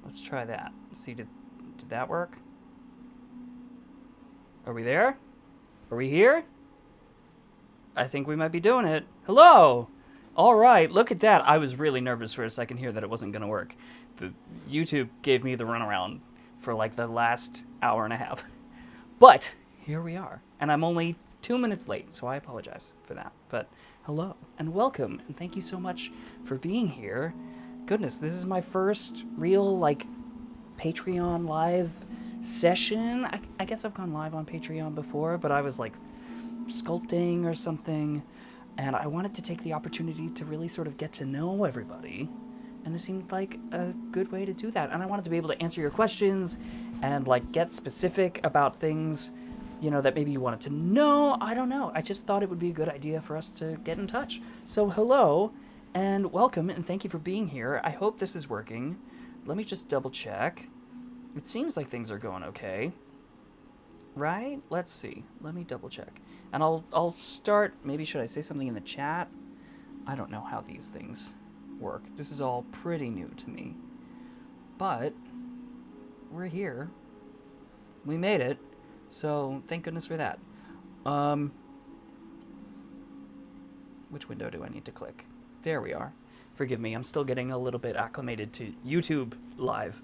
Let's try that. See, did that work? Are we there? Are we here? I think we might be doing it. Hello! All right, look at that. I was really nervous for a second here that it wasn't going to work. The YouTube gave me the runaround for like the last hour and a half. But here we are. And I'm only 2 minutes late, so I apologize for that. But hello and welcome, and thank you so much for being here. Goodness, this is my first real, like, Patreon live session. I guess I've gone live on Patreon before, but I was like sculpting or something, and I wanted to take the opportunity to really sort of get to know everybody, and this seemed like a good way to do that. And I wanted to be able to answer your questions and like get specific about things, you know, that maybe you wanted to know. I don't know. I just thought it would be a good idea for us to get in touch. So hello and welcome, and thank you for being here. I hope this is working. Let me just double check. It seems like things are going okay. Right? Let's see. Let me double check. And I'll start, maybe should I say something in the chat? I don't know how these things work. This is all pretty new to me. But we're here. We made it. So thank goodness for that. Which window do I need to click? There we are. Forgive me, I'm still getting a little bit acclimated to YouTube Live.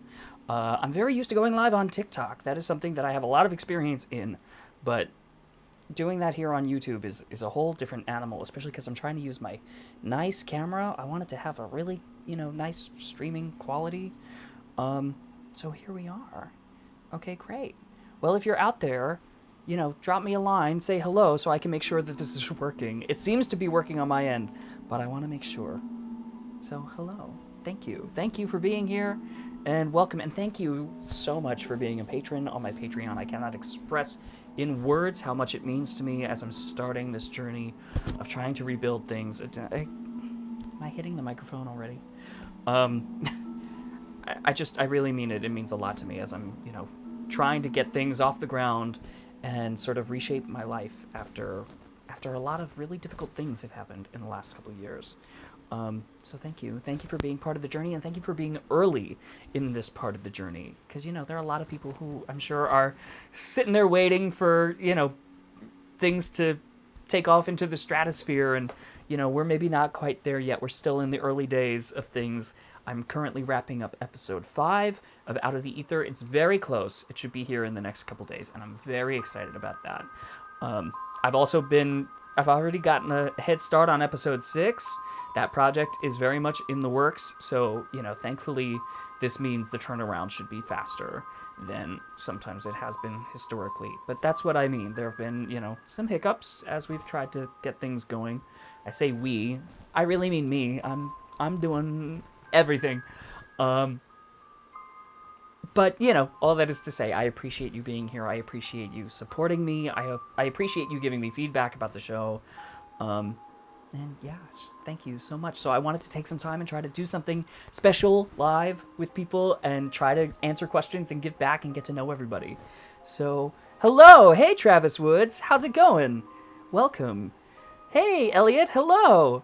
I'm very used to going live on TikTok. That is something that I have a lot of experience in, but doing that here on YouTube is a whole different animal, especially because I'm trying to use my nice camera. I want it to have a really, nice streaming quality. So here we are. Okay, great. Well, if you're out there, drop me a line, say hello so I can make sure that this is working. It seems to be working on my end, but I want to make sure. So hello. Thank you. Thank you for being here. And welcome, and thank you so much for being a patron on my Patreon. I cannot express in words how much it means to me as I'm starting this journey of trying to rebuild things. Am I hitting the microphone already? I really mean it. It means a lot to me as I'm, trying to get things off the ground and sort of reshape my life after a lot of really difficult things have happened in the last couple of years. So thank you. Thank you for being part of the journey, and thank you for being early in this part of the journey. Because, there are a lot of people who I'm sure are sitting there waiting for, things to take off into the stratosphere. And, we're maybe not quite there yet. We're still in the early days of things. I'm currently wrapping up episode 5 of Out of the Ether. It's very close. It should be here in the next couple days, and I'm very excited about that. I've already gotten a head start on episode 6. That project is very much in the works, so, thankfully, this means the turnaround should be faster than sometimes it has been historically. But that's what I mean. There have been, some hiccups as we've tried to get things going. I say we. I really mean me. I'm doing everything. But, all that is to say, I appreciate you being here. I appreciate you supporting me. I appreciate you giving me feedback about the show. And yeah, thank you so much. So I wanted to take some time and try to do something special live with people and try to answer questions and give back and get to know everybody. So, hello! Hey, Travis Woods! How's it going? Welcome. Hey, Elliot! Hello!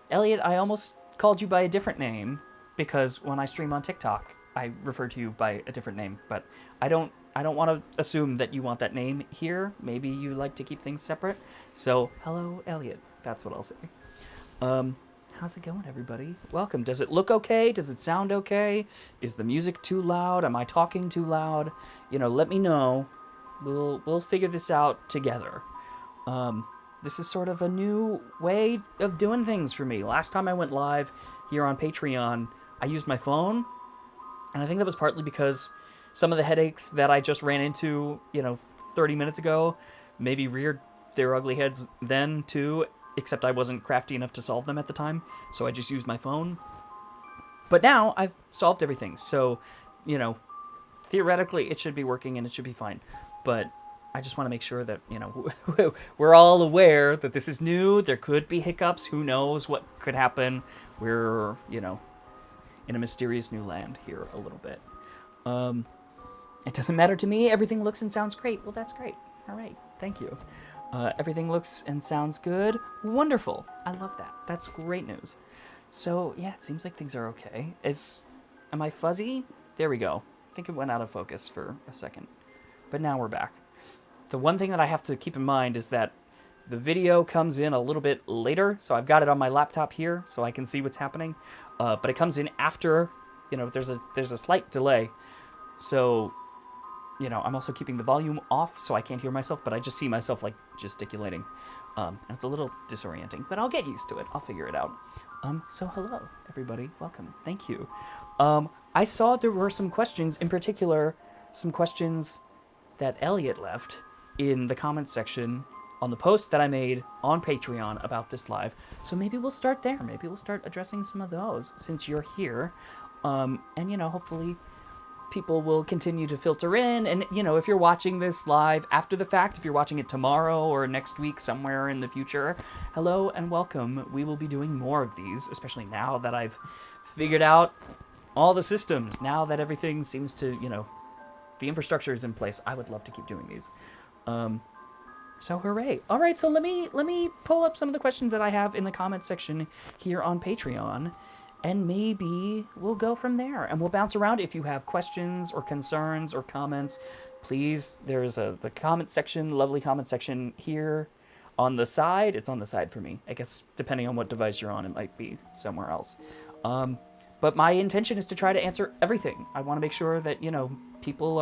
Elliot, I almost called you by a different name because when I stream on TikTok, I refer to you by a different name, but I don't want to assume that you want that name here. Maybe you like to keep things separate. So, hello, Elliot. That's what I'll say. How's it going, everybody? Welcome. Does it look okay? Does it sound okay? Is the music too loud? Am I talking too loud? Let me know. We'll figure this out together. This is sort of a new way of doing things for me. Last time I went live here on Patreon, I used my phone, and I think that was partly because some of the headaches that I just ran into, 30 minutes ago, maybe reared their ugly heads then too, except I wasn't crafty enough to solve them at the time, so I just used my phone. But now I've solved everything, so, theoretically it should be working and it should be fine. But I just want to make sure that, we're all aware that this is new. There could be hiccups. Who knows what could happen. We're, in a mysterious new land here a little bit. It doesn't matter to me. Everything looks and sounds great. Well, that's great. All right. Thank you. Everything looks and sounds good. Wonderful. I love that. That's great news. So, yeah, it seems like things are okay. Am I fuzzy? There we go. I think it went out of focus for a second. But now we're back. The one thing that I have to keep in mind is that the video comes in a little bit later, so I've got it on my laptop here so I can see what's happening. But it comes in after, there's a slight delay. So, I'm also keeping the volume off so I can't hear myself, but I just see myself like gesticulating. And it's a little disorienting, but I'll get used to it. I'll figure it out. So hello, everybody. Welcome. Thank you. I saw there were some questions, in particular, some questions that Elliot left in the comments section on the post that I made on Patreon about this live. So maybe we'll start there. Maybe we'll start addressing some of those since you're here. And, hopefully people will continue to filter in. And, if you're watching this live after the fact, if you're watching it tomorrow or next week somewhere in the future, hello and welcome. We will be doing more of these, especially now that I've figured out all the systems. Now that everything seems to, the infrastructure is in place. I would love to keep doing these. So hooray. All right, so let me pull up some of the questions that I have in the comment section here on Patreon, and maybe we'll go from there, and we'll bounce around. If you have questions or concerns or comments, please, there's the comment section, lovely comment section here on the side. It's on the side for me. I guess depending on what device you're on, it might be somewhere else. But my intention is to try to answer everything. I want to make sure that, people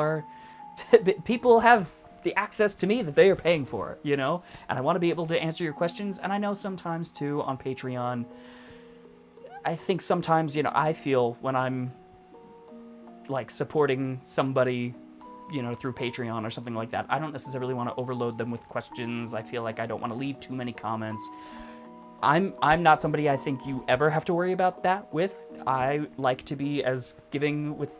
have the access to me that they are paying for, and I want to be able to answer your questions. And I know sometimes too on Patreon, I think sometimes, I feel when I'm like supporting somebody, through Patreon or something like that, I don't necessarily want to overload them with questions. I feel like I don't want to leave too many comments. I'm not somebody I think you ever have to worry about that with. I like to be as giving with,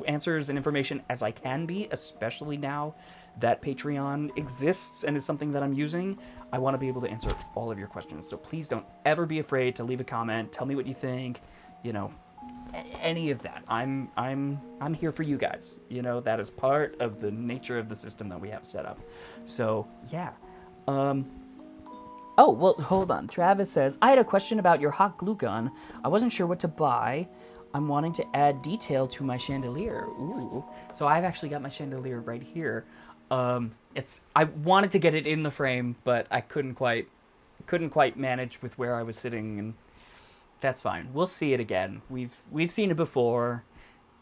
answers and information as I can be, especially now that Patreon exists and is something that I'm using. I want to be able to answer all of your questions. So please don't ever be afraid to leave a comment. Tell me what you think, any of that. I'm here for you guys. That is part of the nature of the system that we have set up. So yeah. Oh, well, hold on. Travis says, I had a question about your hot glue gun. I wasn't sure what to buy. I'm wanting to add detail to my chandelier. Ooh. So I've actually got my chandelier right here. I wanted to get it in the frame, but I couldn't quite manage with where I was sitting, and that's fine. We'll see it again. We've seen it before,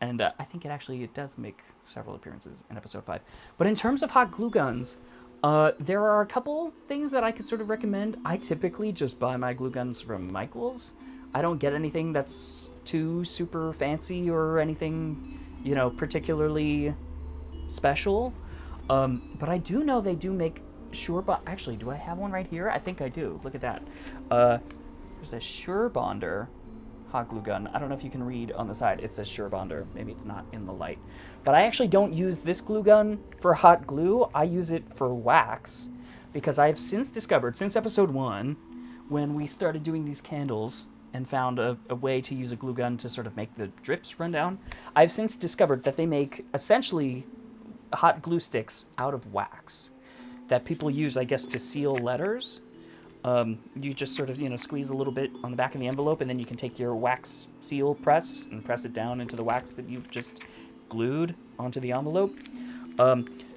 and I think it does make several appearances in episode 5. But in terms of hot glue guns, there are a couple things that I could sort of recommend. I typically just buy my glue guns from Michaels. I don't get anything that's too super fancy or anything, particularly special. But I do know they do make actually, do I have one right here? I think I do. Look at that. There's a Surebonder hot glue gun. I don't know if you can read on the side. It says Surebonder. Maybe it's not in the light. But I actually don't use this glue gun for hot glue. I use it for wax because I have since discovered, since episode 1, when we started doing these candles and found a way to use a glue gun to sort of make the drips run down, I've since discovered that they make essentially hot glue sticks out of wax that people use, I guess, to seal letters. You just sort of, squeeze a little bit on the back of the envelope, and then you can take your wax seal press and press it down into the wax that you've just glued onto the envelope.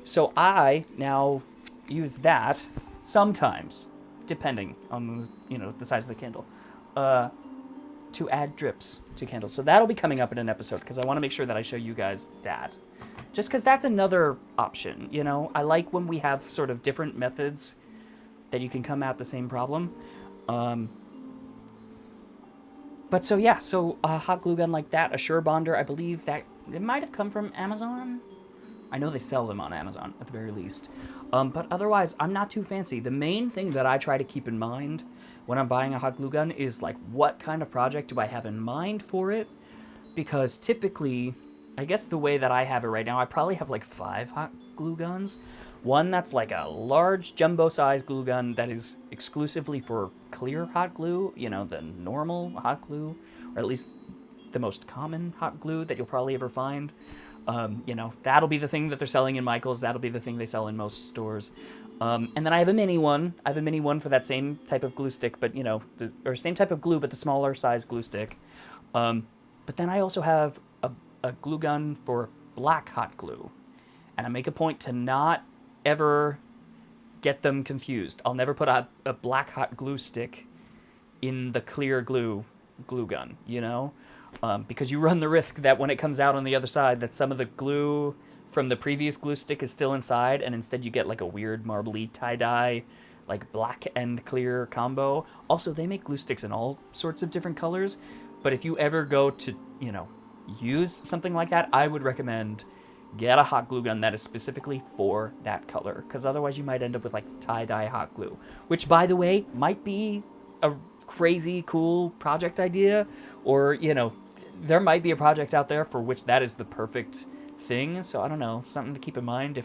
So I now use that sometimes, depending on, the size of the candle, to add drips to candles. So that'll be coming up in an episode because I want to make sure that I show you guys that. Just because that's another option, I like when we have sort of different methods that you can come at the same problem. But so yeah, a hot glue gun like that, a Surebonder, I believe that it might have come from Amazon. I know they sell them on Amazon at the very least. But otherwise, I'm not too fancy. The main thing that I try to keep in mind when I'm buying a hot glue gun is like, what kind of project do I have in mind for it? Because typically, I guess the way that I have it right now, I probably have like 5 hot glue guns. One that's like a large jumbo-sized glue gun that is exclusively for clear hot glue, the normal hot glue, or at least the most common hot glue that you'll probably ever find. That'll be the thing that they're selling in Michaels. That'll be the thing they sell in most stores. And then I have a mini one. I have a mini one for that same type of glue stick, but, or same type of glue, but the smaller size glue stick. But then I also have a glue gun for black hot glue. And I make a point to not ever get them confused. I'll never put a black hot glue stick in the clear glue gun, you know? Because you run the risk that when it comes out on the other side that some of the glue from the previous glue stick is still inside, and instead you get like a weird marbly tie-dye, like black and clear combo. Also, they make glue sticks in all sorts of different colors, but if you ever go to, you know, use something like that, I would recommend get a hot glue gun that is specifically for that color, because otherwise you might end up with like tie-dye hot glue, which, by the way, might be a crazy cool project idea, or, you know, there might be a project out there for which that is the perfect thing. So I don't know, something to keep in mind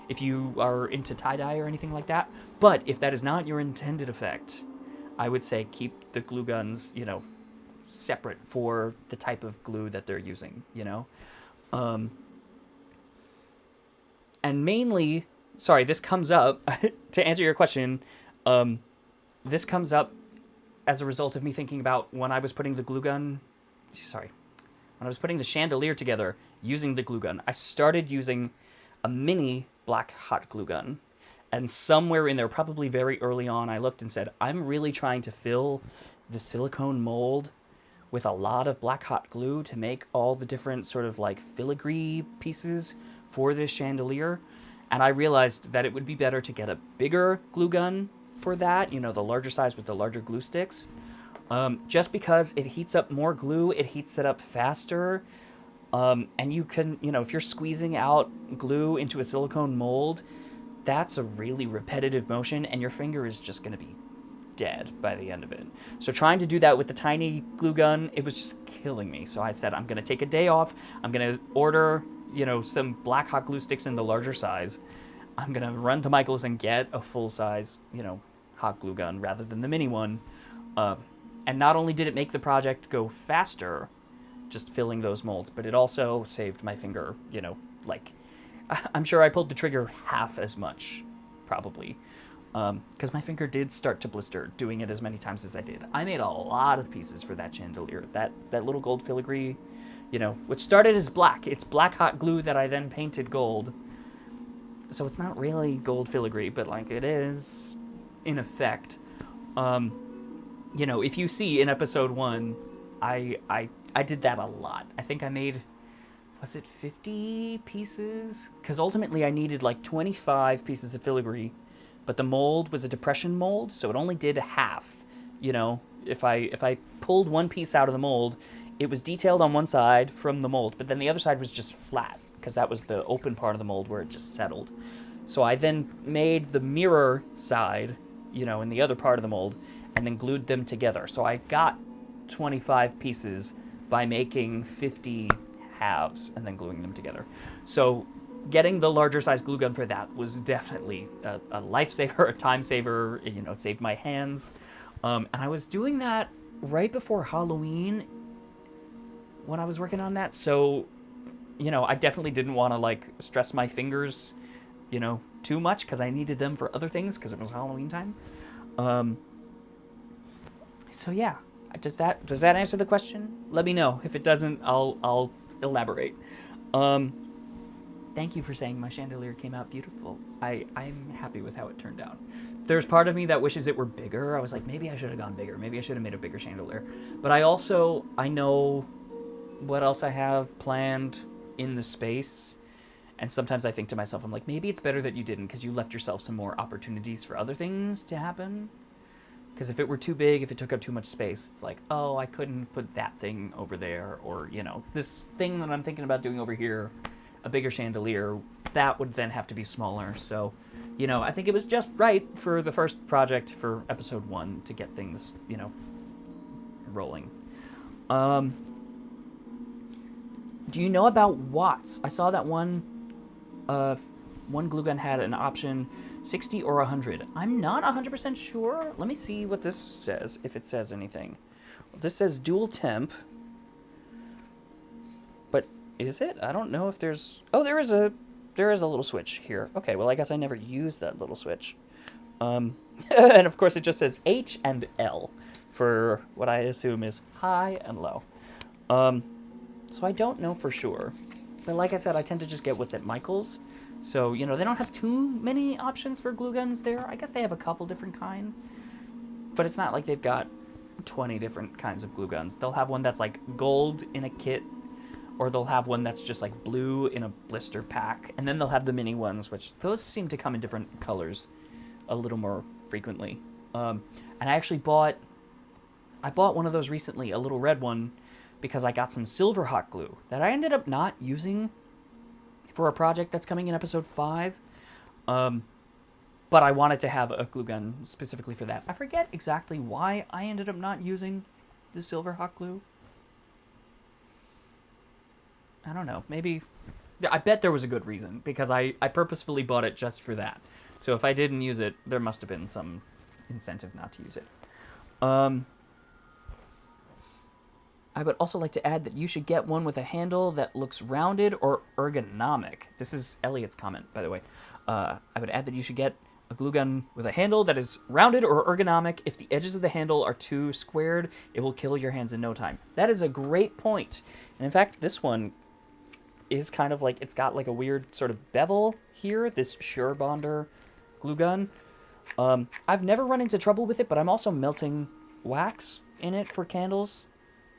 if you are into tie-dye or anything like that. But if that is not your intended effect, I would say keep the glue guns, you know, separate for the type of glue that they're using, you know. And mainly, sorry, this comes up, to answer your question, this comes up as a result of me thinking about when I was putting the chandelier together using the glue gun. I started using a mini black hot glue gun, and somewhere in there, probably very early on, I looked and said, I'm really trying to fill the silicone mold with a lot of black hot glue to make all the different sort of like filigree pieces for this chandelier. And I realized that it would be better to get a bigger glue gun for that, you know, the larger size with the larger glue sticks. Just because it heats up more glue, it heats it up faster. And you can, you know, if you're squeezing out glue into a silicone mold, that's a really repetitive motion, and your finger is just going to be dead by the end of it. So trying to do that with the tiny glue gun, it was just killing me. So I said, I'm going to take a day off. I'm going to order, you know, some black hot glue sticks in the larger size. I'm going to run to Michael's and get a full size, you know, hot glue gun rather than the mini one. And not only did it make the project go faster, just filling those molds, but it also saved my finger, you know, like, I'm sure I pulled the trigger half as much, probably, because my finger did start to blister doing it as many times as I did. I made a lot of pieces for that chandelier. That little gold filigree, you know, which started as black. It's black hot glue that I then painted gold. So it's not really gold filigree, but like it is in effect. You know, if you see in episode 1, I did that a lot. I think I made, was it 50 pieces? Because ultimately I needed like 25 pieces of filigree, but the mold was a depression mold, so it only did half. You know, if I pulled one piece out of the mold, it was detailed on one side from the mold, but then the other side was just flat, because that was the open part of the mold where it just settled. So I then made the mirror side, you know, in the other part of the mold, and then glued them together. So I got 25 pieces by making 50 halves and then gluing them together. So getting the larger size glue gun for that was definitely a lifesaver, a time saver. You know, it saved my hands. And I was doing that right before Halloween when I was working on that. So, you know, I definitely didn't want to like stress my fingers, you know, too much, because I needed them for other things because it was Halloween time. So yeah, does that answer the question? Let me know. If it doesn't, I'll elaborate. Thank you for saying my chandelier came out beautiful. I'm happy with how it turned out. There's part of me that wishes it were bigger. I was like, maybe I should have gone bigger. Maybe I should have made a bigger chandelier. But I know what else I have planned in the space. And sometimes I think to myself, I'm like, maybe it's better that you didn't, because you left yourself some more opportunities for other things to happen. Because if it were too big, if it took up too much space, it's like, oh, I couldn't put that thing over there. Or, you know, this thing that I'm thinking about doing over here, a bigger chandelier, that would then have to be smaller. So, you know, I think it was just right for the first project for episode 1 to get things, you know, rolling. Do you know about watts? I saw that one glue gun had an option 60 or 100. I'm not 100% sure. Let me see what this says, if it says anything. This says dual temp. But is it? I don't know if there's... Oh, there is a little switch here. Okay, well, I guess I never used that little switch. And of course it just says H and L for what I assume is high and low. So I don't know for sure. But like I said, I tend to just get what's at Michael's. So, you know, they don't have too many options for glue guns there. I guess they have a couple different kind. But it's not like they've got 20 different kinds of glue guns. They'll have one that's like gold in a kit, or they'll have one that's just like blue in a blister pack. And then they'll have the mini ones, which those seem to come in different colors a little more frequently. And I actually bought one of those recently, a little red one, because I got some silver hot glue that I ended up not using for a project that's coming in episode 5. But I wanted to have a glue gun specifically for that. I forget exactly why I ended up not using the silver hot glue. I don't know. Maybe... I bet there was a good reason, because I purposefully bought it just for that. So if I didn't use it, there must have been some incentive not to use it. I would also like to add that you should get one with a handle that looks rounded or ergonomic. This is Elliot's comment, by the way. I would add that you should get a glue gun with a handle that is rounded or ergonomic. If the edges of the handle are too squared, it will kill your hands in no time. That is a great point. And in fact, this one is kind of like, it's got like a weird sort of bevel here, this Surebonder glue gun. I've never run into trouble with it, but I'm also melting wax in it for candles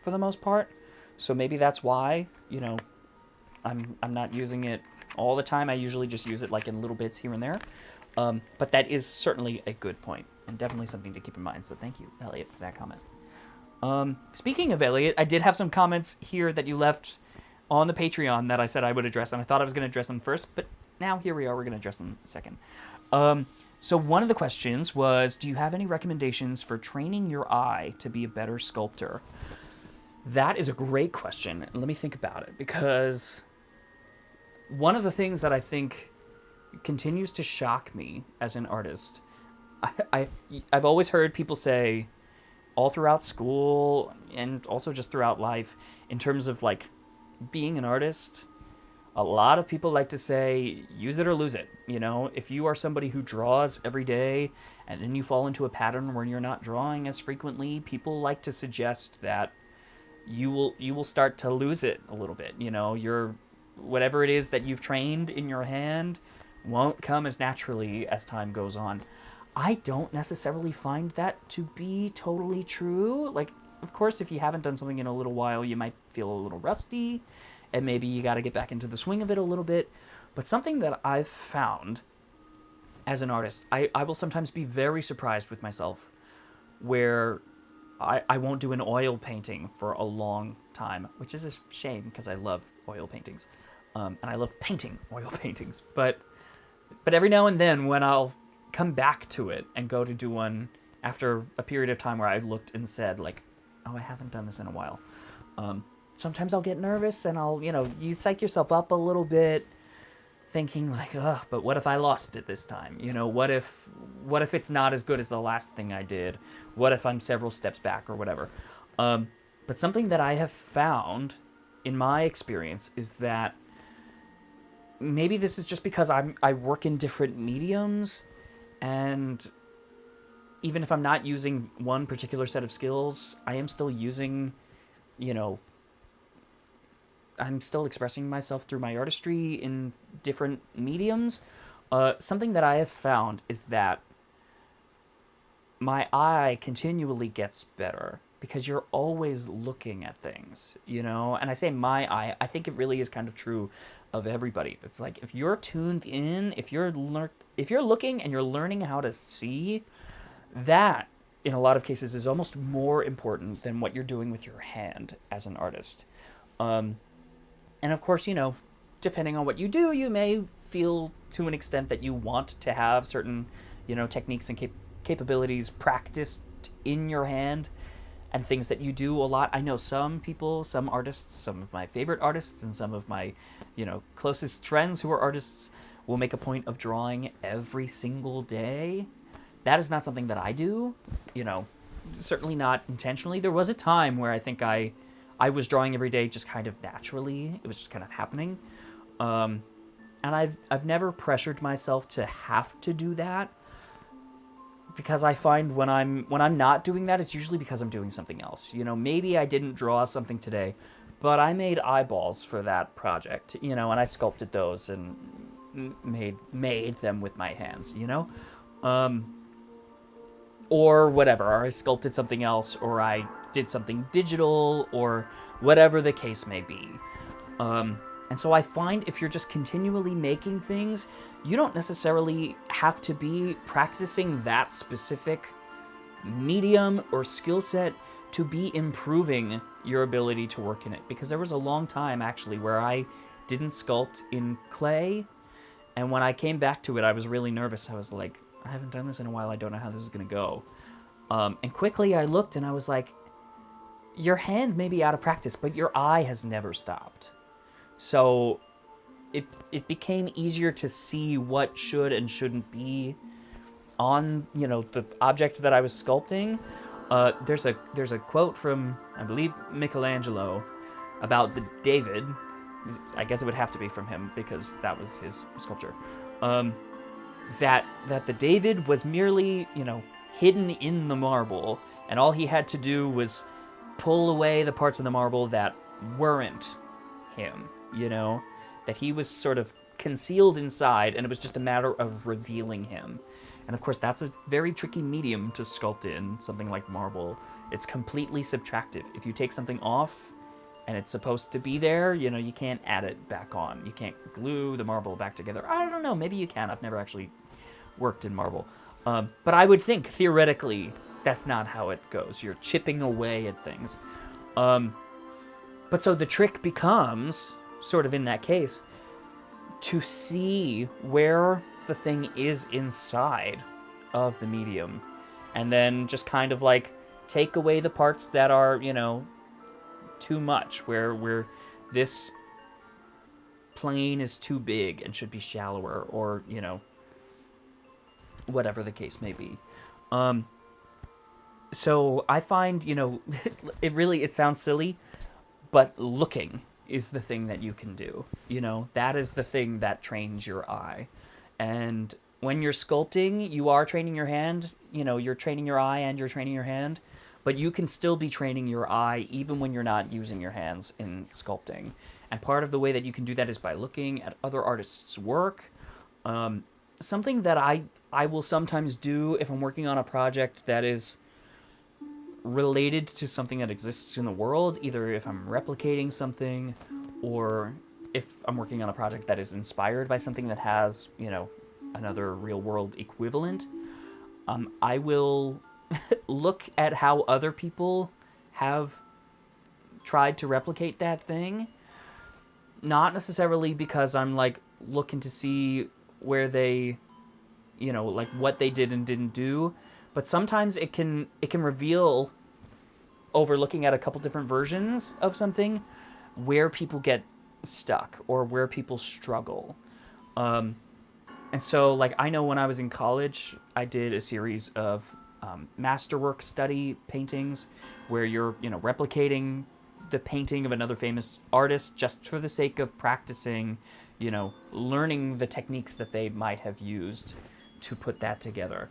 for the most part. So maybe that's why, you know, I'm not using it all the time. I usually just use it like in little bits here and there. But that is certainly a good point, and definitely something to keep in mind. So thank you, Elliot, for that comment. Speaking of Elliot, I did have some comments here that you left on the Patreon that I said I would address, and I thought I was going to address them first, but now here we are, we're going to address them second. So one of the questions was, do you have any recommendations for training your eye to be a better sculptor? That is a great question. Let me think about it, because one of the things that I think continues to shock me as an artist, I've always heard people say all throughout school and also just throughout life, in terms of like being an artist, a lot of people like to say, use it or lose it. You know, if you are somebody who draws every day and then you fall into a pattern where you're not drawing as frequently, people like to suggest that you will start to lose it a little bit. You know, whatever it is that you've trained in your hand won't come as naturally as time goes on. I don't necessarily find that to be totally true. Like, of course, if you haven't done something in a little while, you might feel a little rusty, and maybe you got to get back into the swing of it a little bit. But something that I've found as an artist, I will sometimes be very surprised with myself, where I won't do an oil painting for a long time, which is a shame because I love oil paintings. And I love painting oil paintings. But every now and then, when I'll come back to it and go to do one after a period of time where I looked and said, like, oh, I haven't done this in a while. Sometimes I'll get nervous and you psych yourself up a little bit, thinking like, ugh, but what if I lost it this time? You know, what if it's not as good as the last thing I did? What if I'm several steps back or whatever? But something that I have found in my experience is that maybe this is just because I work in different mediums, and even if I'm not using one particular set of skills, I am still using, I'm still expressing myself through my artistry in different mediums. Something that I have found is that my eye continually gets better because you're always looking at things, And I say my eye, I think it really is kind of true of everybody. It's like, if you're tuned in, if you're looking and you're learning how to see, that in a lot of cases is almost more important than what you're doing with your hand as an artist. And of course, depending on what you do, you may feel to an extent that you want to have certain, techniques and capabilities practiced in your hand and things that you do a lot. I know some people, some artists, some of my favorite artists and some of my, closest friends who are artists will make a point of drawing every single day. That is not something that I do, certainly not intentionally. There was a time where I think I was drawing every day just kind of naturally. It was just kind of happening. And I've never pressured myself to have to do that, because I find when I'm not doing that, it's usually because I'm doing something else. Maybe I didn't draw something today, But I made eyeballs for that project, and I sculpted those and made them with my hands, or whatever, or I sculpted something else, or I did something digital, or whatever the case may be. And so I find if you're just continually making things, you don't necessarily have to be practicing that specific medium or skill set to be improving your ability to work in it. Because there was a long time, actually, where I didn't sculpt in clay, and when I came back to it, I was really nervous. I was like, I haven't done this in a while, I don't know how this is going to go. And quickly I looked and I was like, your hand may be out of practice, but your eye has never stopped. So it became easier to see what should and shouldn't be on, the object that I was sculpting. There's a quote from, I believe, Michelangelo about the David. I guess it would have to be from him because that was his sculpture. That the David was merely, hidden in the marble, and all he had to do was pull away the parts of the marble that weren't him, that he was sort of concealed inside, and it was just a matter of revealing him. And of course, that's a very tricky medium to sculpt in, something like marble. It's completely subtractive. If you take something off and it's supposed to be there, you can't add it back on. You can't glue the marble back together. I don't know, maybe you can. I've never actually worked in marble. But I would think, theoretically, that's not how it goes. You're chipping away at things. But so the trick becomes, sort of in that case, to see where the thing is inside of the medium, and then just kind of like take away the parts that are, too much, where this plane is too big and should be shallower, or, whatever the case may be. So I find, it sounds silly, but looking is the thing that you can do. That is the thing that trains your eye. And when you're sculpting, you are training your hand. You're training your eye and you're training your hand. But you can still be training your eye even when you're not using your hands in sculpting. And part of the way that you can do that is by looking at other artists' work. Something that I will sometimes do if I'm working on a project that is related to something that exists in the world, either if I'm replicating something or if I'm working on a project that is inspired by something that has, another real world equivalent, I will look at how other people have tried to replicate that thing. Not necessarily because I'm like looking to see where they, like what they did and didn't do, but sometimes it can reveal, over looking at a couple different versions of something, where people get stuck or where people struggle. And so, like, I know when I was in college, I did a series of masterwork study paintings where you're, replicating the painting of another famous artist just for the sake of practicing, learning the techniques that they might have used to put that together.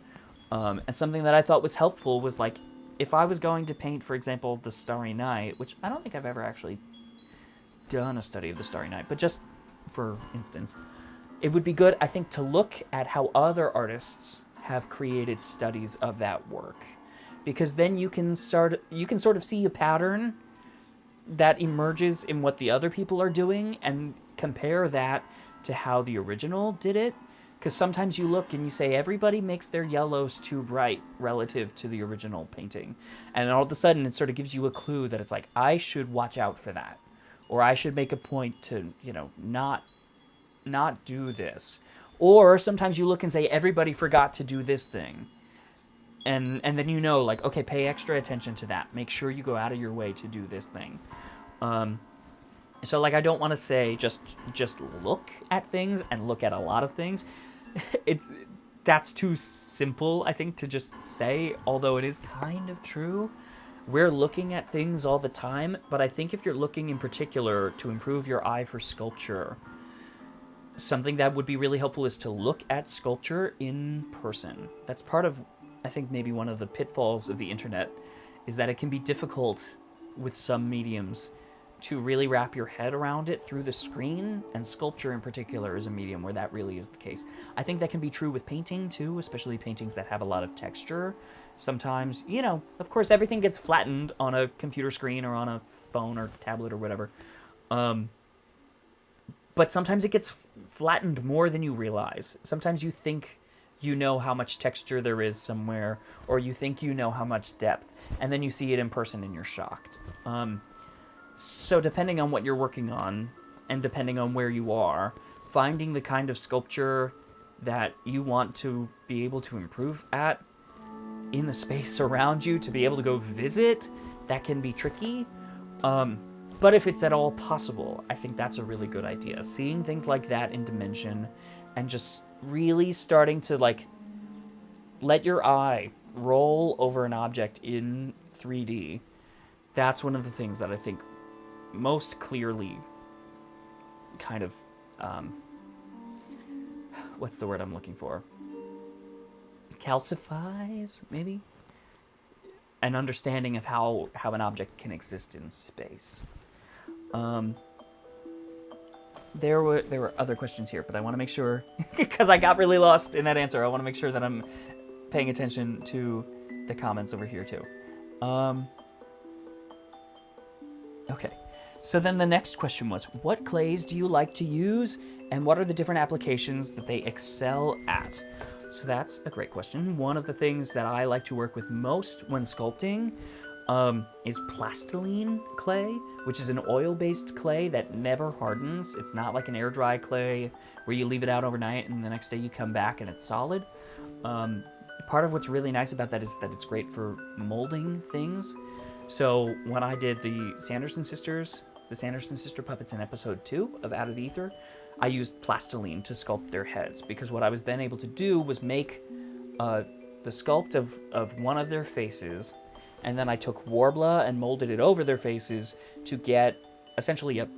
And something that I thought was helpful was, like, if I was going to paint, for example, the Starry Night, which I don't think I've ever actually done a study of the Starry Night, but just for instance, it would be good, I think, to look at how other artists have created studies of that work, because then you can sort of see a pattern that emerges in what the other people are doing and compare that to how the original did it. Because sometimes you look and you say, everybody makes their yellows too bright relative to the original painting. And all of a sudden, it sort of gives you a clue that it's like, I should watch out for that. Or I should make a point to, not do this. Or sometimes you look and say, everybody forgot to do this thing. And then like, okay, pay extra attention to that. Make sure you go out of your way to do this thing. So, like, I don't want to say just look at things and look at a lot of things. That's too simple, I think, to just say, although it is kind of true. We're looking at things all the time, but I think if you're looking in particular to improve your eye for sculpture, something that would be really helpful is to look at sculpture in person. That's part of, I think, maybe one of the pitfalls of the internet, is that it can be difficult with some mediums to really wrap your head around it through the screen, and sculpture in particular is a medium where that really is the case. I think that can be true with painting too, especially paintings that have a lot of texture. Sometimes, of course, everything gets flattened on a computer screen or on a phone or tablet or whatever. But sometimes it gets flattened more than you realize. Sometimes you think you know how much texture there is somewhere, or you think you know how much depth, and then you see it in person and you're shocked. So depending on what you're working on, and depending on where you are, finding the kind of sculpture that you want to be able to improve at in the space around you to be able to go visit, that can be tricky. But if it's at all possible, I think that's a really good idea. Seeing things like that in Dimension and just really starting to let your eye roll over an object in 3D, that's one of the things that I think most clearly kind of, what's the word I'm looking for? Calcifies, maybe? An understanding of how an object can exist in space. There were other questions here, but I want to make sure, because I got really lost in that answer, I want to make sure that I'm paying attention to the comments over here too. Okay, so then the next question was, what clays do you like to use, and what are the different applications that they excel at? So that's a great question. One of the things that I like to work with most when sculpting is plastiline clay, which is an oil-based clay that never hardens. It's not like an air-dry clay where you leave it out overnight and the next day you come back and it's solid. Part of what's really nice about that is that it's great for molding things. So when I did the Sanderson Sister puppets in episode 2 of Out of the Ether, I used plastiline to sculpt their heads, because what I was then able to do was make the sculpt of one of their faces, and then I took Worbla and molded it over their faces to get essentially a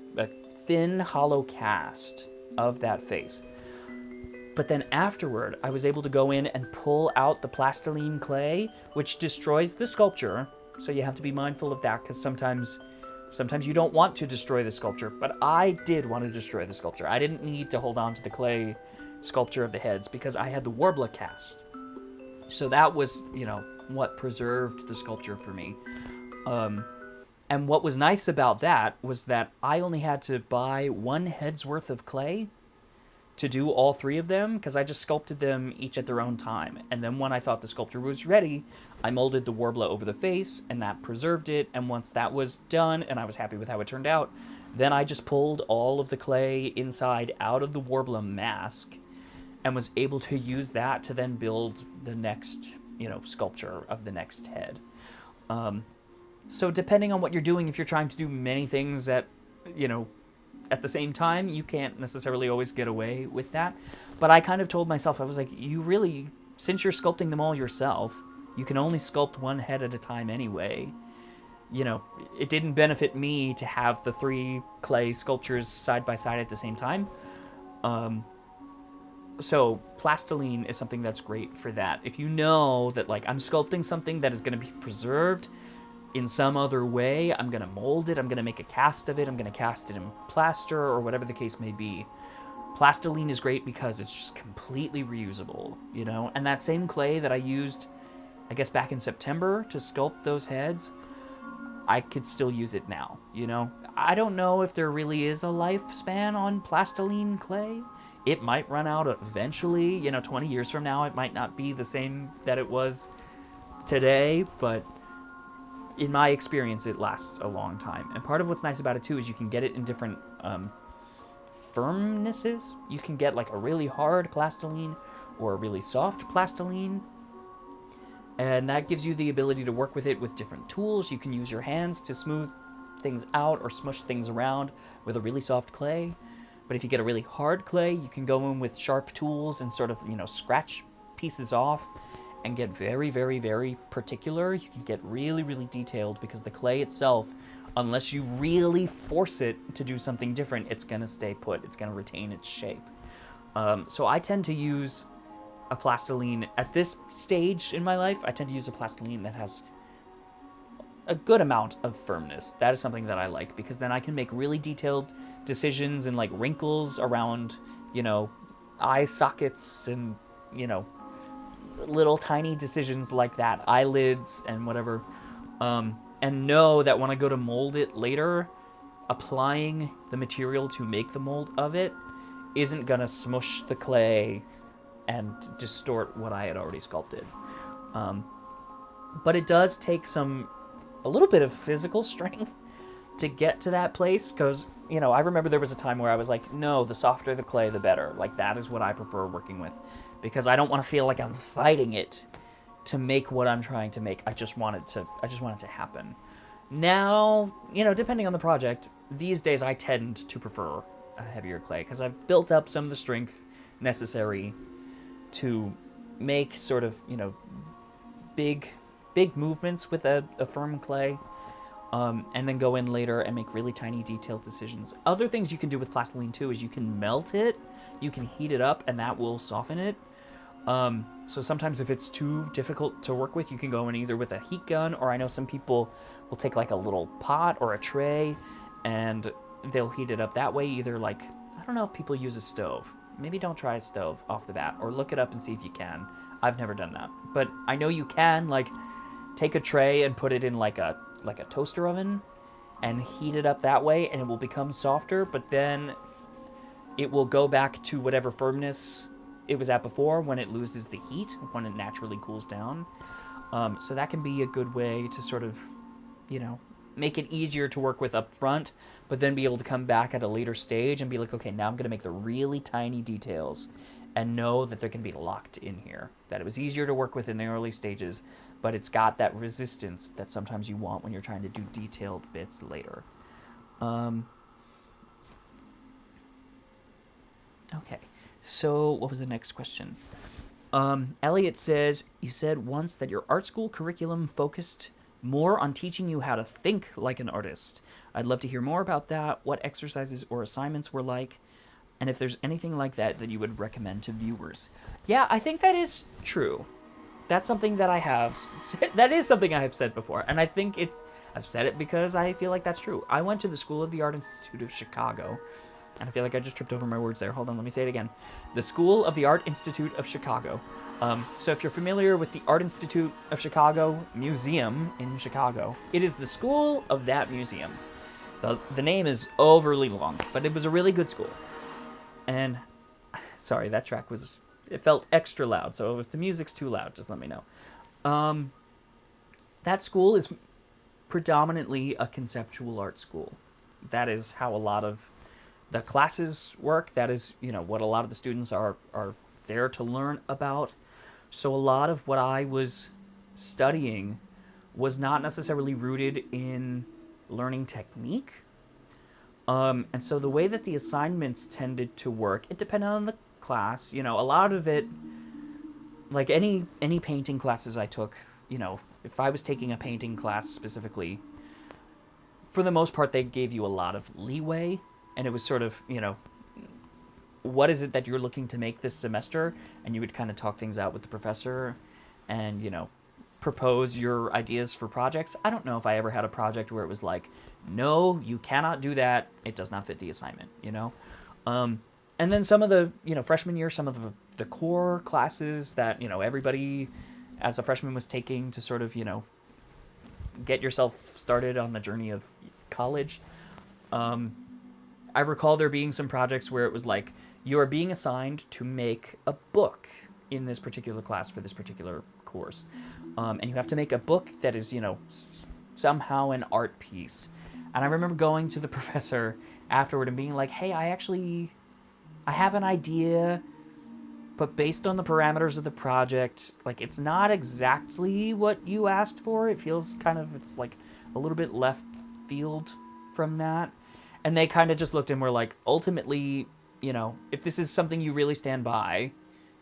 thin, hollow cast of that face. But then afterward, I was able to go in and pull out the plastiline clay, which destroys the sculpture, so you have to be mindful of that, because sometimes you don't want to destroy the sculpture, but I did want to destroy the sculpture. I didn't need to hold on to the clay sculpture of the heads because I had the Worbla cast. So that was, what preserved the sculpture for me. And what was nice about that was that I only had to buy one head's worth of clay to do all 3 of them, because I just sculpted them each at their own time. And then when I thought the sculpture was ready, I molded the Worbla over the face, and that preserved it. And once that was done, and I was happy with how it turned out, then I just pulled all of the clay inside out of the Worbla mask and was able to use that to then build the next, sculpture of the next head. So depending on what you're doing, if you're trying to do many things at the same time, you can't necessarily always get away with that. But I kind of told myself, I was like, you really, since you're sculpting them all yourself, you can only sculpt one head at a time anyway. It didn't benefit me to have the 3 clay sculptures side by side at the same time. So plastiline is something that's great for that. If you know that, I'm sculpting something that is going to be preserved in some other way, I'm going to mold it, I'm going to make a cast of it, I'm going to cast it in plaster or whatever the case may be. Plastiline is great because it's just completely reusable, And that same clay that I used, I guess back in September to sculpt those heads, I could still use it now, I don't know if there really is a lifespan on plastiline clay. It might run out eventually, 20 years from now, it might not be the same that it was today, but in my experience, it lasts a long time. And part of what's nice about it, too, is you can get it in different firmnesses. You can get, a really hard plastiline or a really soft plastiline. And that gives you the ability to work with it with different tools. You can use your hands to smooth things out or smush things around with a really soft clay. But if you get a really hard clay, you can go in with sharp tools and sort of, scratch pieces off and get very, very, very particular. You can get really, really detailed, because the clay itself, unless you really force it to do something different, it's going to stay put. It's going to retain its shape. So I tend to use a plastiline, at this stage in my life, I tend to use a plastiline that has a good amount of firmness. That is something that I like, because then I can make really detailed decisions and like wrinkles around, eye sockets and, little tiny decisions like that, eyelids and whatever. And know that when I go to mold it later, applying the material to make the mold of it isn't gonna smush the clay and distort what I had already sculpted. But it does take a little bit of physical strength to get to that place, because, I remember there was a time where I was like, no, the softer the clay, the better. Like, that is what I prefer working with, because I don't want to feel like I'm fighting it to make what I'm trying to make. I just want it to happen. Now, depending on the project, these days I tend to prefer a heavier clay, because I've built up some of the strength necessary to make sort of, big movements with a firm clay, and then go in later and make really tiny detailed decisions. Other things you can do with plastiline too is you can melt it, you can heat it up, and that will soften it. So sometimes if it's too difficult to work with, you can go in either with a heat gun, or I know some people will take like a little pot or a tray and they'll heat it up that way. Either like, I don't know if people use a stove. Maybe don't try a stove off the bat, or look it up and see if you can. I've never done that, but I know you can, like, take a tray and put it in like a toaster oven and heat it up that way, and it will become softer, but then it will go back to whatever firmness it was at before when it loses the heat, when it naturally cools down. So that can be a good way to sort of, make it easier to work with up front, but then be able to come back at a later stage and be like, okay, now I'm going to make the really tiny details and know that they're going to be locked in here. That it was easier to work with in the early stages, but it's got that resistance that sometimes you want when you're trying to do detailed bits later. Okay, so what was the next question? Elliot says, you said once that your art school curriculum focused more on teaching you how to think like an artist. I'd love to hear more about that, what exercises or assignments were like, and if there's anything like that you would recommend to viewers. Yeah, I think that is true. That's something that I have said, that is something I have said before, and I think I've said it because I feel like that's true. I went to the School of the Art Institute of Chicago, and I feel like I just tripped over my words there. Hold on, let me say it again. The School of the Art Institute of Chicago. So if you're familiar with the Art Institute of Chicago Museum in Chicago, it is the school of that museum. The name is overly long, but it was a really good school. And, sorry, that track it felt extra loud, so if the music's too loud, just let me know. That school is predominantly a conceptual art school. That is how a lot of the classes work. That is, what a lot of the students are there to learn about. So a lot of what I was studying was not necessarily rooted in learning technique. And so the way that the assignments tended to work, it depended on the class. A lot of it, like any painting classes I took, if I was taking a painting class specifically, for the most part, they gave you a lot of leeway. And it was sort of, what is it that you're looking to make this semester? And you would kind of talk things out with the professor and, propose your ideas for projects. I don't know if I ever had a project where it was like, no, you cannot do that. It does not fit the assignment, And then some of the, freshman year, some of the core classes that, everybody as a freshman was taking to sort of, get yourself started on the journey of college. I recall there being some projects where it was like, you are being assigned to make a book in this particular class for this particular course. And you have to make a book that is, somehow an art piece. And I remember going to the professor afterward and being like, hey, I have an idea, but based on the parameters of the project, like, it's not exactly what you asked for. It feels it's like a little bit left field from that. And they kind of just looked and were like, ultimately, if this is something you really stand by,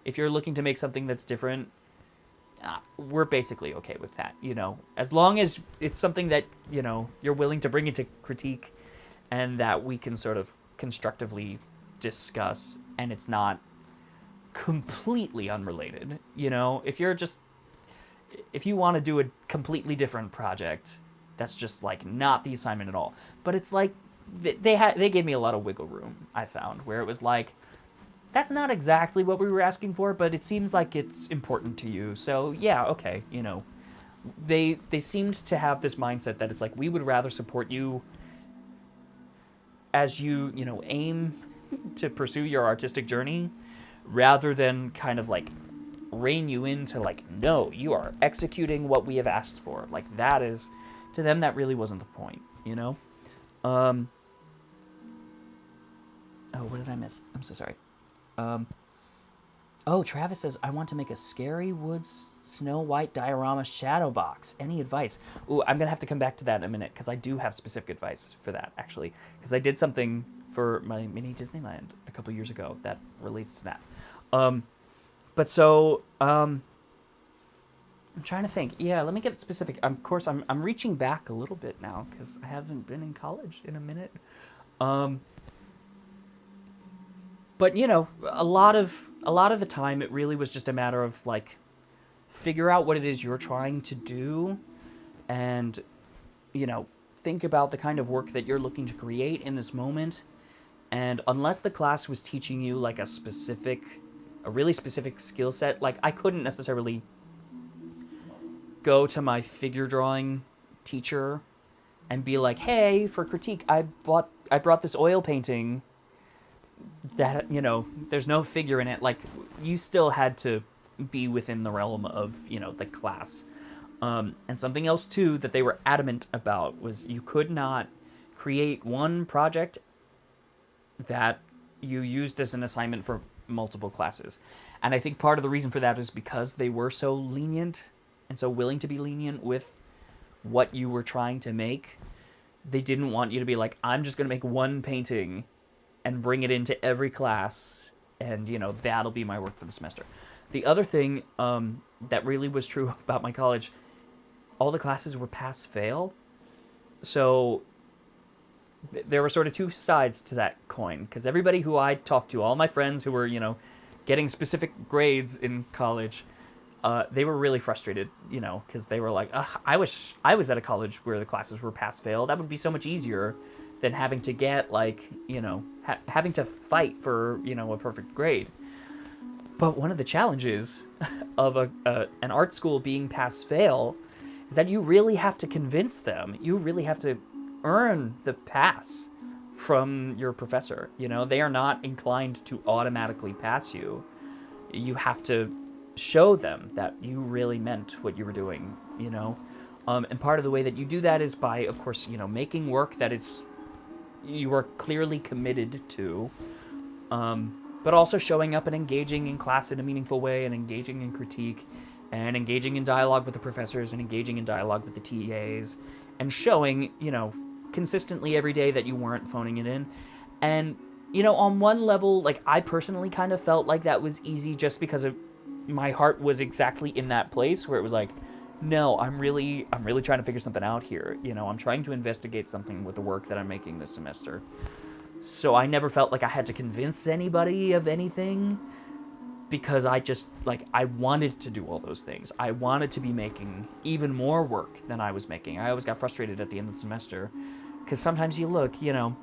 if you're looking to make something that's different, we're basically okay with that, as long as it's something that, you're willing to bring into critique and that we can sort of constructively discuss, and it's not completely unrelated. If you want to do a completely different project, That's just like not the assignment at all. But it's like they gave me a lot of wiggle room, I found, where it was like, that's not exactly what we were asking for, but it seems like it's important to you. So yeah, okay, you know. They seemed to have this mindset that it's like, we would rather support you as you, you know, aim to pursue your artistic journey, rather than kind of like rein you into like, no, you are executing what we have asked for. Like, that is, to them, that really wasn't the point, you know? Oh, what did I miss? I'm so sorry. Oh, Travis says, I want to make a Scary Woods Snow White diorama shadow box. Any advice? Ooh, I'm going to have to come back to that in a minute, because I do have specific advice for that, actually. Because I did something for my mini Disneyland a couple years ago that relates to that. I'm trying to think. Yeah, let me get specific. Of course, I'm reaching back a little bit now, because I haven't been in college in a minute. But, you know, a lot of the time, it really was just a matter of, like, figure out what it is you're trying to do and, you know, think about the kind of work that you're looking to create in this moment. And unless the class was teaching you, like, a really specific skill set, like, I couldn't necessarily go to my figure drawing teacher and be like, hey, for critique, I brought this oil painting that, you know, there's no figure in it. Like, you still had to be within the realm of, you know, the class. And something else too that they were adamant about was you could not create one project that you used as an assignment for multiple classes. And I think part of the reason for that is because they were so lenient and so willing to be lenient with what you were trying to make. They didn't want you to be like, I'm just going to make one painting and bring it into every class, and, you know, that'll be my work for the semester. The other thing that really was true about my college, all the classes were pass-fail. So there were sort of two sides to that coin, because everybody who I talked to, all my friends who were, you know, getting specific grades in college, they were really frustrated, you know, because they were like, I wish I was at a college where the classes were pass-fail. That would be so much easier than having to get, like, you know, having to fight for, you know, a perfect grade. But one of the challenges of an art school being pass-fail is that you really have to convince them. You really have to earn the pass from your professor. You know, they are not inclined to automatically pass you. You have to show them that you really meant what you were doing, you know. And part of the way that you do that is by, of course, you know, making work that is you are clearly committed to, but also showing up and engaging in class in a meaningful way, and engaging in critique, and engaging in dialogue with the professors, and engaging in dialogue with the TAs, and showing, you know, consistently every day that you weren't phoning it in. And, you know, on one level, like, I personally kind of felt like that was easy just because my heart was exactly in that place where it was like, no, I'm really trying to figure something out here. You know, I'm trying to investigate something with the work that I'm making this semester. So I never felt like I had to convince anybody of anything, because I just, like, I wanted to do all those things. I wanted to be making even more work than I was making. I always got frustrated at the end of the semester, because sometimes you look, you know,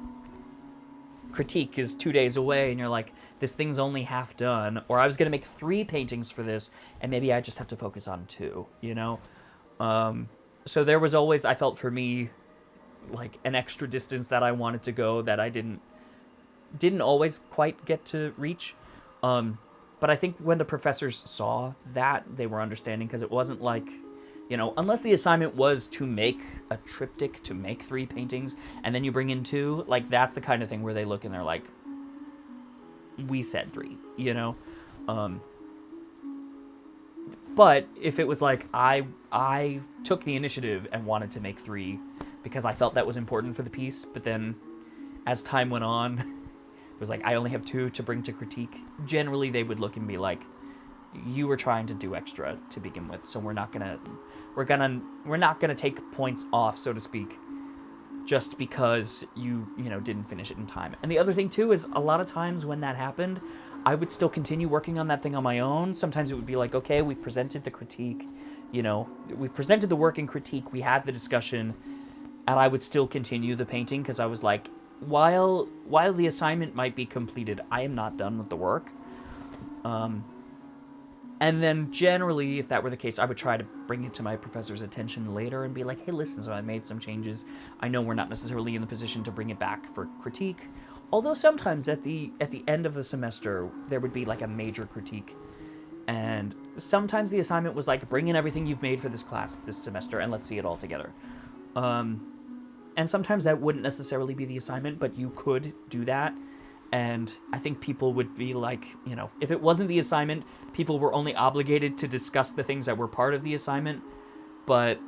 critique is 2 days away, and you're like, this thing's only half done, or I was going to make 3 paintings for this, and maybe I just have to focus on 2, you know? So there was always, I felt for me, like, an extra distance that I wanted to go that I didn't always quite get to reach. But I think when the professors saw that, they were understanding, because it wasn't like, you know, unless the assignment was to make a triptych, to make 3 paintings, and then you bring in 2, like, that's the kind of thing where they look and they're like, we said 3, you know? But if it was like, I took the initiative and wanted to make 3 because I felt that was important for the piece, but then as time went on, it was like, I only have 2 to bring to critique, generally they would look and be like, you were trying to do extra to begin with, so we're not gonna take points off, so to speak, just because you know, didn't finish it in time. And the other thing too is, a lot of times when that happened, I would still continue working on that thing on my own. Sometimes it would be like, okay, we've presented the critique, you know, we presented the work in critique, we had the discussion, and I would still continue the painting because I was like, while the assignment might be completed, I am not done with the work. And then generally, if that were the case, I would try to bring it to my professor's attention later and be like, hey, listen, so I made some changes. I know we're not necessarily in the position to bring it back for critique. Although sometimes at the end of the semester, there would be like a major critique. And sometimes the assignment was like, bring in everything you've made for this class this semester and let's see it all together. And sometimes that wouldn't necessarily be the assignment, but you could do that. And I think people would be like, you know, if it wasn't the assignment, people were only obligated to discuss the things that were part of the assignment. But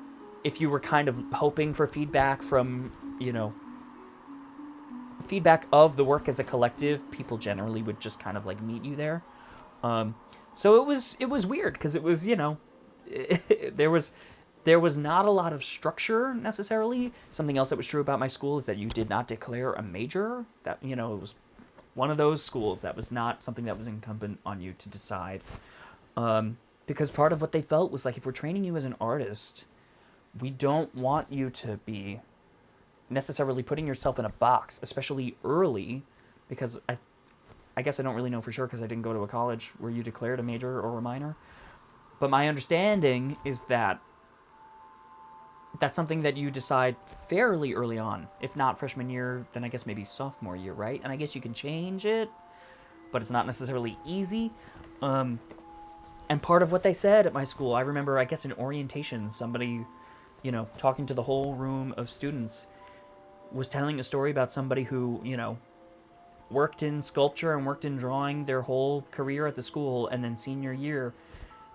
if you were kind of hoping for feedback from, you know, feedback of the work as a collective, people generally would just kind of like meet you there. So it was weird because it was, you know, there was not a lot of structure necessarily. Something else that was true about my school is that you did not declare a major. That, you know, it was one of those schools that was not something that was incumbent on you to decide. Because part of what they felt was like, if we're training you as an artist, we don't want you to be necessarily putting yourself in a box, especially early, because I guess I don't really know for sure because I didn't go to a college where you declared a major or a minor. But my understanding is that that's something that you decide fairly early on. If not freshman year, then I guess maybe sophomore year, right? And I guess you can change it, but it's not necessarily easy. And part of what they said at my school, I remember, I guess in orientation, somebody, you know, talking to the whole room of students, was telling a story about somebody who, you know, worked in sculpture and worked in drawing their whole career at the school, and then senior year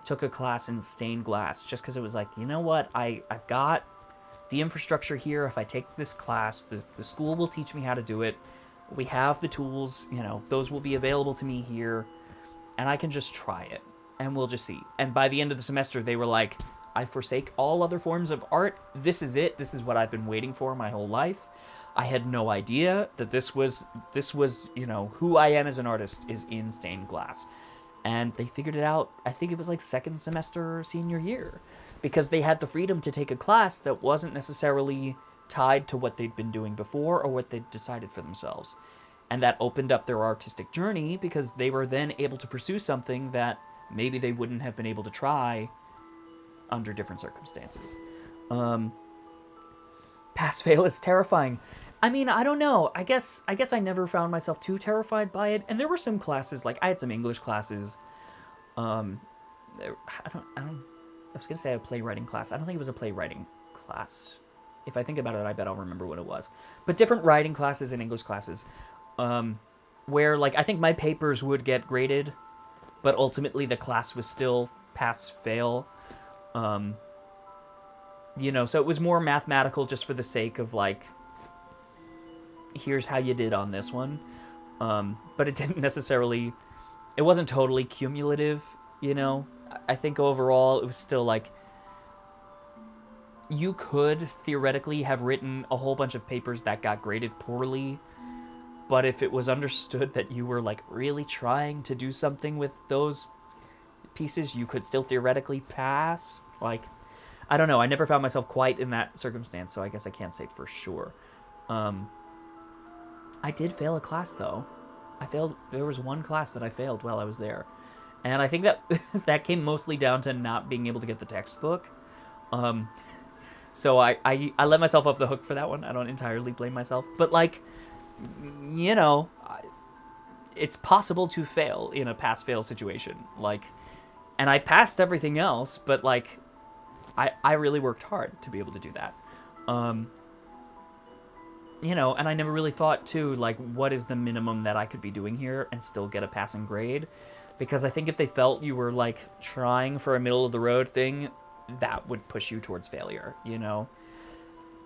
took a class in stained glass just because it was like, you know what, I've got the infrastructure here. If I take this class, the school will teach me how to do it. We have the tools, you know, those will be available to me here, and I can just try it, and we'll just see. And by the end of the semester, they were like, I forsake all other forms of art. This is it. This is what I've been waiting for my whole life. I had no idea that this was, you know, who I am as an artist is in stained glass. And they figured it out, I think it was like second semester senior year, because they had the freedom to take a class that wasn't necessarily tied to what they'd been doing before or what they'd decided for themselves. And that opened up their artistic journey because they were then able to pursue something that maybe they wouldn't have been able to try under different circumstances. Pass-fail is terrifying. I mean, I don't know. I guess I never found myself too terrified by it. And there were some classes, like I had some English classes. I was gonna say a playwriting class. I don't think it was a playwriting class. If I think about it, I bet I'll remember what it was. But different writing classes and English classes, where like I think my papers would get graded, but ultimately the class was still pass-fail. You know, so it was more mathematical just for the sake of like, here's how you did on this one. But it didn't necessarily, it wasn't totally cumulative, you know. I think overall it was still like, you could theoretically have written a whole bunch of papers that got graded poorly, but if it was understood that you were like really trying to do something with those pieces, you could still theoretically pass. Like, I don't know, I never found myself quite in that circumstance, so I guess I can't say for sure. I did fail a class, though. There was one class that I failed while I was there. And I think that that came mostly down to not being able to get the textbook. So I let myself off the hook for that one. I don't entirely blame myself. But, like, you know, it's possible to fail in a pass-fail situation. Like, and I passed everything else, but, like, I really worked hard to be able to do that. You know, and I never really thought, too, like, what is the minimum that I could be doing here and still get a passing grade? Because I think if they felt you were, like, trying for a middle-of-the-road thing, that would push you towards failure, you know?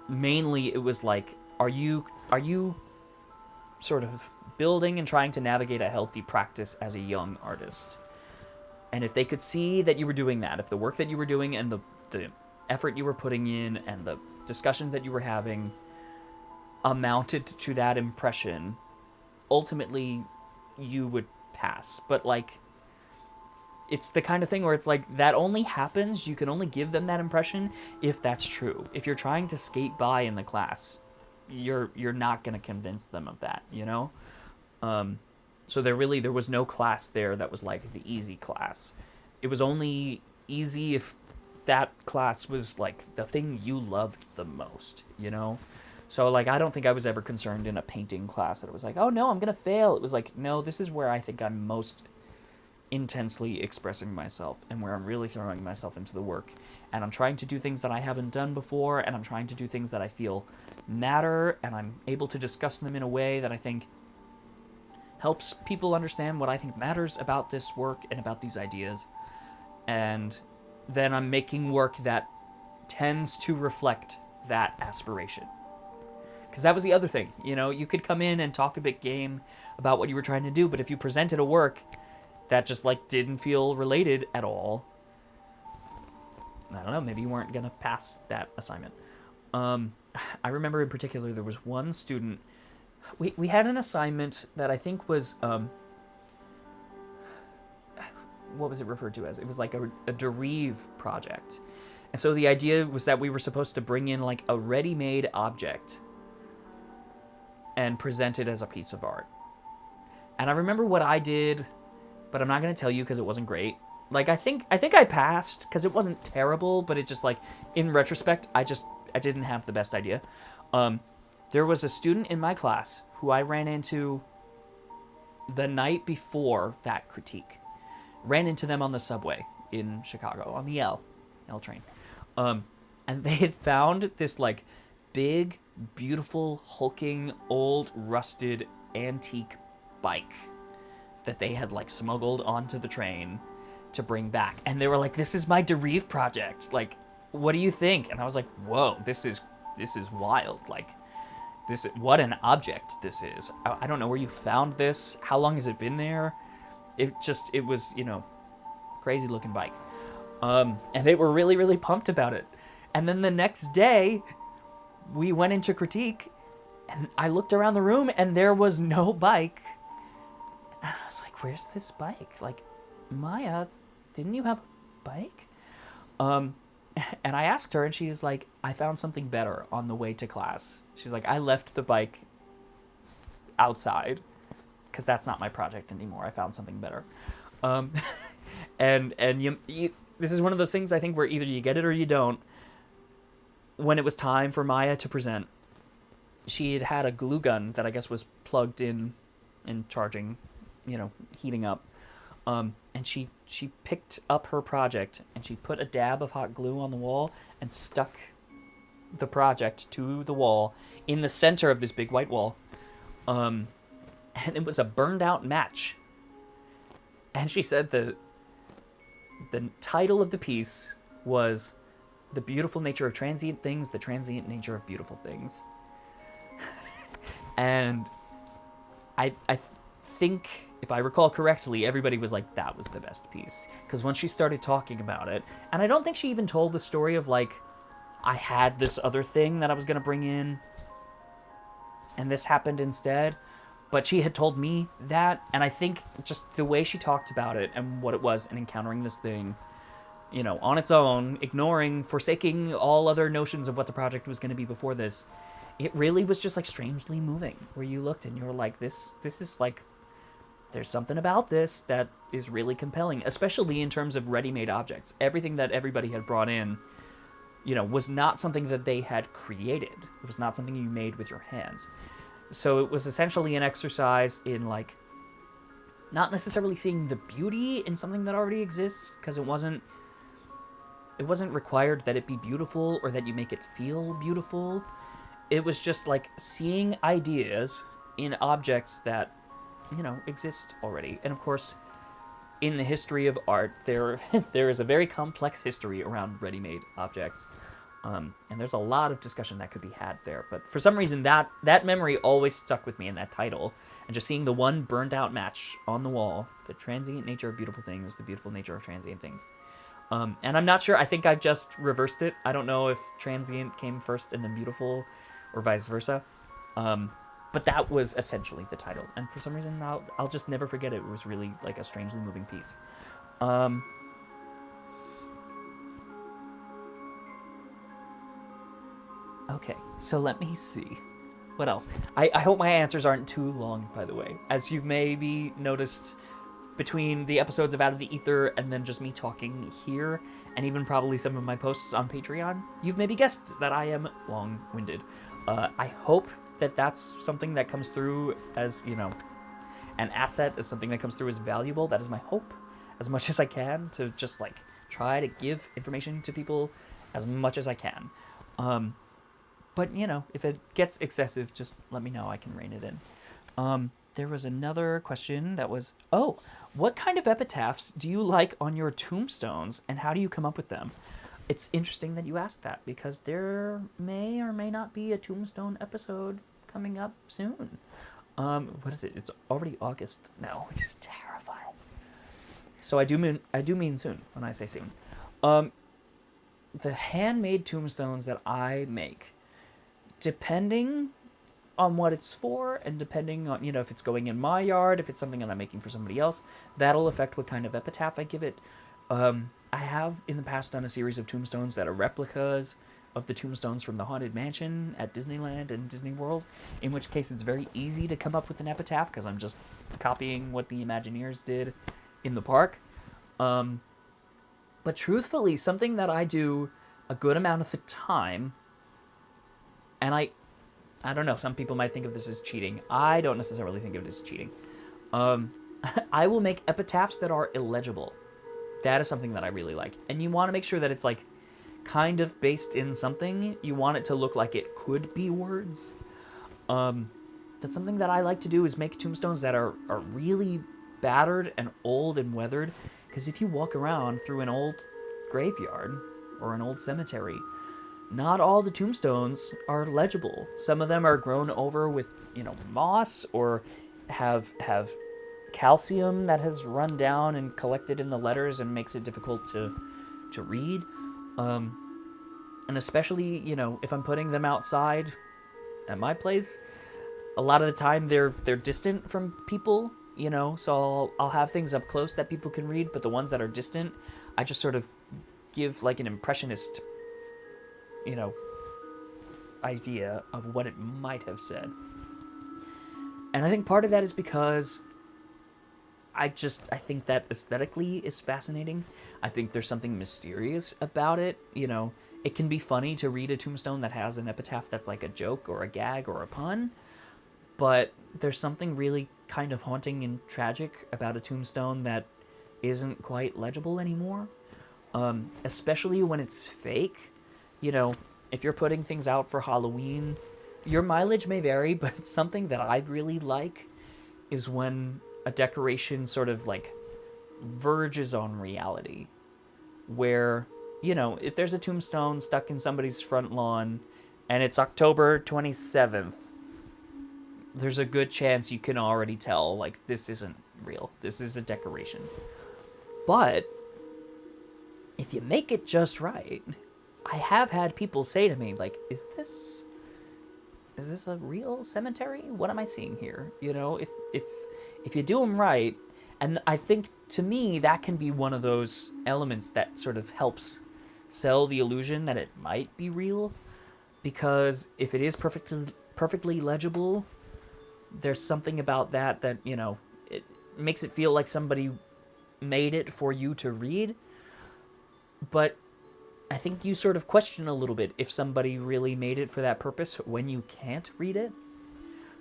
Mainly, it was like, are you sort of building and trying to navigate a healthy practice as a young artist? And if they could see that you were doing that, if the work that you were doing and the effort you were putting in and the discussions that you were having amounted to that impression, ultimately you would pass. But, like, it's the kind of thing where it's like that only happens, you can only give them that impression if that's true. If you're trying to skate by in the class, you're not going to convince them of that, you know? So there was no class there that was like the easy class. It was only easy if that class was like the thing you loved the most, you know? So like I don't think I was ever concerned in a painting class that it was like, oh no, I'm going to fail. It was like, no, this is where I think I'm most intensely expressing myself and where I'm really throwing myself into the work. And I'm trying to do things that I haven't done before, and I'm trying to do things that I feel matter, and I'm able to discuss them in a way that I think helps people understand what I think matters about this work and about these ideas. And then I'm making work that tends to reflect that aspiration. Because that was the other thing, you know, you could come in and talk a bit game about what you were trying to do, but if you presented a work that just like didn't feel related at all, I don't know, maybe you weren't gonna pass that assignment. I remember in particular there was one student, we had an assignment that I think was what was it referred to as? It was like a Derive project. And so the idea was that we were supposed to bring in like a ready-made object and present it as a piece of art. And I remember what I did, but I'm not going to tell you because it wasn't great. Like, I think I passed because it wasn't terrible, but it just, like, in retrospect, I didn't have the best idea. There was a student in my class who I ran into the night before that critique. Ran into them on the subway in Chicago, on the L train. And they had found this, like, big, beautiful, hulking, old, rusted, antique bike that they had like smuggled onto the train to bring back. And they were like, this is my Derive project. Like, what do you think? And I was like, whoa, this is wild. Like, what an object this is. I don't know where you found this. How long has it been there? It was, you know, crazy looking bike. And they were really, really pumped about it. And then the next day we went into critique and I looked around the room and there was no bike. And I was like, where's this bike? Like, Maya, didn't you have a bike? And I asked her and she was like, I found something better on the way to class. She's like, I left the bike outside because that's not my project anymore. I found something better. And you, this is one of those things I think where either you get it or you don't. When it was time for Maya to present, she had had a glue gun that I guess was plugged in and charging, you know, heating up. And she picked up her project and she put a dab of hot glue on the wall and stuck the project to the wall in the center of this big white wall. And it was a burned out match. And she said the title of the piece was The Beautiful Nature of Transient Things, the Transient Nature of Beautiful Things. And I think, if I recall correctly, everybody was like, that was the best piece. Because once she started talking about it, and I don't think she even told the story of, like, I had this other thing that I was going to bring in, and this happened instead. But she had told me that, and I think just the way she talked about it and what it was and encountering this thing, you know, on its own, forsaking all other notions of what the project was going to be before this, it really was just, like, strangely moving, where you looked and you were like, this is, like, there's something about this that is really compelling, especially in terms of ready-made objects. Everything that everybody had brought in, you know, was not something that they had created. It was not something you made with your hands. So it was essentially an exercise in, like, not necessarily seeing the beauty in something that already exists, because it wasn't required that it be beautiful or that you make it feel beautiful. It was just, like, seeing ideas in objects that, you know, exist already. And, of course, in the history of art, there is a very complex history around ready-made objects. And there's a lot of discussion that could be had there. But for some reason, that memory always stuck with me in that title. And just seeing the one burned-out match on the wall, The Transient Nature of Beautiful Things, The Beautiful Nature of Transient Things. And I'm not sure. I think I've just reversed it. I don't know if transient came first and then beautiful, or vice versa. But that was essentially the title. And for some reason, I'll just never forget it. It was really, like, a strangely moving piece. Um, okay, so let me see. What else? I hope my answers aren't too long, by the way. As you've maybe noticed between the episodes of Out of the Ether and then just me talking here, and even probably some of my posts on Patreon, you've maybe guessed that I am long-winded. I hope that that's something that comes through as, an asset, as something that comes through as valuable. That is my hope, as much as I can, to just, try to give information to people as much as I can. But, if it gets excessive, just let me know. I can rein it in. There was another question that was, what kind of epitaphs do you like on your tombstones, and how do you come up with them? It's interesting that you asked that, because there may or may not be a tombstone episode coming up soon. What is it? It's already August now, which is terrifying. So I do mean soon when I say soon. The handmade tombstones that I make, depending on what it's for, and depending on, if it's going in my yard, if it's something that I'm making for somebody else, that'll affect what kind of epitaph I give it. I have in the past done a series of tombstones that are replicas of the tombstones from the Haunted Mansion at Disneyland and Disney World, in which case it's very easy to come up with an epitaph because I'm just copying what the Imagineers did in the park. But truthfully, something that I do a good amount of the time, and I don't know, some people might think of this as cheating. I don't necessarily think of it as cheating. I will make epitaphs that are illegible. That is something that I really like. And you want to make sure that it's kind of based in something. You want it to look like it could be words. That's something that I like to do, is make tombstones that are really battered and old and weathered. Because if you walk around through an old graveyard or an old cemetery, not all the tombstones are legible. Some of them are grown over with, moss, or have calcium that has run down and collected in the letters and makes it difficult to read. And especially, if I'm putting them outside at my place, a lot of the time they're distant from people, so I'll have things up close that people can read, but the ones that are distant, I just sort of give an impressionist, idea of what it might have said. And I think part of that is because I think that aesthetically is fascinating. I think there's something mysterious about it. It can be funny to read a tombstone that has an epitaph that's like a joke or a gag or a pun, but there's something really kind of haunting and tragic about a tombstone that isn't quite legible anymore. Especially when it's fake. If you're putting things out for Halloween, your mileage may vary, but something that I really like is when a decoration sort of verges on reality, where, if there's a tombstone stuck in somebody's front lawn and it's October 27th, there's a good chance you can already tell, this isn't real. This is a decoration. But if you make it just right, I have had people say to me, is this a real cemetery? What am I seeing here? If you do them right, and I think, to me, that can be one of those elements that sort of helps sell the illusion that it might be real, because if it is perfectly legible, there's something about that, it makes it feel like somebody made it for you to read. But I think you sort of question a little bit if somebody really made it for that purpose when you can't read it.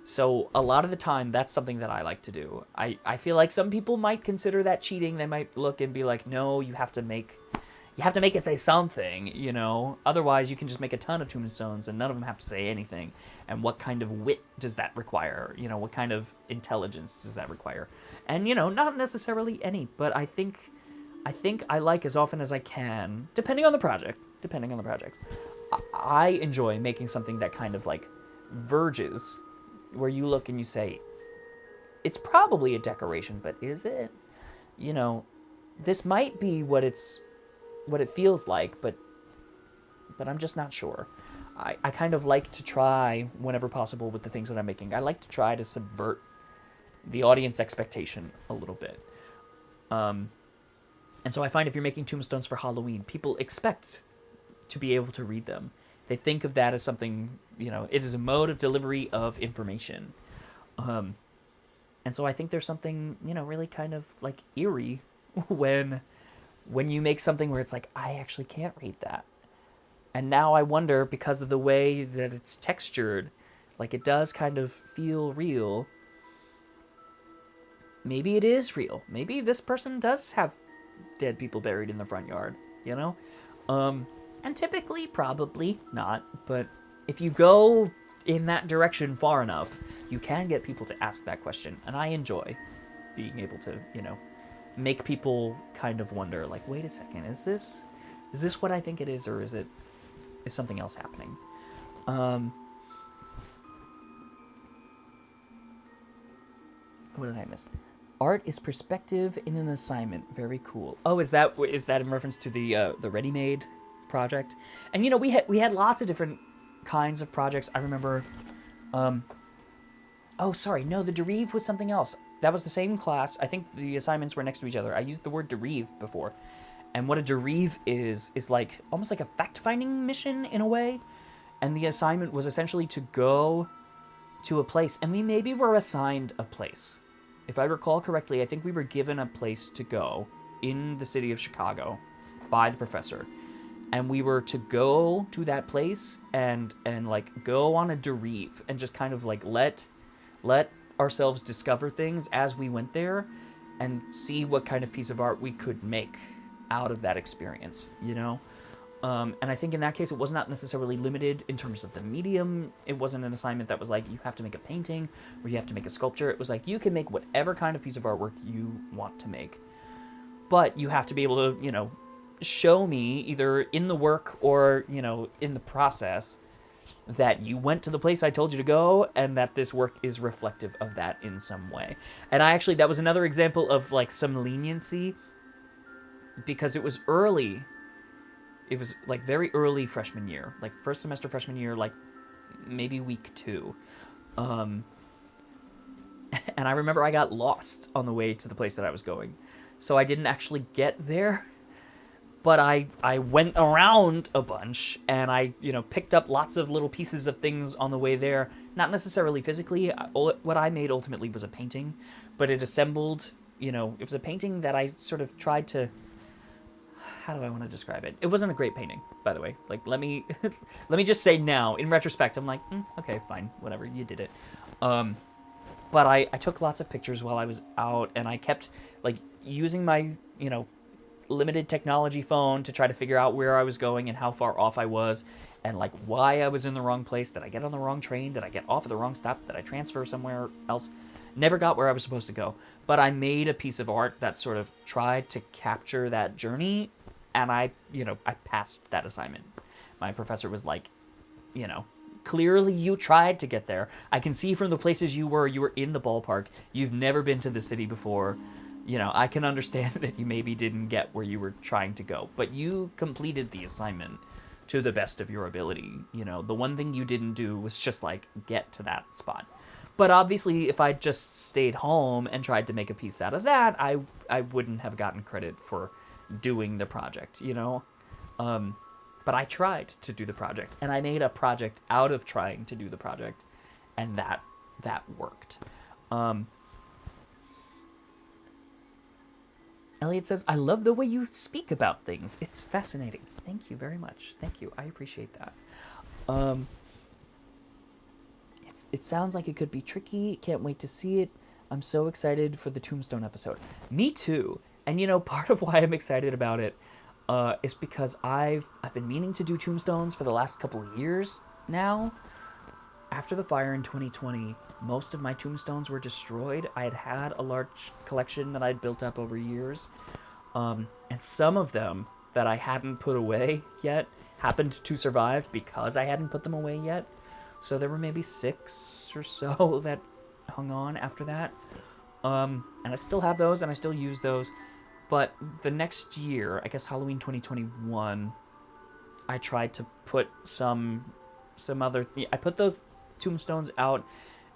So a lot of the time, that's something that I like to do. I feel like some people might consider that cheating. They might look and be like, no, you have to make it say something, Otherwise, you can just make a ton of tombstones and none of them have to say anything. And what kind of wit does that require? What kind of intelligence does that require? And, not necessarily any, but I think I like, as often as I can, depending on the project, I enjoy making something that kind of verges, where you look and you say, it's probably a decoration, but is it? This might be what it feels like, but I'm just not sure. I kind of like to try, whenever possible, with the things that I'm making. I like to try to subvert the audience expectation a little bit. And so I find if you're making tombstones for Halloween, people expect to be able to read them. They think of that as something, it is a mode of delivery of information. And so I think there's something, really kind of like eerie when you make something where it's like, I actually can't read that. And now I wonder, because of the way that it's textured, like it does kind of feel real. Maybe it is real. Maybe this person does have dead people buried in the front yard, And typically, probably not. But if you go in that direction far enough, you can get people to ask that question. And I enjoy being able to, make people kind of wonder, like, wait a second, is this what I think it is, or is something else happening? What did I miss? Art is perspective in an assignment. Very cool. Oh, is that in reference to the ready-made project? And we had lots of different kinds of projects. I remember. Oh, sorry. No, the Derive was something else. That was the same class. I think the assignments were next to each other. I used the word Derive before. And what a Derive is like almost like a fact-finding mission in a way. And the assignment was essentially to go to a place. And we maybe were assigned a place. If I recall correctly, I think we were given a place to go in the city of Chicago by the professor. And we were to go to that place and like go on a Derive and just kind of like let ourselves discover things as we went there and see what kind of piece of art we could make out of that experience, And I think in that case, it was not necessarily limited in terms of the medium. It wasn't an assignment that was like, you have to make a painting or you have to make a sculpture. It was like, you can make whatever kind of piece of artwork you want to make. But you have to be able to, show me either in the work or, in the process that you went to the place I told you to go and that this work is reflective of that in some way. And that was another example of like some leniency because it was early. It was like very early freshman year, like first semester freshman year, like maybe week 2. And I remember I got lost on the way to the place that I was going. So I didn't actually get there, but I went around a bunch and I, picked up lots of little pieces of things on the way there. Not necessarily physically. What I made ultimately was a painting, but it assembled, it was a painting that I sort of tried to, how do I want to describe it? It wasn't a great painting, by the way. Like, let me just say now, in retrospect, I'm like, okay, fine, whatever, you did it. But I took lots of pictures while I was out, and I kept, like, using my, limited technology phone to try to figure out where I was going and how far off I was, and, like, why I was in the wrong place. Did I get on the wrong train? Did I get off at the wrong stop? Did I transfer somewhere else? Never got where I was supposed to go. But I made a piece of art that sort of tried to capture that journey. And I passed that assignment. My professor was like, clearly you tried to get there. I can see from the places you were in the ballpark. You've never been to the city before. I can understand that you maybe didn't get where you were trying to go. But you completed the assignment to the best of your ability. The one thing you didn't do was just like get to that spot. But obviously, if I just stayed home and tried to make a piece out of that, I wouldn't have gotten credit for doing the project, but I tried to do the project, and I made a project out of trying to do the project, and that worked. Elliot says, I love the way you speak about things. It's fascinating. Thank you very much. Thank you. I appreciate that. It sounds like it could be tricky. Can't wait to see it. I'm so excited for the Tombstone episode. Me too. And part of why I'm excited about it is because I've been meaning to do tombstones for the last couple of years now. After the fire in 2020, most of my tombstones were destroyed. I had a large collection that I'd built up over years. And some of them that I hadn't put away yet happened to survive because I hadn't put them away yet. So there were maybe 6 or so that hung on after that. And I still have those and I still use those. But the next year, I guess Halloween 2021, I tried to put some other... I put those tombstones out,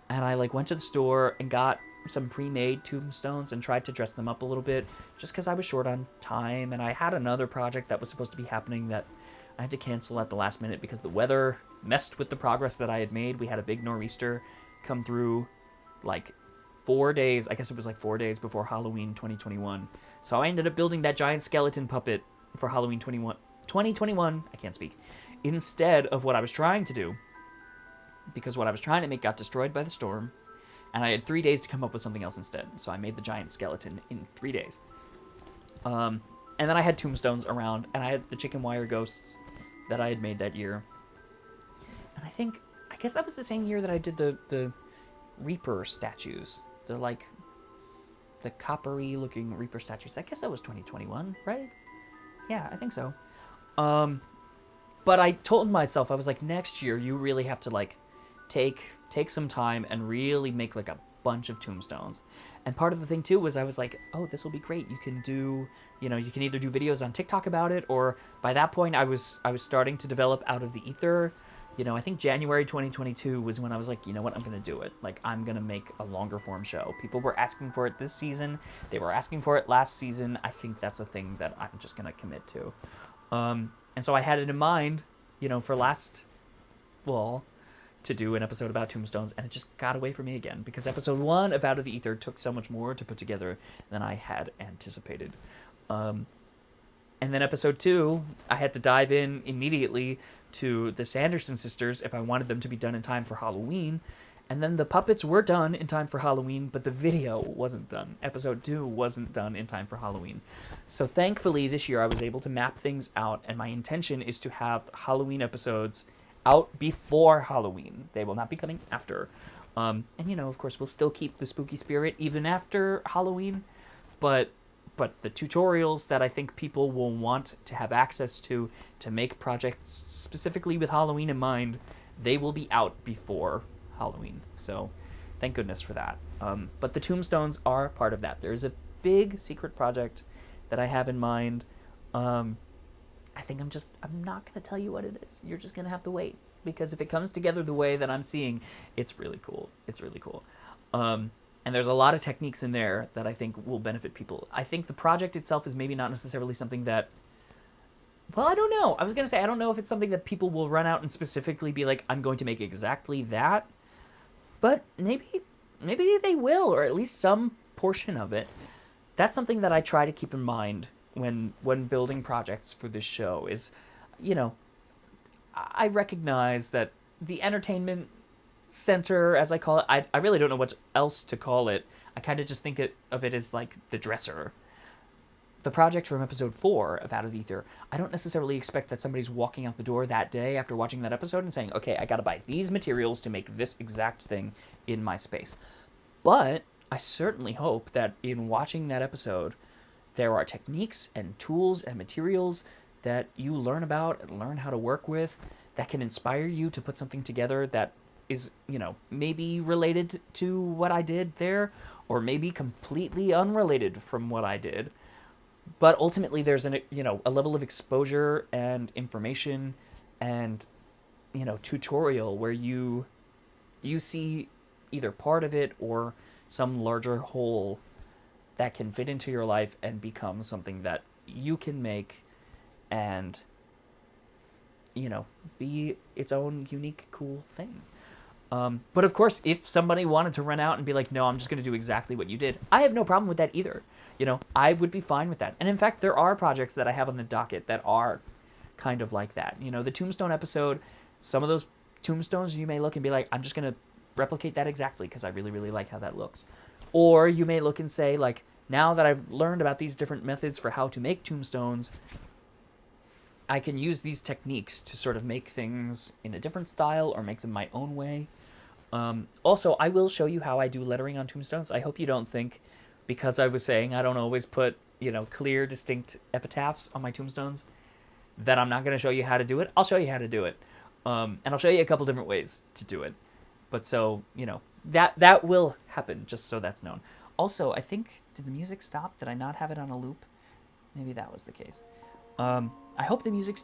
and I went to the store and got some pre-made tombstones and tried to dress them up a little bit just because I was short on time, and I had another project that was supposed to be happening that I had to cancel at the last minute because the weather messed with the progress that I had made. We had a big nor'easter come through like 4 days, I guess it was like 4 days before Halloween 2021. So I ended up building that giant skeleton puppet for Halloween 2021, I can't speak, instead of what I was trying to do, because what I was trying to make got destroyed by the storm, and I had 3 days to come up with something else instead. So I made the giant skeleton in 3 days. And then I had tombstones around, and I had the chicken wire ghosts that I had made that year. And I guess that was the same year that I did the Reaper statues. They're like the coppery looking Reaper statues. I guess that was 2021, right? Yeah, I think so. But I told myself, I was like, next year you really have to like take some time and really make like a bunch of tombstones. And part of the thing too was I was like, oh, this will be great. You can do, you can either do videos on TikTok about it, or by that point I was starting to develop Out of the Ether. I think January 2022 was when I was like, you know what, I'm going to do it. Like, I'm going to make a longer form show. People were asking for it this season. They were asking for it last season. I think that's a thing that I'm just going to commit to. And so I had it in mind, for last fall to do an episode about tombstones, and it just got away from me again because episode 1 of Out of the Ether took so much more to put together than I had anticipated. And then episode 2, I had to dive in immediately to the Sanderson sisters if I wanted them to be done in time for Halloween. And then the puppets were done in time for Halloween, but the video wasn't done. Episode 2 wasn't done in time for Halloween. So thankfully this year I was able to map things out, and my intention is to have Halloween episodes out before Halloween. They will not be coming after. And of course we'll still keep the spooky spirit even after Halloween, but the tutorials that I think people will want to have access to make projects specifically with Halloween in mind, they will be out before Halloween. So thank goodness for that. But the tombstones are part of that. There's a big secret project that I have in mind. I think I'm not going to tell you what it is. You're just going to have to wait, because if it comes together the way that I'm seeing, it's really cool. It's really cool. And there's a lot of techniques in there that I think will benefit people. I think the project itself is maybe not necessarily something that... Well, I don't know. I was going to say, I don't know if it's something that people will run out and specifically be like, I'm going to make exactly that. But maybe they will, or at least some portion of it. That's something that I try to keep in mind when building projects for this show is, I recognize that the entertainment center, as I call it, I really don't know what else to call it. I kind of just think of it as like the dresser. The project from episode 4 of Out of the Ether, I don't necessarily expect that somebody's walking out the door that day after watching that episode and saying, okay, I gotta buy these materials to make this exact thing in my space. But I certainly hope that in watching that episode, there are techniques and tools and materials that you learn about and learn how to work with that can inspire you to put something together that is, maybe related to what I did there, or maybe completely unrelated from what I did. But ultimately there's a level of exposure and information and, tutorial where you see either part of it or some larger whole that can fit into your life and become something that you can make and, be its own unique, cool thing. But of course, if somebody wanted to run out and be like, no, I'm just going to do exactly what you did, I have no problem with that either. I would be fine with that. And in fact, there are projects that I have on the docket that are kind of like that. The Tombstone episode, some of those tombstones you may look and be like, I'm just going to replicate that exactly because I really, really like how that looks. Or you may look and say, like, now that I've learned about these different methods for how to make tombstones, I can use these techniques to sort of make things in a different style or make them my own way. Also, I will show you how I do lettering on tombstones. I hope you don't think, because I was saying I don't always put, clear, distinct epitaphs on my tombstones, that I'm not going to show you how to do it. I'll show you how to do it. And I'll show you a couple different ways to do it. But so, that will happen, just so that's known. Also, I think, did the music stop? Did I not have it on a loop? Maybe that was the case. I hope the music's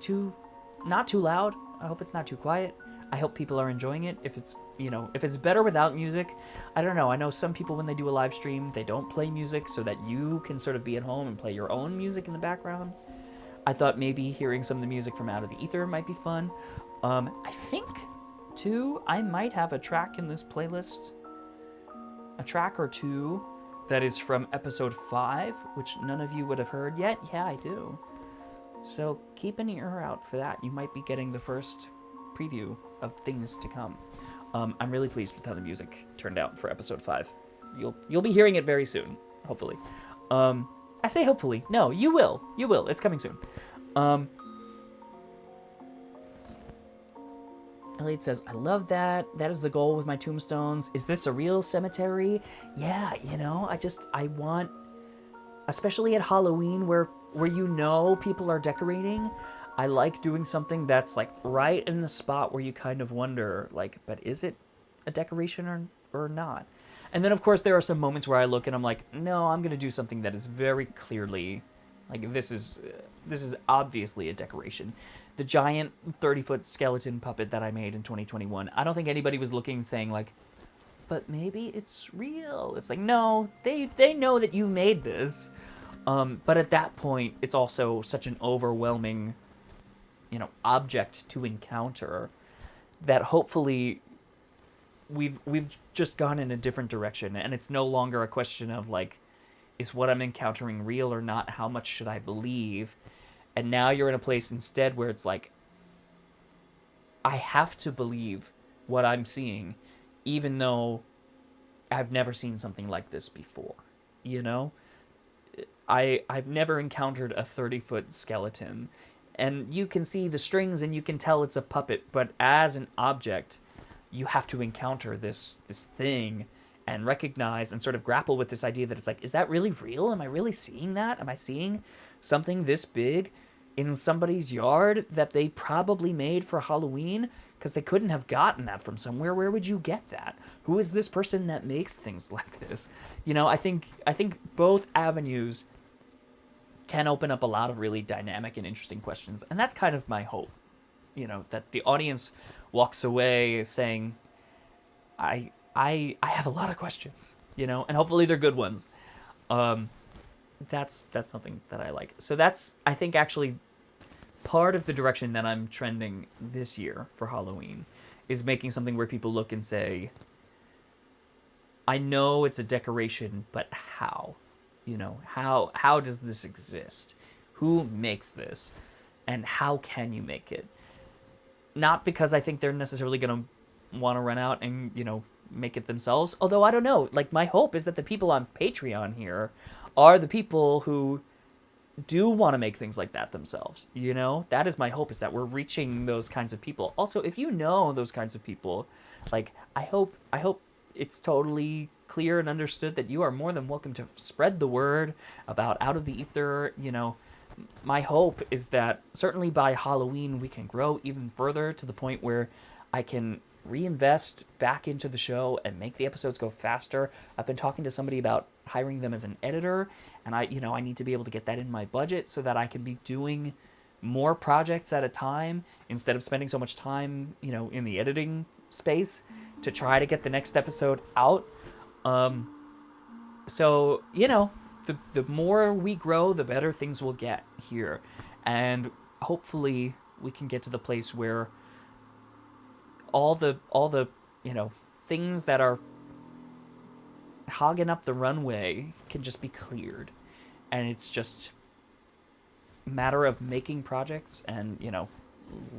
not too loud. I hope it's not too quiet. I hope people are enjoying it. If it's you know, if it's better without music, I don't know. I know some people, when they do a live stream, they don't play music so that you can sort of be at home and play your own music in the background. I thought maybe hearing some of the music from Out of the Ether might be fun. I think, too, I might have a track in this playlist, a track or two that is from episode 5, which none of you would have heard yet. Yeah, I do. So keep an ear out for that. You might be getting the first preview of things to come. I'm really pleased with how the music turned out for episode 5. You'll be hearing it very soon, hopefully. I say hopefully. No, you will. You will. It's coming soon. Elliot says, I love that. That is the goal with my tombstones. Is this a real cemetery? Yeah, you know, I want, especially at Halloween where you know people are decorating, I like doing something that's like right in the spot where you kind of wonder, like, but is it a decoration or not? And then, of course, there are some moments where I look and I'm like, no, I'm going to do something that is very clearly, like, this is obviously a decoration. The giant 30-foot skeleton puppet that I made in 2021, I don't think anybody was looking and saying, like, but maybe it's real. It's like, no, they know that you made this. But at that point, it's also such an overwhelming, you know, object to encounter that hopefully we've just gone in a different direction, and it's no longer a question of, like, is what I'm encountering real or not? How much should I believe? And now you're in a place instead where it's like, I have to believe what I'm seeing, even though I've never seen something like this before, you know? I've never encountered a 30-foot skeleton, and you can see the strings and you can tell it's a puppet, but as an object, you have to encounter this thing and recognize and sort of grapple with this idea that it's like, is that really real? Am I really seeing that? Am I seeing something this big in somebody's yard that they probably made for Halloween? Because they couldn't have gotten that from somewhere. Where would you get that? Who is this person that makes things like this? You know, I think both avenues can open up a lot of really dynamic and interesting questions. And that's kind of my hope, you know, that the audience walks away saying, I have a lot of questions, you know, and hopefully they're good ones. That's something that I like. So that's, I think, actually part of the direction that I'm trending this year for Halloween is making something where people look and say, I know it's a decoration, but how? You know, how does this exist? Who makes this? And how can you make it? Not because I think they're necessarily going to want to run out and, you know, make it themselves. Although, I don't know. Like, my hope is that the people on Patreon here are the people who do want to make things like that themselves. You know, that is my hope, is that we're reaching those kinds of people. Also, if you know those kinds of people, like, I hope it's totally clear and understood that you are more than welcome to spread the word about Out of the Ether. You know, my hope is that certainly by Halloween we can grow even further to the point where I can reinvest back into the show and make the episodes go faster. I've been talking to somebody about hiring them as an editor, and I need to be able to get that in my budget so that I can be doing more projects at a time instead of spending so much time, you know, in the editing space to try to get the next episode out. So, you know, the more we grow, the better things will get here. And hopefully we can get to the place where all the you know, things that are hogging up the runway can just be cleared, and it's just a matter of making projects and, you know,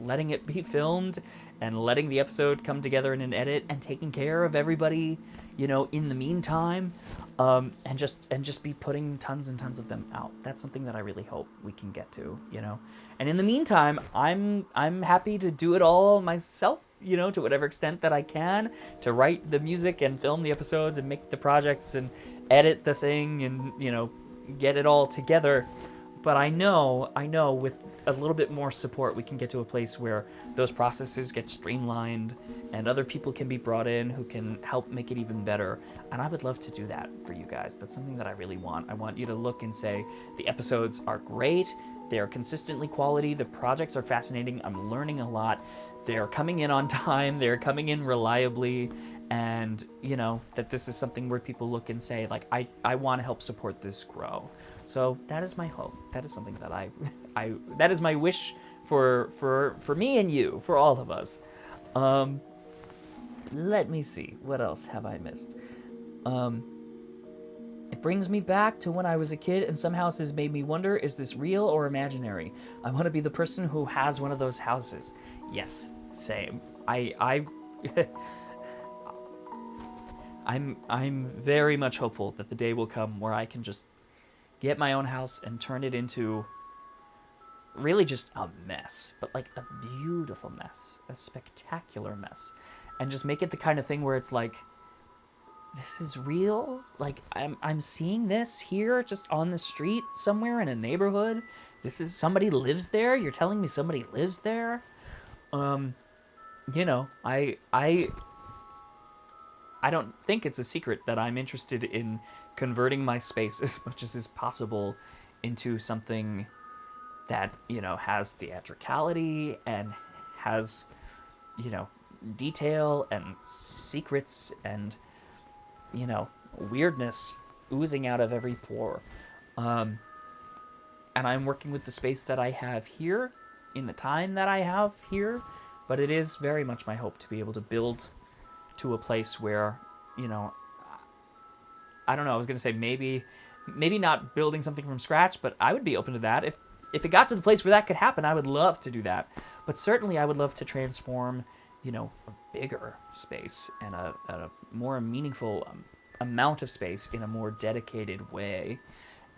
letting it be filmed and letting the episode come together in an edit and taking care of everybody, you know, in the meantime, and just be putting tons and tons of them out. That's something that I really hope we can get to, you know. And in the meantime, I'm happy to do it all myself, you know, to whatever extent that I can, to write the music and film the episodes and make the projects and edit the thing and, you know, get it all together. But I know with a little bit more support, we can get to a place where those processes get streamlined and other people can be brought in who can help make it even better. And I would love to do that for you guys. That's something that I really want. I want you to look and say, the episodes are great. They are consistently quality. The projects are fascinating. I'm learning a lot. They're coming in on time. They're coming in reliably. And, you know, that this is something where people look and say, like, I want to help support this grow. So that is my hope. That is something that I that is my wish for me and you, for all of us. Let me see. What else have I missed? It brings me back to when I was a kid, and some houses made me wonder, is this real or imaginary? I want to be the person who has one of those houses. Yes, same. I'm very much hopeful that the day will come where I can just get my own house and turn it into really just a mess, but like a beautiful mess, a spectacular mess, and just make it the kind of thing where it's like, this is real. Like I'm seeing this here just on the street somewhere in a neighborhood. This is somebody lives there. You're telling me somebody lives there. You know, I don't think it's a secret that I'm interested in converting my space as much as is possible into something that, you know, has theatricality and has, you know, detail and secrets and, you know, weirdness oozing out of every pore. And I'm working with the space that I have here in the time that I have here, but it is very much my hope to be able to build to a place where, you know, I don't know, I was going to say maybe not building something from scratch, but I would be open to that. If it got to the place where that could happen, I would love to do that. But certainly I would love to transform, you know, a bigger space and a more meaningful amount of space in a more dedicated way,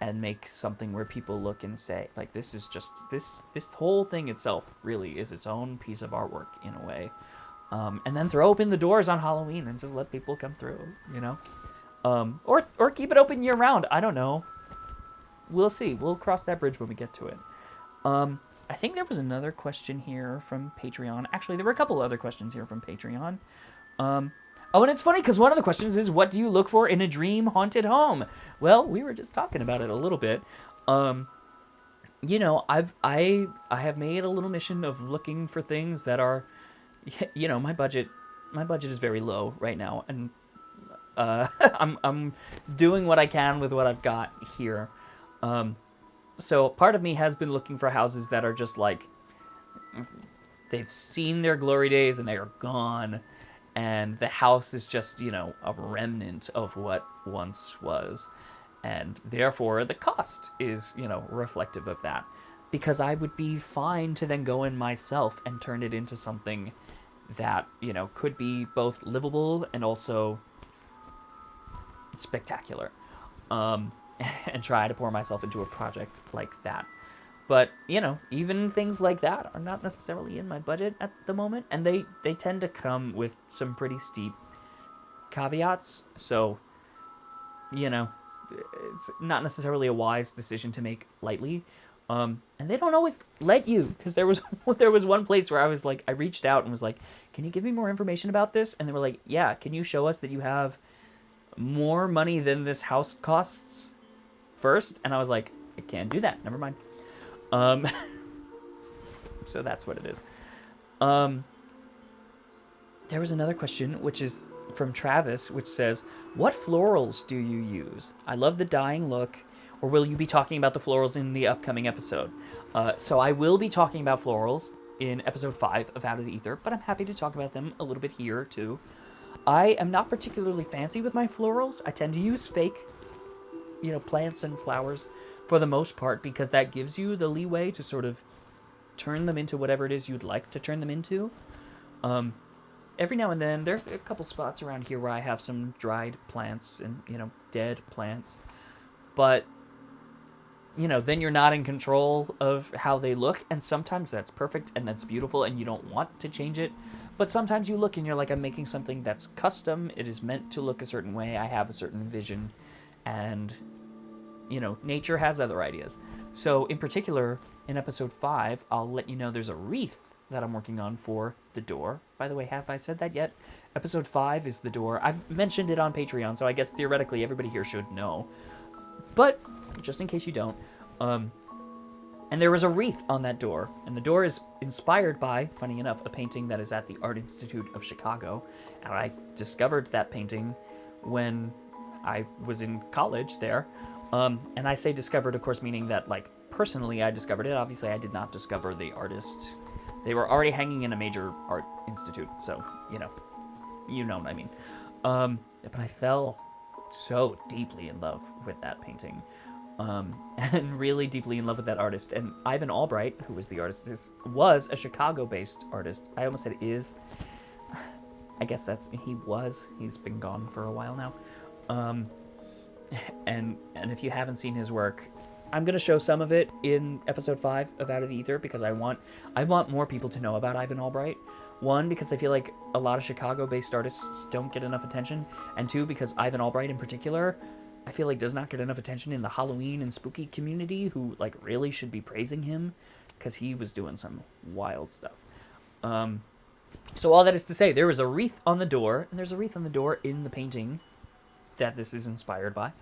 and make something where people look and say, like, this is just, this whole thing itself really is its own piece of artwork in a way. And then throw open the doors on Halloween and just let people come through, you know? Or keep it open year round. I don't know. We'll see. We'll cross that bridge when we get to it. I think there was another question here from Patreon. Actually, there were a couple other questions here from Patreon. Oh, and it's funny because one of the questions is, what do you look for in a dream haunted home? Well, we were just talking about it a little bit. You know, I have made a little mission of looking for things that are, you know, my budget is very low right now, and I'm doing what I can with what I've got here. So part of me has been looking for houses that are just like, they've seen their glory days and they are gone, and the house is just, you know, a remnant of what once was, and therefore the cost is, you know, reflective of that, because I would be fine to then go in myself and turn it into something that, you know, could be both livable and also spectacular, and try to pour myself into a project like that. But, you know, even things like that are not necessarily in my budget at the moment, and they tend to come with some pretty steep caveats, so, you know, it's not necessarily a wise decision to make lightly. And they don't always let you, because there was one place where I was like, I reached out and was like, can you give me more information about this? And they were like, yeah, can you show us that you have more money than this house costs first? And I was like, I can't do that. Never mind. So that's what it is. There was another question, which is from Travis, which says, what florals do you use? I love the dying look. Or will you be talking about the florals in the upcoming episode? So I will be talking about florals in episode 5 of Out of the Ether, but I'm happy to talk about them a little bit here too. I am not particularly fancy with my florals. I tend to use fake, you know, plants and flowers for the most part, because that gives you the leeway to sort of turn them into whatever it is you'd like to turn them into. Every now and then, there's a couple spots around here where I have some dried plants and, you know, dead plants. But, you know, then you're not in control of how they look, and sometimes that's perfect and that's beautiful and you don't want to change it. But sometimes you look and you're like, I'm making something that's custom. It is meant to look a certain way. I have a certain vision, and nature has other ideas. So in particular, in episode 5, I'll let you know there's a wreath that I'm working on for the door. By the way, have I said that yet? Episode 5 is the door. I've mentioned it on Patreon, so I guess theoretically everybody here should know. But just in case you don't, and there was a wreath on that door, and the door is inspired by, funny enough, a painting that is at the Art Institute of Chicago, and I discovered that painting when I was in college there, and I say discovered, of course, meaning that, like, personally I discovered it. Obviously, I did not discover the artist. They were already hanging in a major art institute, so, you know what I mean. But I fell so deeply in love with that painting, and really deeply in love with that artist. And Ivan Albright, who was the artist, was a Chicago-based artist. I almost said is. I guess he's been gone for a while now. And if you haven't seen his work, I'm going to show some of it in episode 5 of Out of the Ether, because I want more people to know about Ivan Albright. One, because I feel like a lot of Chicago-based artists don't get enough attention, and two, because Ivan Albright in particular, I feel like does not get enough attention in the Halloween and spooky community, who like really should be praising him, because he was doing some wild stuff. So all that is to say, there is a wreath on the door, and there's a wreath on the door in the painting that this is inspired by.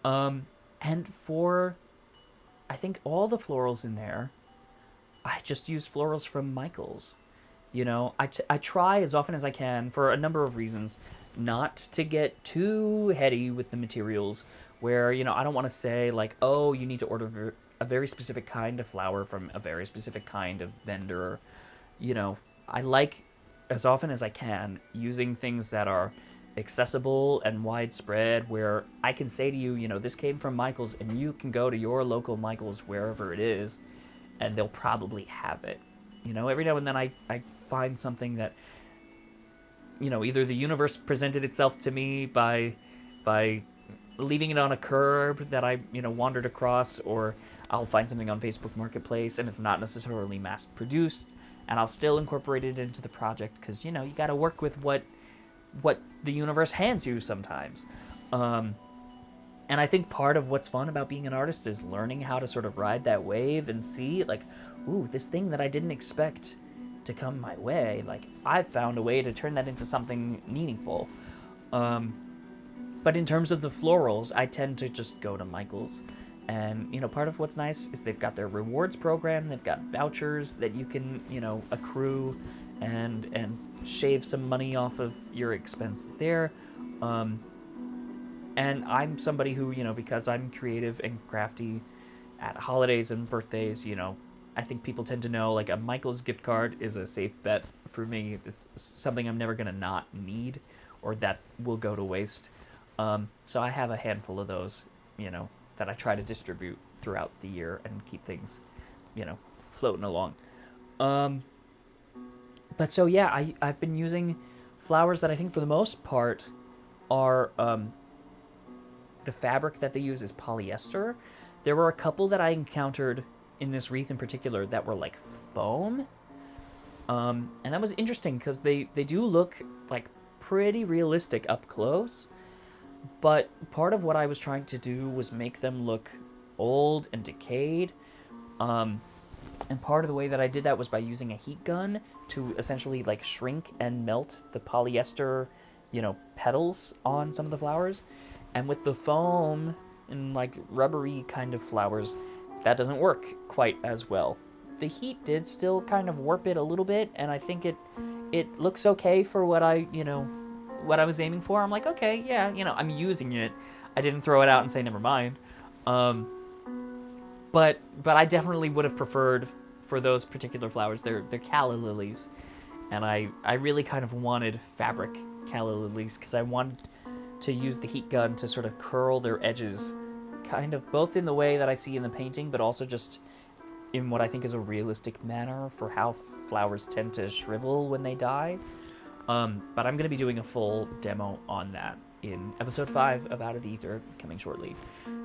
And for, I think, all the florals in there, I just use florals from Michaels. I try as often as I can, for a number of reasons, not to get too heady with the materials, where, I don't want to say, like, oh, you need to order a very specific kind of flower from a very specific kind of vendor. I like, as often as I can, using things that are accessible and widespread, where I can say to you, this came from Michaels, and you can go to your local Michaels, wherever it is, and they'll probably have it. Every now and then I find something that, either the universe presented itself to me by leaving it on a curb that I, wandered across, or I'll find something on Facebook Marketplace and it's not necessarily mass produced, and I'll still incorporate it into the project, because, you got to work with what the universe hands you sometimes. And I think part of what's fun about being an artist is learning how to sort of ride that wave and see, like, ooh, this thing that I didn't expect to come my way, like, I've found a way to turn that into something meaningful. But in terms of the florals, I tend to just go to Michaels. And, part of what's nice is they've got their rewards program, they've got vouchers that you can, accrue and shave some money off of your expense there. And I'm somebody who, because I'm creative and crafty at holidays and birthdays, I think people tend to know, like, a Michaels gift card is a safe bet for me. It's something I'm never going to not need, or that will go to waste. So I have a handful of those, that I try to distribute throughout the year and keep things, floating along. But so, yeah, I've been using flowers that I think for the most part are, the fabric that they use is polyester. There were a couple that I encountered in this wreath in particular that were like foam. And that was interesting, because they do look like pretty realistic up close. But part of what I was trying to do was make them look old and decayed. And part of the way that I did that was by using a heat gun to essentially like shrink and melt the polyester, petals on some of the flowers. And with the foam and like rubbery kind of flowers, that doesn't work quite as well. The heat did still kind of warp it a little bit, and I think it looks okay for what I was aiming for. I'm like, okay, yeah, I'm using it. I didn't throw it out and say never mind. But I definitely would have preferred, for those particular flowers, they're calla lilies, and I really kind of wanted fabric calla lilies, because I wanted to use the heat gun to sort of curl their edges, kind of both in the way that I see in the painting, but also just in what I think is a realistic manner for how flowers tend to shrivel when they die. But I'm going to be doing a full demo on that in episode 5 of Out of the Ether, coming shortly.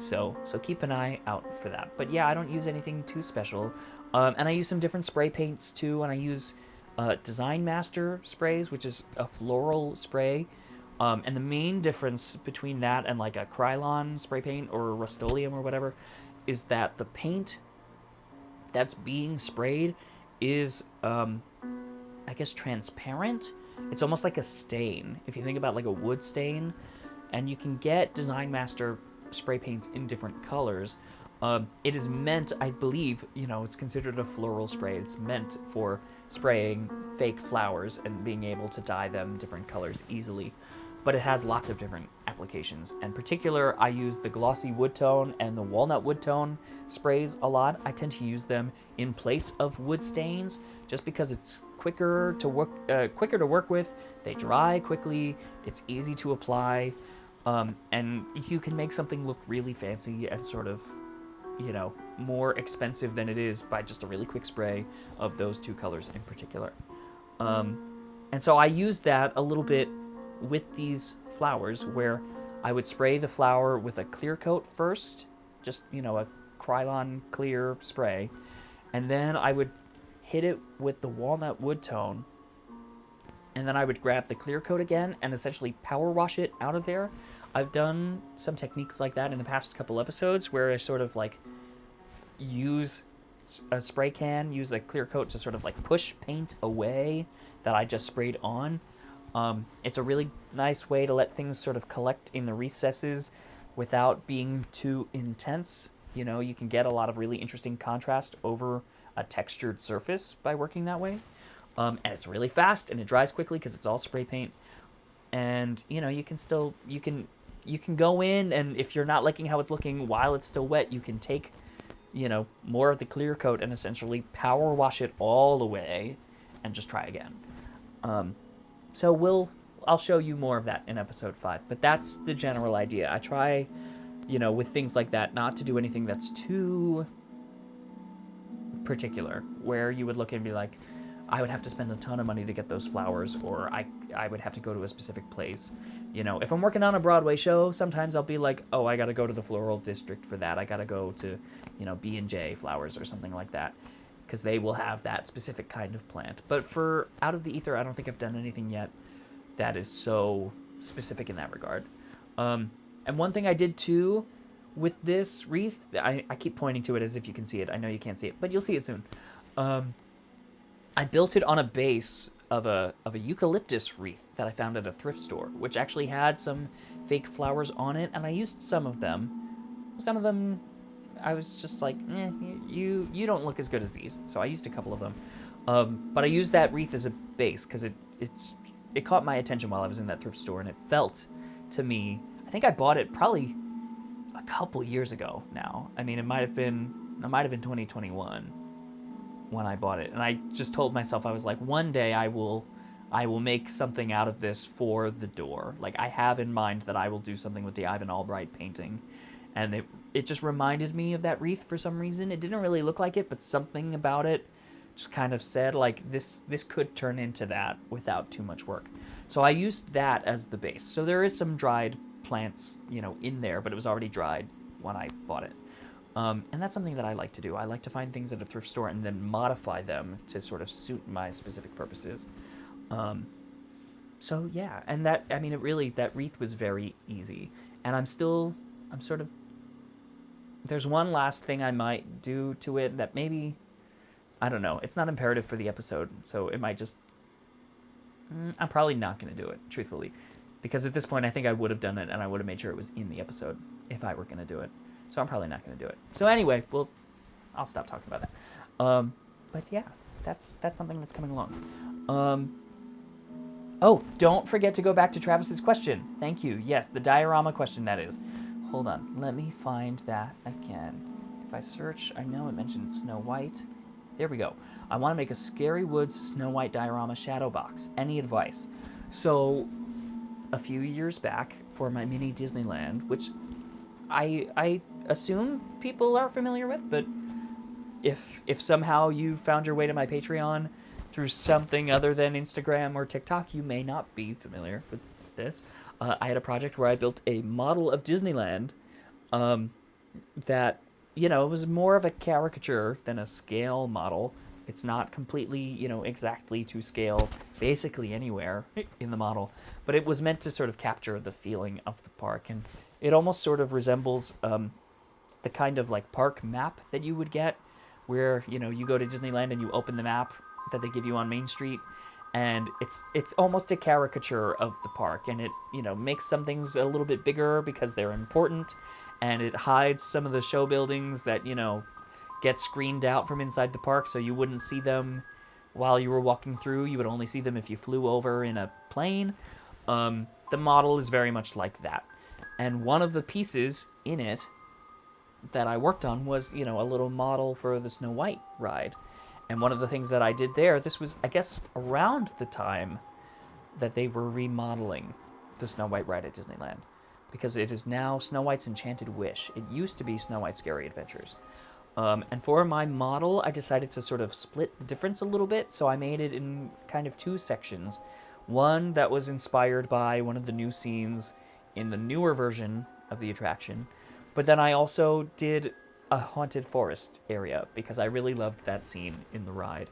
So keep an eye out for that. But yeah, I don't use anything too special. And I use some different spray paints too, and I use Design Master sprays, which is a floral spray. And the main difference between that and like a Krylon spray paint or Rust-Oleum or whatever is that the paint that's being sprayed is, I guess, transparent. It's almost like a stain. If you think about like a wood stain, and you can get Design Master spray paints in different colors. It is meant, I believe, it's considered a floral spray. It's meant for spraying fake flowers and being able to dye them different colors easily. But it has lots of different applications. In particular, I use the glossy wood tone and the walnut wood tone sprays a lot. I tend to use them in place of wood stains just because it's quicker to work with. They dry quickly. It's easy to apply, and you can make something look really fancy and sort of, more expensive than it is by just a really quick spray of those two colors in particular. And so I used that a little bit with these flowers, where I would spray the flower with a clear coat first, just, a Krylon clear spray, and then I would hit it with the walnut wood tone, and then I would grab the clear coat again and essentially power wash it out of there. I've done some techniques like that in the past couple episodes where I sort of like use a spray can, use a clear coat to sort of like push paint away that I just sprayed on. It's a really nice way to let things sort of collect in the recesses without being too intense. You can get a lot of really interesting contrast over a textured surface by working that way. And it's really fast and it dries quickly because it's all spray paint. And, you can go in, and if you're not liking how it's looking while it's still wet, you can take, more of the clear coat and essentially power wash it all away and just try again. So I'll show you more of that in episode 5, but that's the general idea. I try, with things like that, not to do anything that's too particular, where you would look and be like, I would have to spend a ton of money to get those flowers, or I would have to go to a specific place. If I'm working on a Broadway show, sometimes I'll be like, oh, I got to go to the floral district for that. I got to go to, B&J Flowers or something like that, because they will have that specific kind of plant. But for Out of the Ether, I don't think I've done anything yet that is so specific in that regard. And one thing I did too with this wreath, I keep pointing to it as if you can see it. I know you can't see it, but you'll see it soon. I built it on a base of a eucalyptus wreath that I found at a thrift store, which actually had some fake flowers on it, and I used some of them. Some of them, I was just like, you don't look as good as these, so I used a couple of them. But I used that wreath as a base because it caught my attention while I was in that thrift store, and it felt to me, I think I bought it probably a couple years ago now. I mean, it might have been 2021 when I bought it, and I just told myself, I was like, one day I will make something out of this for the door. Like, I have in mind that I will do something with the Ivan Albright painting, and it just reminded me of that wreath for some reason. It didn't really look like it, but something about it just kind of said, like, this could turn into that without too much work. So I used that as the base. So there is some dried plants, in there, but it was already dried when I bought it. And that's something that I like to do. I like to find things at a thrift store and then modify them to sort of suit my specific purposes. So yeah, and that wreath was very easy. And I'm sort of, there's one last thing I might do to it that maybe, I don't know, it's not imperative for the episode, so it might just, I'm probably not going to do it, truthfully. Because at this point, I think I would have done it, and I would have made sure it was in the episode if I were going to do it. So I'm probably not going to do it. So anyway, I'll stop talking about that. But yeah, that's something that's coming along. Oh, don't forget to go back to Travis's question. Thank you. Yes, the diorama question, that is. Hold on. Let me find that again. If I search, I know it mentioned Snow White. There we go. I want to make a Scary Woods Snow White diorama shadow box. Any advice? So, a few years back, for my mini Disneyland, which I assume people are familiar with, but if somehow you found your way to my Patreon through something other than Instagram or TikTok, you may not be familiar with this. I had a project where I built a model of Disneyland that, it was more of a caricature than a scale model. It's not completely, exactly to scale basically anywhere in the model, but it was meant to sort of capture the feeling of the park, and it almost sort of resembles the kind of like park map that you would get where, you go to Disneyland and you open the map that they give you on Main Street, and it's almost a caricature of the park, and it, makes some things a little bit bigger because they're important, and it hides some of the show buildings that, get screened out from inside the park, so you wouldn't see them while you were walking through. You would only see them if you flew over in a plane. The model is very much like that. And one of the pieces in it that I worked on was, a little model for the Snow White ride. And one of the things that I did there, this was, I guess, around the time that they were remodeling the Snow White ride at Disneyland. Because it is now Snow White's Enchanted Wish. It used to be Snow White's Scary Adventures. And for my model, I decided to sort of split the difference a little bit, so I made it in kind of two sections. One that was inspired by one of the new scenes in the newer version of the attraction, but then I also did a haunted forest area because I really loved that scene in the ride.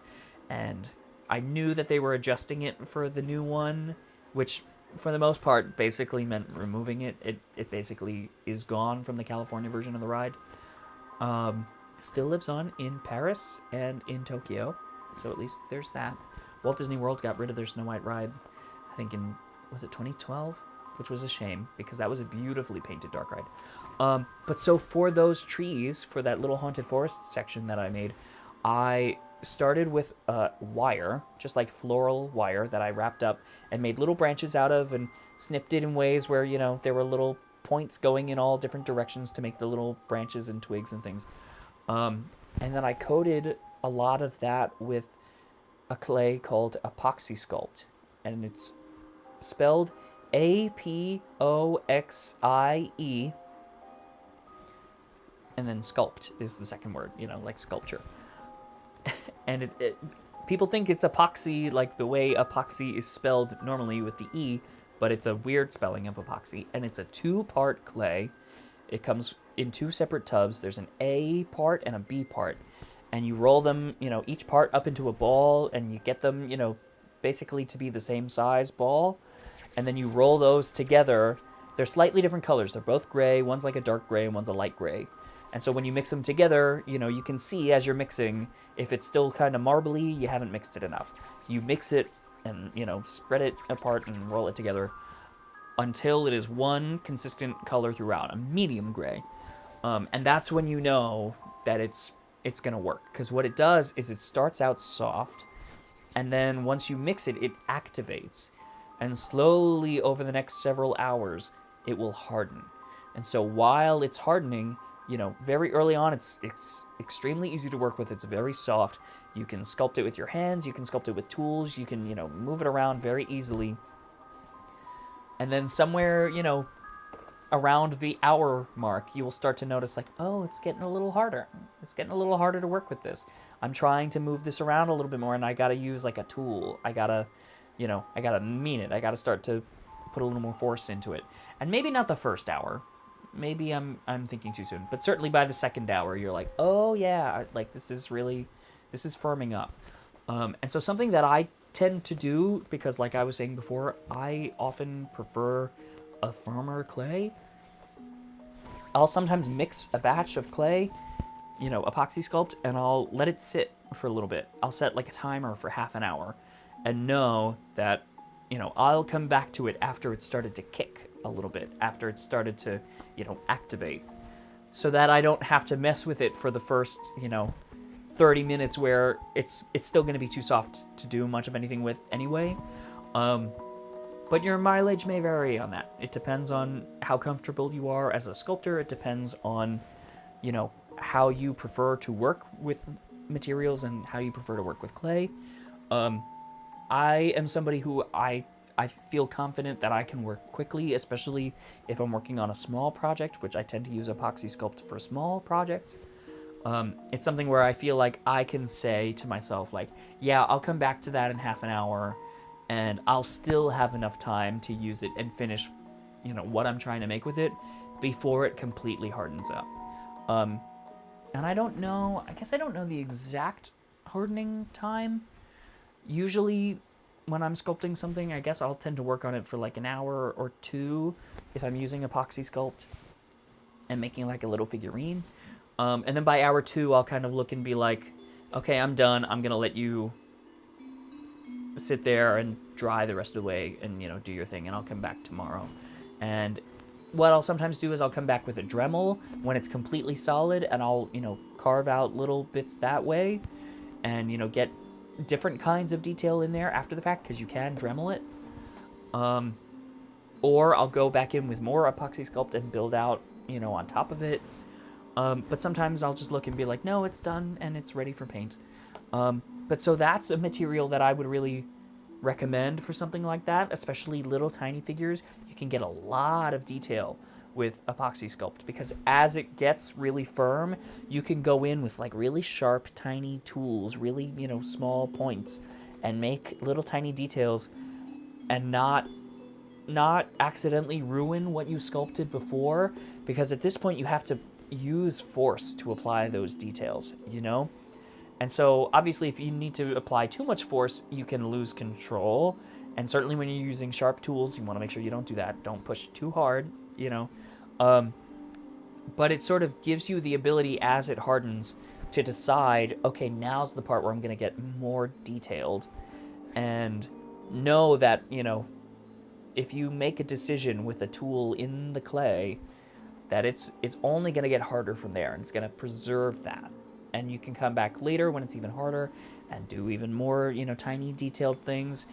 And I knew that they were adjusting it for the new one, which for the most part basically meant removing it. It basically is gone from the California version of the ride. Still lives on in Paris and in Tokyo, so at least there's that. Walt Disney World got rid of their Snow White ride, I think was it 2012? Which was a shame, because that was a beautifully painted dark ride. But so for those trees, for that little haunted forest section that I made, I started with wire, just like floral wire that I wrapped up and made little branches out of and snipped it in ways where, there were little points going in all different directions to make the little branches and twigs and things. And then I coated a lot of that with a clay called Apoxie Sculpt, and it's spelled Apoxie, and then sculpt is the second word, like sculpture. And people think it's epoxy like the way epoxy is spelled normally with the E, but it's a weird spelling of epoxy, and it's a 2-part clay. It comes in 2 separate tubs. There's an A part and a B part. And you roll them, each part up into a ball, and you get them, basically to be the same size ball. And then you roll those together. They're slightly different colors. They're both gray. One's like a dark gray and one's a light gray. And so when you mix them together, you can see as you're mixing, if it's still kind of marbly, you haven't mixed it enough. You mix it and, spread it apart and roll it together until it is one consistent color throughout, a medium gray. And that's when you know that it's going to work. Because what it does is it starts out soft, and then once you mix it, it activates. And slowly over the next several hours, it will harden. And so while it's hardening, very early on, it's extremely easy to work with. It's very soft. You can sculpt it with your hands. You can sculpt it with tools. You can, move it around very easily. And then somewhere, around the hour mark, you will start to notice like, oh, it's getting a little harder. It's getting a little harder to work with this. I'm trying to move this around a little bit more, and I got to use like a tool. I got to mean it. I got to start to put a little more force into it. And maybe not the first hour. Maybe I'm thinking too soon. But certainly by the second hour, you're like, oh yeah, like this is firming up. And so something that I tend to do, because like I was saying before, I often prefer a firmer clay. I'll sometimes mix a batch of clay, epoxy sculpt, and I'll let it sit for a little bit. I'll set like a timer for half an hour and know that, I'll come back to it after it started to kick a little bit, after it started to, activate, so that I don't have to mess with it for the first, 30 minutes where it's still going to be too soft to do much of anything with anyway. But your mileage may vary on that. It depends on how comfortable you are as a sculptor. It depends on, how you prefer to work with materials and how you prefer to work with clay. I am somebody who I feel confident that I can work quickly, especially if I'm working on a small project, which I tend to use Apoxie Sculpt for small projects. It's something where I feel like I can say to myself, like, yeah, I'll come back to that in half an hour, and I'll still have enough time to use it and finish, what I'm trying to make with it before it completely hardens up. And I guess I don't know the exact hardening time. Usually when I'm sculpting something, I guess I'll tend to work on it for like an hour or two if I'm using Epoxy Sculpt and making like a little figurine. And then by hour 2, I'll kind of look and be like, okay, I'm done. I'm going to let you sit there and dry the rest of the way and, you know, do your thing, and I'll come back tomorrow. And what I'll sometimes do is I'll come back with a Dremel when it's completely solid, and I'll, you know, carve out little bits that way and, you know, get different kinds of detail in there after the fact, because you can Dremel it. Or I'll go back in with more Epoxy Sculpt and build out, you know, on top of it. But sometimes I'll just look and be like, no, it's done and it's ready for paint. But so that's a material that I would really recommend for something like that, especially little tiny figures. You can get a lot of detail with Epoxy Sculpt, because as it gets really firm, you can go in with like really sharp, tiny tools, really, you know, small points, and make little tiny details and not accidentally ruin what you sculpted before, because at this point you have to use force to apply those details, you know? And so obviously if you need to apply too much force, you can lose control. And certainly when you're using sharp tools, you want to make sure you don't do that. Don't push too hard, you know? But it sort of gives you the ability as it hardens to decide, okay, now's the part where I'm going to get more detailed, and know that, you know, if you make a decision with a tool in the clay, that it's only going to get harder from there, and it's going to preserve that. And you can come back later when it's even harder and do even more, you know, tiny detailed things,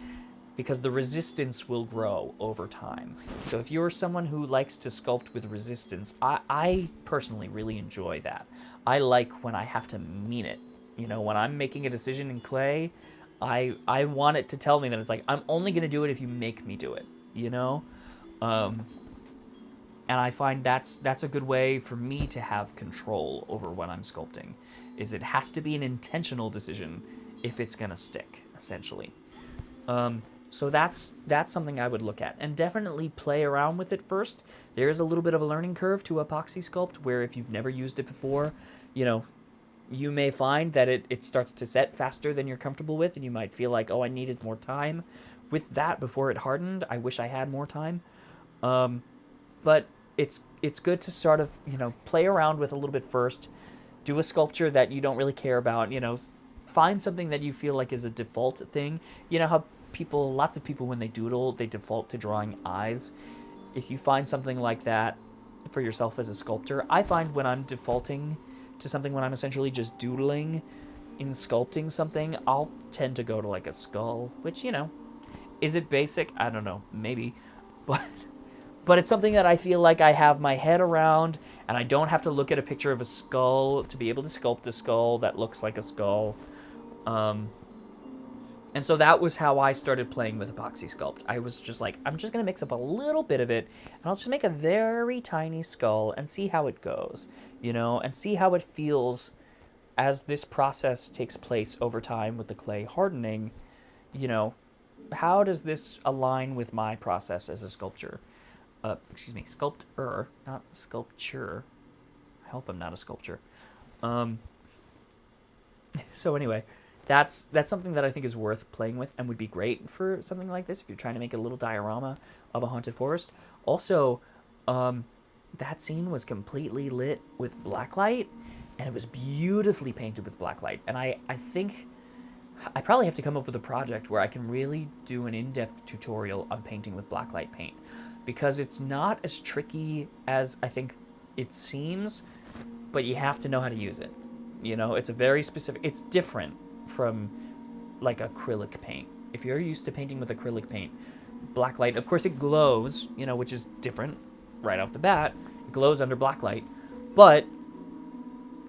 because the resistance will grow over time. So if you're someone who likes to sculpt with resistance, I personally really enjoy that. I like when I have to mean it. You know, when I'm making a decision in clay, I want it to tell me that it's like, I'm only going to do it if you make me do it, you know? And I find that's a good way for me to have control over what I'm sculpting, is it has to be an intentional decision if it's going to stick, essentially. So that's something I would look at, and definitely play around with it first. There is a little bit of a learning curve to Epoxy Sculpt, where if you've never used it before, you know, you may find that it starts to set faster than you're comfortable with, and you might feel like, oh, I needed more time with that before it hardened. I wish I had more time. But it's good to sort of, you know, play around with a little bit first. Do a sculpture that you don't really care about, you know, find something that you feel like is a default thing. You know how lots of people, when they doodle, they default to drawing eyes. If you find something like that for yourself as a sculptor, I find when I'm defaulting to something, when I'm essentially just doodling in sculpting something, I'll tend to go to like a skull, which, you know, is it basic? I don't know, maybe, but it's something that I feel like I have my head around, and I don't have to look at a picture of a skull to be able to sculpt a skull that looks like a skull. And so that was how I started playing with Epoxy Sculpt. I was just like, I'm just going to mix up a little bit of it, and I'll just make a very tiny skull and see how it goes, you know, and see how it feels as this process takes place over time with the clay hardening. You know, how does this align with my process as a sculptor? Sculptor, not sculpture. I hope I'm not a sculptor. So anyway, that's something that I think is worth playing with and would be great for something like this if you're trying to make a little diorama of a haunted forest. Also, that scene was completely lit with blacklight, and it was beautifully painted with blacklight. And I think I probably have to come up with a project where I can really do an in-depth tutorial on painting with blacklight paint, because it's not as tricky as I think it seems, but you have to know how to use it. You know, it's a very specific, it's different from like acrylic paint. If you're used to painting with acrylic paint, blacklight, of course it glows, you know, which is different right off the bat. It glows under blacklight, but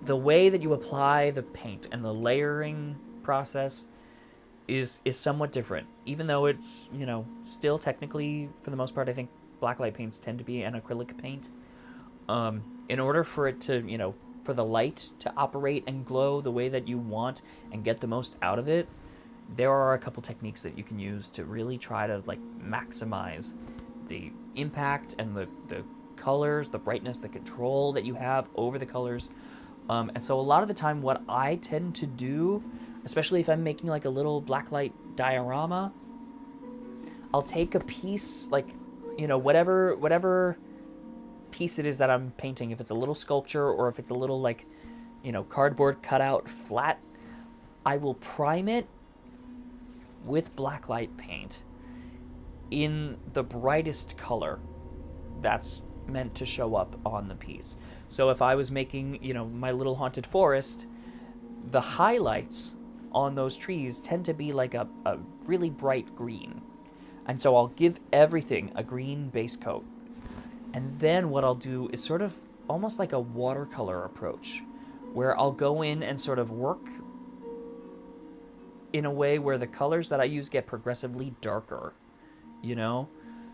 the way that you apply the paint and the layering process is somewhat different, even though it's, you know, still technically, for the most part, I think blacklight paints tend to be an acrylic paint. In order for it to, you know, for the light to operate and glow the way that you want and get the most out of it, there are a couple techniques that you can use to really try to like maximize the impact and the colors, the brightness, the control that you have over the colors. And so a lot of the time what I tend to do, especially if I'm making like a little blacklight diorama, I'll take a piece, like, whatever piece it is that I'm painting, if it's a little sculpture or if it's a little, like, cardboard cutout flat, I will prime it with blacklight paint in the brightest color that's meant to show up on the piece. So if I was making, my little haunted forest, the highlights on those trees tend to be like a really bright green. And so I'll give everything a green base coat. And then what I'll do is sort of almost like a watercolor approach, where I'll go in and sort of work in a way where the colors that I use get progressively darker,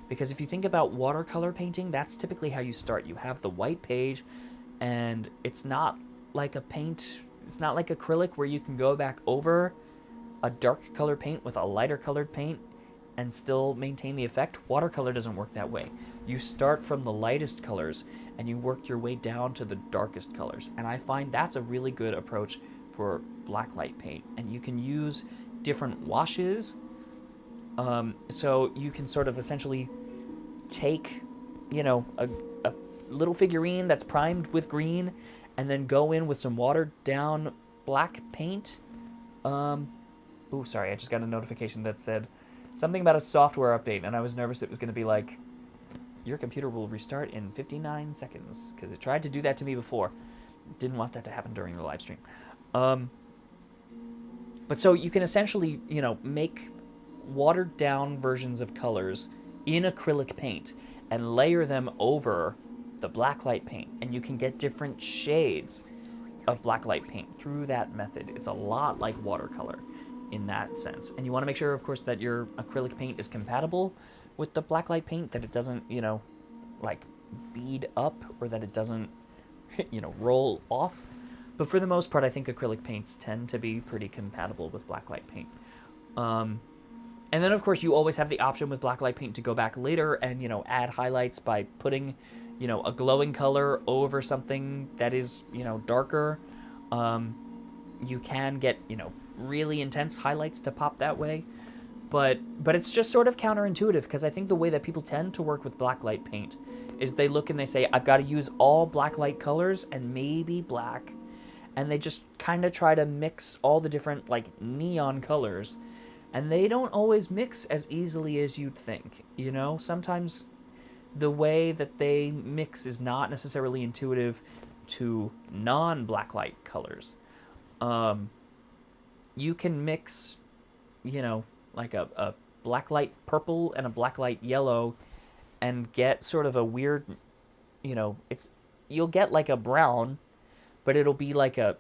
Because if you think about watercolor painting, that's typically how you start. You have the white page, and it's not like it's not like acrylic where you can go back over a dark color paint with a lighter colored paint and still maintain the effect. Watercolor doesn't work that way. You start from the lightest colors and you work your way down to the darkest colors. And I find that's a really good approach for blacklight paint. And you can use different washes. So you can sort of essentially take, a little figurine that's primed with green and then go in with some watered down black paint. Sorry, I just got a notification that said something about a software update, and I was nervous it was going to be like, your computer will restart in 59 seconds, because it tried to do that to me before. Didn't want that to happen during the live stream. But so you can essentially, make watered down versions of colors in acrylic paint and layer them over the blacklight paint, and you can get different shades of blacklight paint through that method. It's a lot like watercolor in that sense. And you want to make sure, of course, that your acrylic paint is compatible with the blacklight paint, that it doesn't, like bead up, or that it doesn't, roll off. But for the most part, I think acrylic paints tend to be pretty compatible with blacklight paint. And then, of course, you always have the option with blacklight paint to go back later and, add highlights by putting, a glowing color over something that is, darker. You can get, really intense highlights to pop that way. But it's just sort of counterintuitive, because I think the way that people tend to work with blacklight paint is they look and they say, I've got to use all blacklight colors and maybe black. And they just kind of try to mix all the different, like, neon colors. And they don't always mix as easily as you'd think, Sometimes the way that they mix is not necessarily intuitive to non-blacklight colors. You can mix, like a blacklight purple and a blacklight yellow and get sort of a weird, you'll get like a brown, but it'll be like a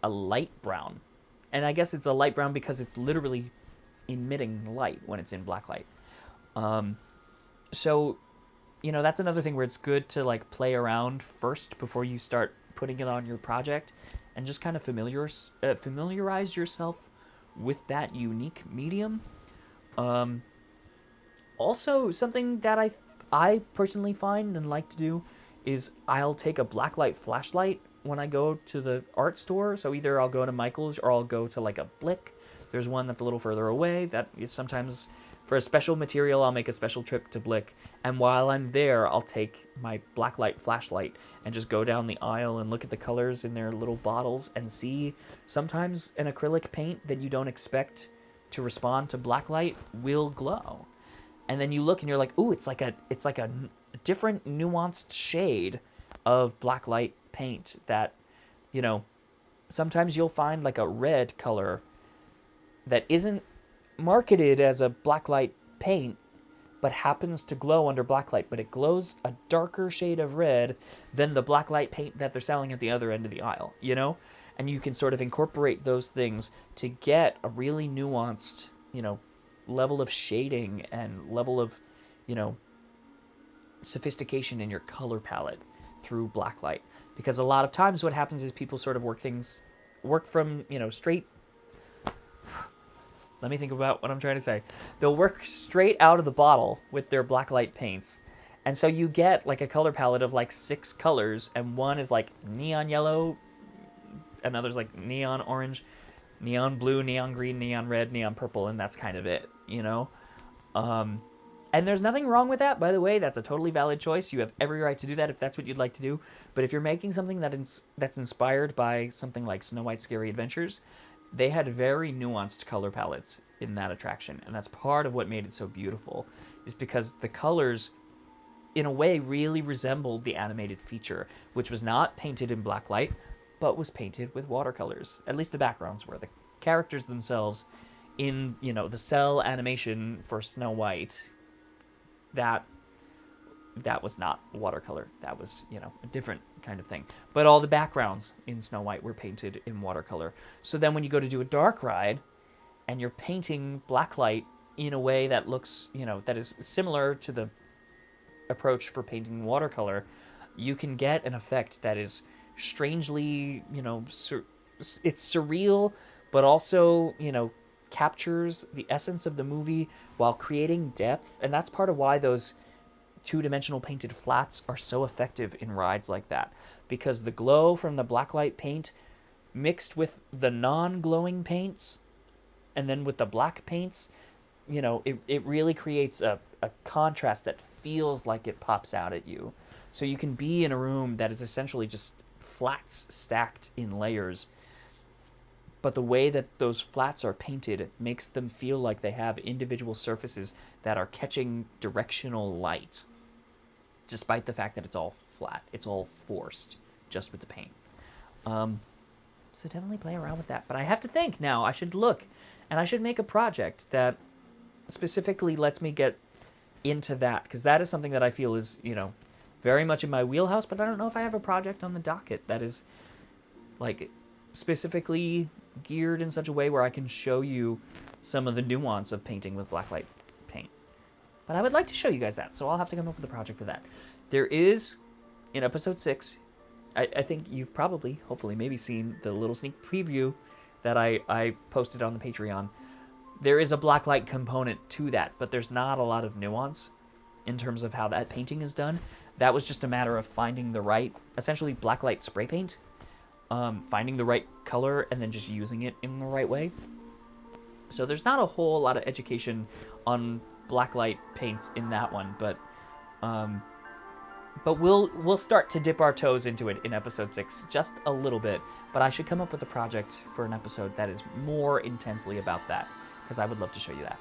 light brown. And I guess it's a light brown because it's literally emitting light when it's in blacklight. So, that's another thing where it's good to like play around first before you start putting it on your project, and just kind of familiarize yourself with that unique medium. Also, something that I personally find and like to do is I'll take a blacklight flashlight when I go to the art store. So either I'll go to Michael's or I'll go to like a Blick. There's one that's a little further away that is sometimes for a special material. I'll make a special trip to Blick, and while I'm there, I'll take my blacklight flashlight and just go down the aisle and look at the colors in their little bottles and see sometimes an acrylic paint that you don't expect to respond to blacklight will glow. And then you look and you're like, ooh, it's like a different nuanced shade of blacklight paint that, sometimes you'll find like a red color that isn't marketed as a blacklight paint, but happens to glow under blacklight, but it glows a darker shade of red than the blacklight paint that they're selling at the other end of the aisle, And you can sort of incorporate those things to get a really nuanced, level of shading and level of, sophistication in your color palette through blacklight. Because a lot of times what happens is people sort of work from, straight. Let me think about what I'm trying to say. They'll work straight out of the bottle with their blacklight paints. And so you get like a color palette of like 6 colors, and one is like neon yellow, and others like neon orange, neon blue, neon green, neon red, neon purple, and that's kind of it, you know? And there's nothing wrong with that, by the way. That's a totally valid choice. You have every right to do that if that's what you'd like to do. But if you're making something that's inspired by something like Snow White's Scary Adventures, they had very nuanced color palettes in that attraction. And that's part of what made it so beautiful, is because the colors, in a way, really resembled the animated feature, which was not painted in black light, but was painted with watercolors. At least the backgrounds were. The characters themselves in, the cell animation for Snow White, that was not watercolor. That was, a different kind of thing. But all the backgrounds in Snow White were painted in watercolor. So then when you go to do a dark ride and you're painting blacklight in a way that looks, that is similar to the approach for painting watercolor, you can get an effect that is strangely, it's surreal, but also, captures the essence of the movie while creating depth. And that's part of why those two-dimensional painted flats are so effective in rides like that, because the glow from the blacklight paint mixed with the non-glowing paints and then with the black paints, it really creates a contrast that feels like it pops out at you. So you can be in a room that is essentially just flats stacked in layers, but the way that those flats are painted makes them feel like they have individual surfaces that are catching directional light, despite the fact that it's all flat. It's all forced just with the paint. So definitely play around with that. But I have to think now. I should look, and I should make a project that specifically lets me get into that, because that is something that I feel is, very much in my wheelhouse, but I don't know if I have a project on the docket that is, like, specifically geared in such a way where I can show you some of the nuance of painting with blacklight paint. But I would like to show you guys that, so I'll have to come up with a project for that. There is, in episode 6, I think you've probably, hopefully, maybe seen the little sneak preview that I posted on the Patreon. There is a blacklight component to that, but there's not a lot of nuance in terms of how that painting is done. That was just a matter of finding the right, essentially blacklight spray paint, finding the right color, and then just using it in the right way. So there's not a whole lot of education on blacklight paints in that one, but we'll start to dip our toes into it in episode 6 just a little bit. But I should come up with a project for an episode that is more intensely about that, because I would love to show you that.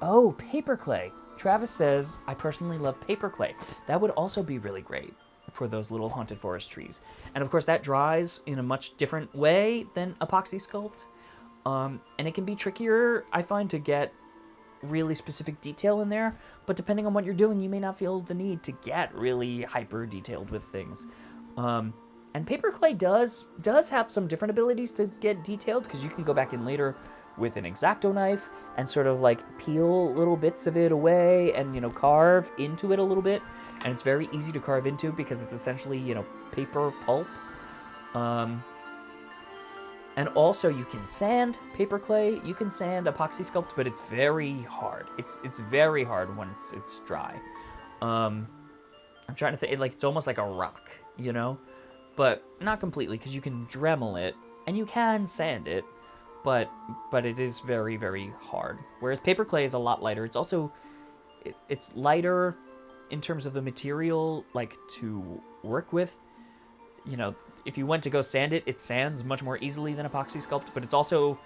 Oh, paper clay. Travis says, I personally love paper clay. That would also be really great for those little haunted forest trees. And of course, that dries in a much different way than epoxy sculpt. And it can be trickier, I find, to get really specific detail in there. But depending on what you're doing, you may not feel the need to get really hyper detailed with things. And paper clay does have some different abilities to get detailed, because you can go back in later with an X-Acto knife and sort of like peel little bits of it away and, carve into it a little bit. And it's very easy to carve into because it's essentially, paper pulp. And also you can sand paper clay, you can sand epoxy sculpt, but it's very hard. It's very hard once it's dry. I'm trying to think, it's almost like a rock, but not completely, because you can Dremel it and you can sand it, but it is very, very hard. Whereas paper clay is a lot lighter. It's also, it's lighter in terms of the material, to work with. If you went to go sand it, it sands much more easily than epoxy sculpt, but it's also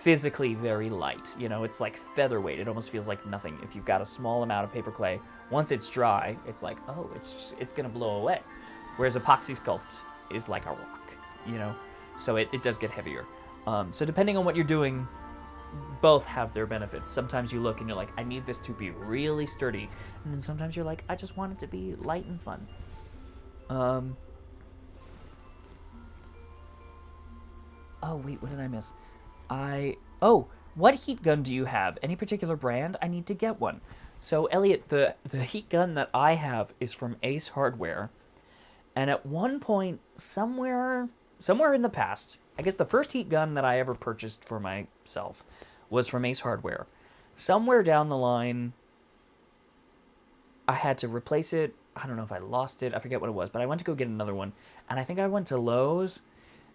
physically very light. It's like featherweight. It almost feels like nothing. If you've got a small amount of paper clay, once it's dry, it's like, oh, it's gonna blow away. Whereas epoxy sculpt is like a rock, so it does get heavier. So depending on what you're doing, both have their benefits. Sometimes you look and you're like, I need this to be really sturdy. And then sometimes you're like, I just want it to be light and fun. Oh, wait, what did I miss? What heat gun do you have? Any particular brand? I need to get one. So, Elliot, the heat gun that I have is from Ace Hardware. And at one point, somewhere in the past, I guess the first heat gun that I ever purchased for myself was from Ace Hardware. Somewhere down the line, I had to replace it. I don't know if I lost it. I forget what it was, but I went to go get another one, and I think I went to Lowe's,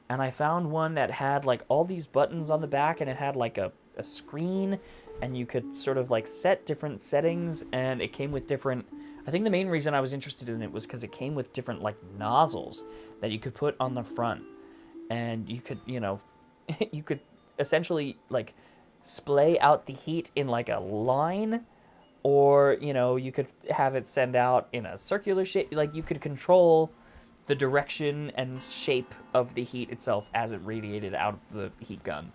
and I found one that had like all these buttons on the back, and it had like a screen, and you could sort of like set different settings, and it came with different. I think the main reason I was interested in it was because it came with different like nozzles that you could put on the front, and you could, you could essentially like splay out the heat in like a line, or you could have it send out in a circular shape. Like you could control the direction and shape of the heat itself as it radiated out of the heat gun.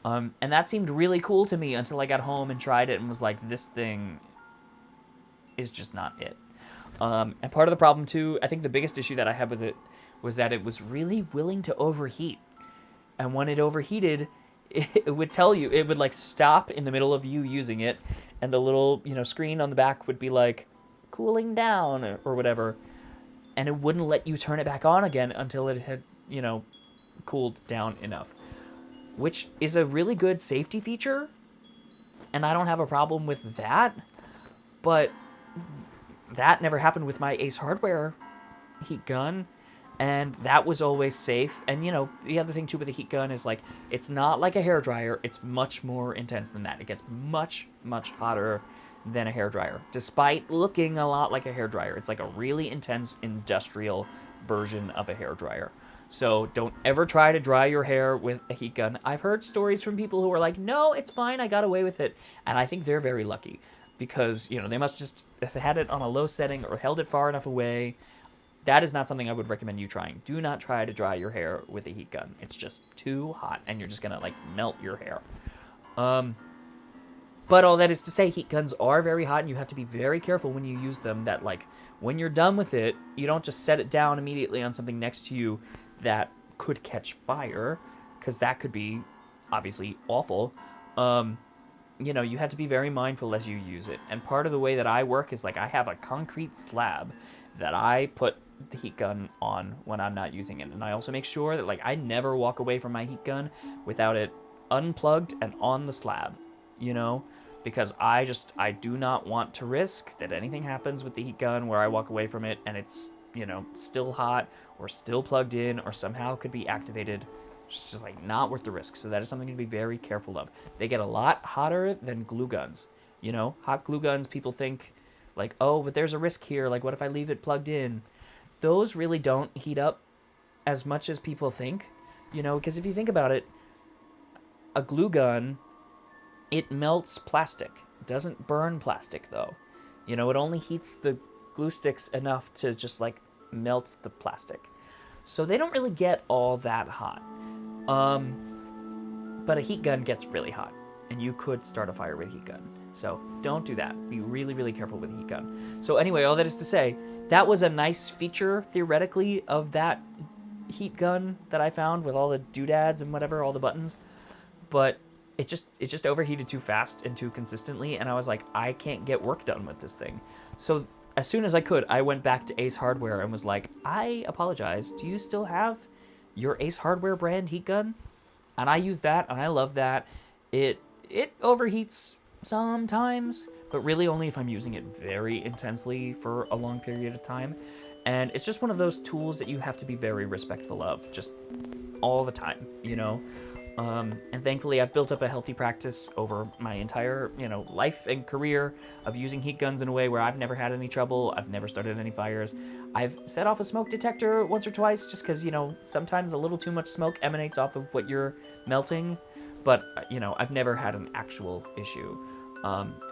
And that seemed really cool to me until I got home and tried it and was like, this thing is just not it. And part of the problem too, I think the biggest issue that I had with it was that it was really willing to overheat. And when it overheated, it would tell you, it would like stop in the middle of you using it, and the little, screen on the back would be like cooling down or whatever, and it wouldn't let you turn it back on again until it had, cooled down enough, which is a really good safety feature, and I don't have a problem with that, but that never happened with my Ace Hardware heat gun, and that was always safe. And the other thing too with the heat gun is like, it's not like a hairdryer, it's much more intense than that. It gets much hotter than a hairdryer, despite looking a lot like a hairdryer. It's like a really intense industrial version of a hairdryer. So don't ever try to dry your hair with a heat gun. I've heard stories from people who are like, no, it's fine, I got away with it, and I think they're very lucky, because they must just have had it on a low setting or held it far enough away. That is not something I would recommend you trying. Do not try to dry your hair with a heat gun. It's just too hot, and you're just gonna like melt your hair. But all that is to say, heat guns are very hot, and you have to be very careful when you use them, that like when you're done with it, you don't just set it down immediately on something next to you that could catch fire, because that could be obviously awful. You have to be very mindful as you use it. And part of the way that I work is like, I have a concrete slab that I put the heat gun on when I'm not using it. And I also make sure that like I never walk away from my heat gun without it unplugged and on the slab, because I do not want to risk that anything happens with the heat gun where I walk away from it and it's, still hot or still plugged in or somehow could be activated. It's just like not worth the risk. So that is something to be very careful of. They get a lot hotter than glue guns. Hot glue guns, people think like, oh, but there's a risk here. Like, what if I leave it plugged in? Those really don't heat up as much as people think, because if you think about it, a glue gun, it melts plastic. It doesn't burn plastic, though. It only heats the glue sticks enough to just, like, melt the plastic. So they don't really get all that hot. But a heat gun gets really hot, and you could start a fire with a heat gun. So don't do that. Be really, really careful with a heat gun. So anyway, all that is to say, that was a nice feature, theoretically, of that heat gun that I found with all the doodads and whatever, all the buttons. But it just overheated too fast and too consistently, and I was like, I can't get work done with this thing. So as soon as I could, I went back to Ace Hardware and was like, I apologize. Do you still have your Ace Hardware brand heat gun? And I use that, and I love that. It overheats sometimes, but really only if I'm using it very intensely for a long period of time. And it's just one of those tools that you have to be very respectful of, just all the time, and thankfully I've built up a healthy practice over my entire, life and career of using heat guns in a way where I've never had any trouble. I've never started any fires. I've set off a smoke detector once or twice just because, sometimes a little too much smoke emanates off of what you're melting. But, I've never had an actual issue.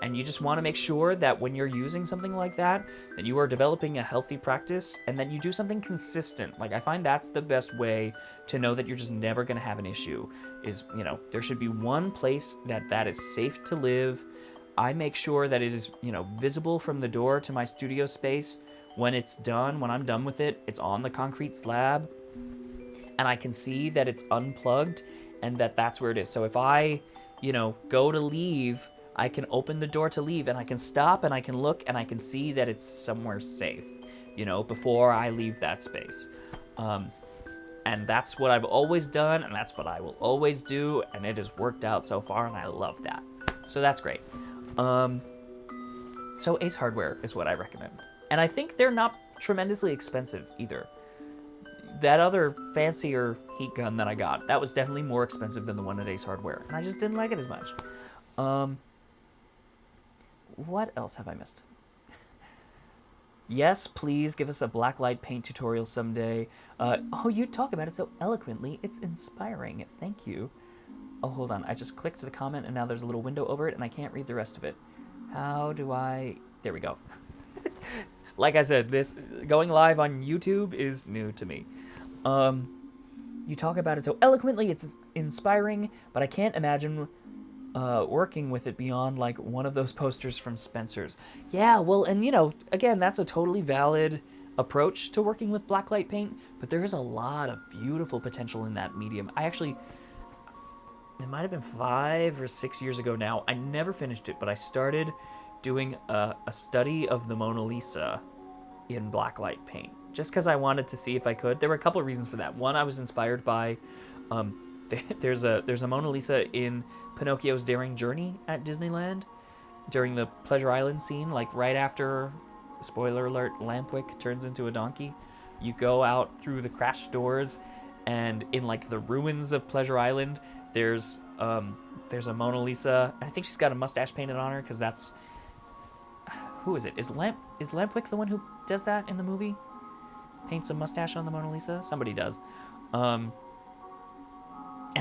And you just want to make sure that when you're using something like that you are developing a healthy practice and that you do something consistent. Like, I find that's the best way to know that you're just never going to have an issue is, there should be one place that is safe to live. I make sure that it is, visible from the door to my studio space. When it's done, when I'm done with it, it's on the concrete slab and I can see that it's unplugged and that's where it is. So if I, go to leave, I can open the door to leave and I can stop and I can look and I can see that it's somewhere safe, before I leave that space. And that's what I've always done and that's what I will always do, and it has worked out so far and I love that. So that's great. So Ace Hardware is what I recommend. And I think they're not tremendously expensive either. That other fancier heat gun that I got, that was definitely more expensive than the one at Ace Hardware, and I just didn't like it as much. What else have I missed? Yes, please give us a blacklight paint tutorial someday. Oh, you talk about it so eloquently. It's inspiring. Thank you. Oh, hold on. I just clicked the comment, and now there's a little window over it, and I can't read the rest of it. How do I... There we go. Like I said, this going live on YouTube is new to me. You talk about it so eloquently. It's inspiring, but I can't imagine working with it beyond like one of those posters from Spencer's. Yeah, well, and you know, again, that's a totally valid approach to working with blacklight paint, but there is a lot of beautiful potential in that medium. I actually, it might have been 5 or 6 years ago now, I never finished it, but I started doing a study of the Mona Lisa in blacklight paint, just because I wanted to see if I could. There were a couple of reasons for that. One, I was inspired by, there's a Mona Lisa in Pinocchio's Daring Journey at Disneyland during the Pleasure Island scene, like right after, spoiler alert, Lampwick turns into a donkey. You go out through the crash doors, and in like the ruins of Pleasure Island, there's a Mona Lisa. I think she's got a mustache painted on her, because that's, who is it? Is Lampwick the one who does that in the movie? Paints a mustache on the Mona Lisa? Somebody does. And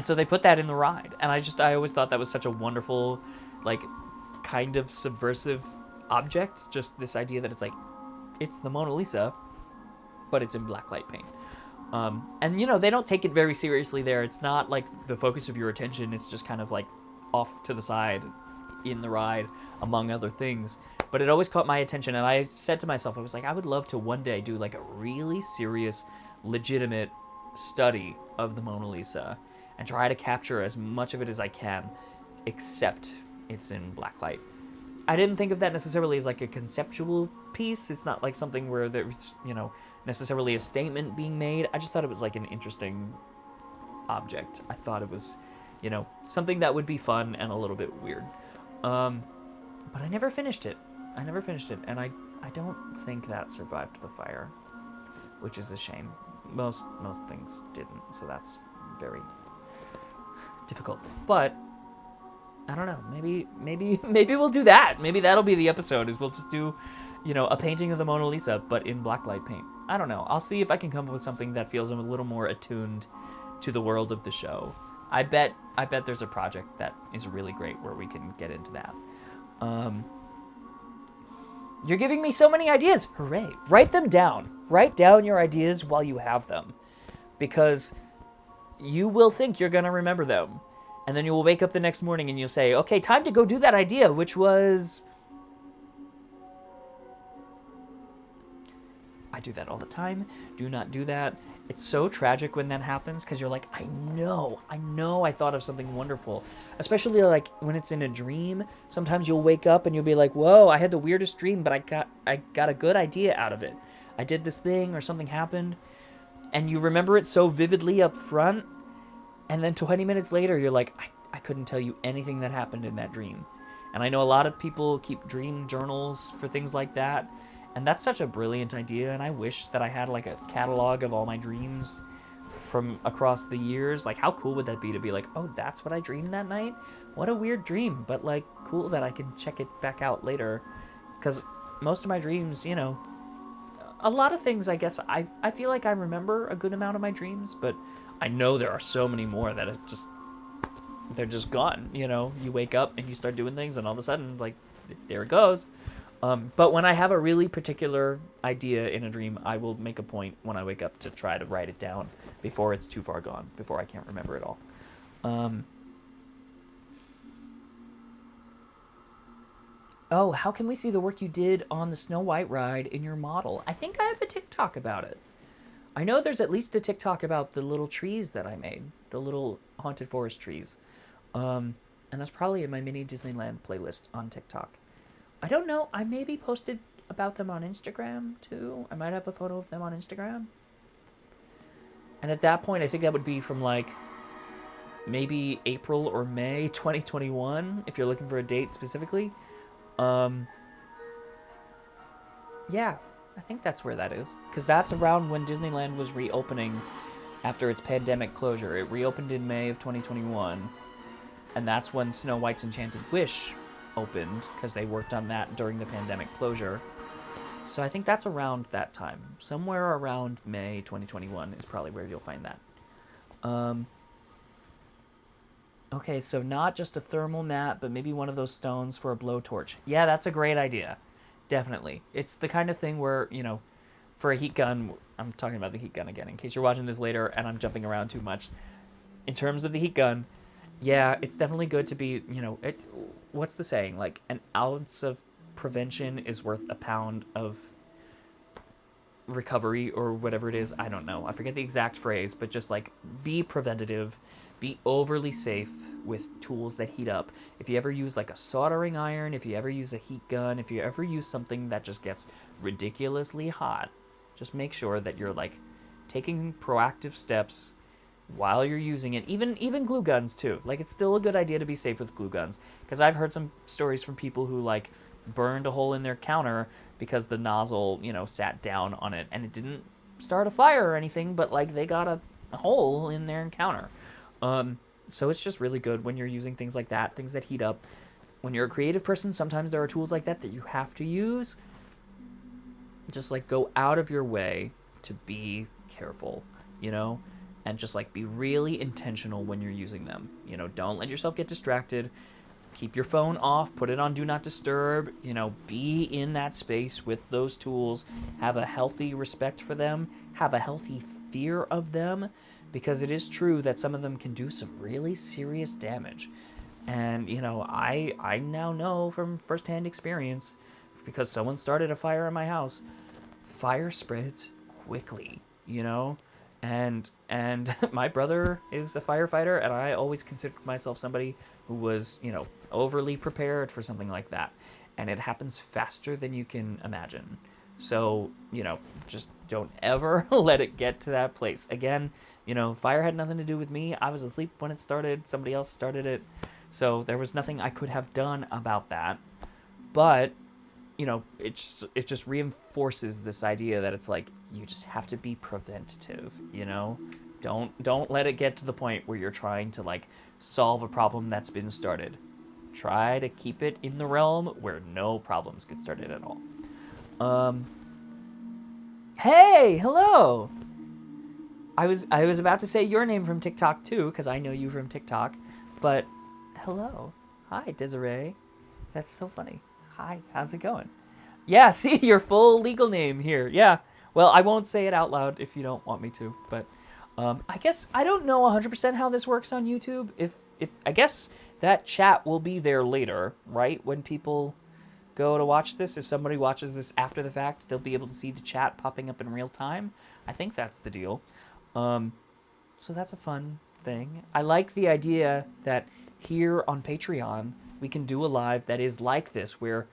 so they put that in the ride. And I always thought that was such a wonderful, like, kind of subversive object. Just this idea that it's like, it's the Mona Lisa, but it's in blacklight paint. And, you know, they don't take it very seriously there. It's not like the focus of your attention. It's just kind of like off to the side in the ride, among other things. But it always caught my attention. And I said to myself, I was like, I would love to one day do like a really serious, legitimate study of the Mona Lisa and try to capture as much of it as I can, except it's in blacklight. I didn't think of that necessarily as like a conceptual piece. It's not like something where there's, you know, necessarily a statement being made. I just thought it was like an interesting object. I thought it was, you know, something that would be fun and a little bit weird. But I never finished it. And I don't think that survived the fire, which is a shame. Most things didn't, so that's very difficult. But I don't know. Maybe we'll do that. Maybe that'll be the episode. Is we'll just do, you know, a painting of the Mona Lisa, but in blacklight paint. I don't know. I'll see if I can come up with something that feels a little more attuned to the world of the show. I bet there's a project that is really great where we can get into that. You're giving me so many ideas. Hooray. Write them down. Write down your ideas while you have them, because you will think you're going to remember them. And then you will wake up the next morning and you'll say, okay, time to go do that idea, which was... I do that all the time. Do not do that. It's so tragic when that happens, because you're like, I know I thought of something wonderful. Especially like when it's in a dream. Sometimes you'll wake up and you'll be like, whoa, I had the weirdest dream, but I got a good idea out of it. I did this thing or something happened. And you remember it so vividly up front. And then 20 minutes later, you're like, I couldn't tell you anything that happened in that dream. And I know a lot of people keep dream journals for things like that. And that's such a brilliant idea, and I wish that I had like a catalog of all my dreams from across the years. Like, how cool would that be to be like, oh, that's what I dreamed that night? What a weird dream, but like cool that I can check it back out later. Because most of my dreams, you know, a lot of things, I guess, I feel like I remember a good amount of my dreams, but I know there are so many more that they're just gone, you know? You wake up and you start doing things, and all of a sudden, like, there it goes. But when I have a really particular idea in a dream, I will make a point when I wake up to try to write it down before it's too far gone, before I can't remember it all. Oh, how can we see the work you did on the Snow White ride in your model? I think I have a TikTok about it. I know there's at least a TikTok about the little trees that I made, the little haunted forest trees. And that's probably in my mini Disneyland playlist on TikTok. I don't know. I maybe posted about them on Instagram, too. I might have a photo of them on Instagram. And at that point, I think that would be from, like, maybe April or May 2021, if you're looking for a date specifically. Yeah. I think that's where that is. Because that's around when Disneyland was reopening after its pandemic closure. It reopened in May of 2021. And that's when Snow White's Enchanted Wish opened, because they worked on that during the pandemic closure. So I think that's around that time. Somewhere around May 2021 is probably where you'll find that. Okay, so not just a thermal mat, but maybe one of those stones for a blowtorch. Yeah, that's a great idea. Definitely. It's the kind of thing where, you know, for a heat gun, I'm talking about the heat gun again, in case you're watching this later and I'm jumping around too much. In terms of the heat gun, yeah, it's definitely good to be, you know, what's the saying? Like, an ounce of prevention is worth a pound of recovery, or whatever it is. I don't know. I forget the exact phrase, but just like, be preventative, be overly safe with tools that heat up. If you ever use like a soldering iron, if you ever use a heat gun, if you ever use something that just gets ridiculously hot, just make sure that you're like taking proactive steps while you're using it. Even glue guns too. Like, it's still a good idea to be safe with glue guns, because I've heard some stories from people who like burned a hole in their counter because the nozzle, you know, sat down on it, and it didn't start a fire or anything, but like they got a hole in their counter. So it's just really good when you're using things like that, things that heat up. When you're a creative person, sometimes there are tools like that that you have to use. Just like go out of your way to be careful, you know, and just like be really intentional when you're using them. You know, don't let yourself get distracted. Keep your phone off, put it on do not disturb, you know, be in that space with those tools. Have a healthy respect for them, have a healthy fear of them, because it is true that some of them can do some really serious damage. And, you know, I now know from firsthand experience, because someone started a fire in my house, fire spreads quickly, you know? And my brother is a firefighter, and I always considered myself somebody who was, you know, overly prepared for something like that. And it happens faster than you can imagine. So, you know, just don't ever let it get to that place. Again, you know, fire had nothing to do with me. I was asleep when it started. Somebody else started it. So there was nothing I could have done about that. But, you know, it just reinforces this idea that it's like, you just have to be preventative, you know? Don't let it get to the point where you're trying to like solve a problem that's been started. Try to keep it in the realm where no problems get started at all. Hey, hello. I was about to say your name from TikTok too, because I know you from TikTok, but hello. Hi, Desiree. That's so funny. Hi, how's it going? Yeah, see, your full legal name here. Yeah. Well, I won't say it out loud if you don't want me to, but I guess I don't know 100% how this works on YouTube. If I guess that chat will be there later, right? When people go to watch this, if somebody watches this after the fact, they'll be able to see the chat popping up in real time. I think that's the deal. So that's a fun thing. I like the idea that here on Patreon, we can do a live that is like this, where,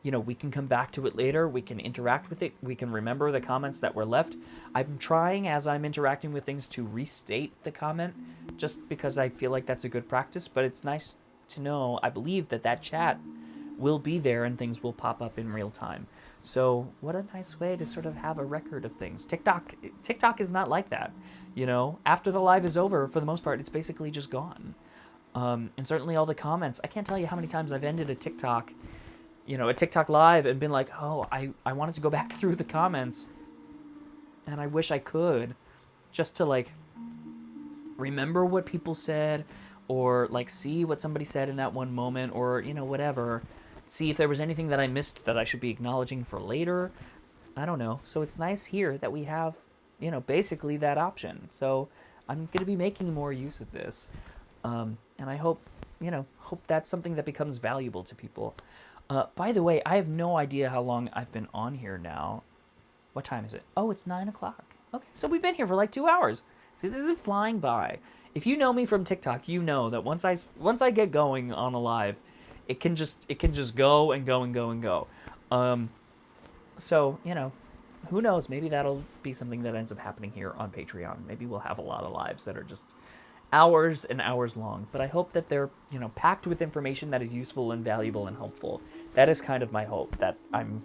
you know, we can come back to it later, we can interact with it, we can remember the comments that were left. I'm trying, as I'm interacting with things, to restate the comment, just because I feel like that's a good practice, but it's nice to know, I believe, that chat will be there and things will pop up in real time. So what a nice way to sort of have a record of things. TikTok is not like that, you know? After the live is over, for the most part, it's basically just gone. And certainly all the comments, I can't tell you how many times I've ended a TikTok live and been like, oh, I wanted to go back through the comments, and I wish I could, just to like remember what people said, or like see what somebody said in that one moment, or, you know, whatever. See if there was anything that I missed that I should be acknowledging for later. I don't know. So it's nice here that we have, you know, basically that option. So I'm going to be making more use of this. And I hope that's something that becomes valuable to people. By the way, I have no idea how long I've been on here now. What time is it? Oh, it's 9 o'clock. Okay, so we've been here for like 2 hours. See, this is flying by. If you know me from TikTok, you know that once I get going on a live, it can just go and go and go and go. So, you know, who knows? Maybe that'll be something that ends up happening here on Patreon. Maybe we'll have a lot of lives that are just hours and hours long. But I hope that they're, you know, packed with information that is useful and valuable and helpful. That is kind of my hope, that I'm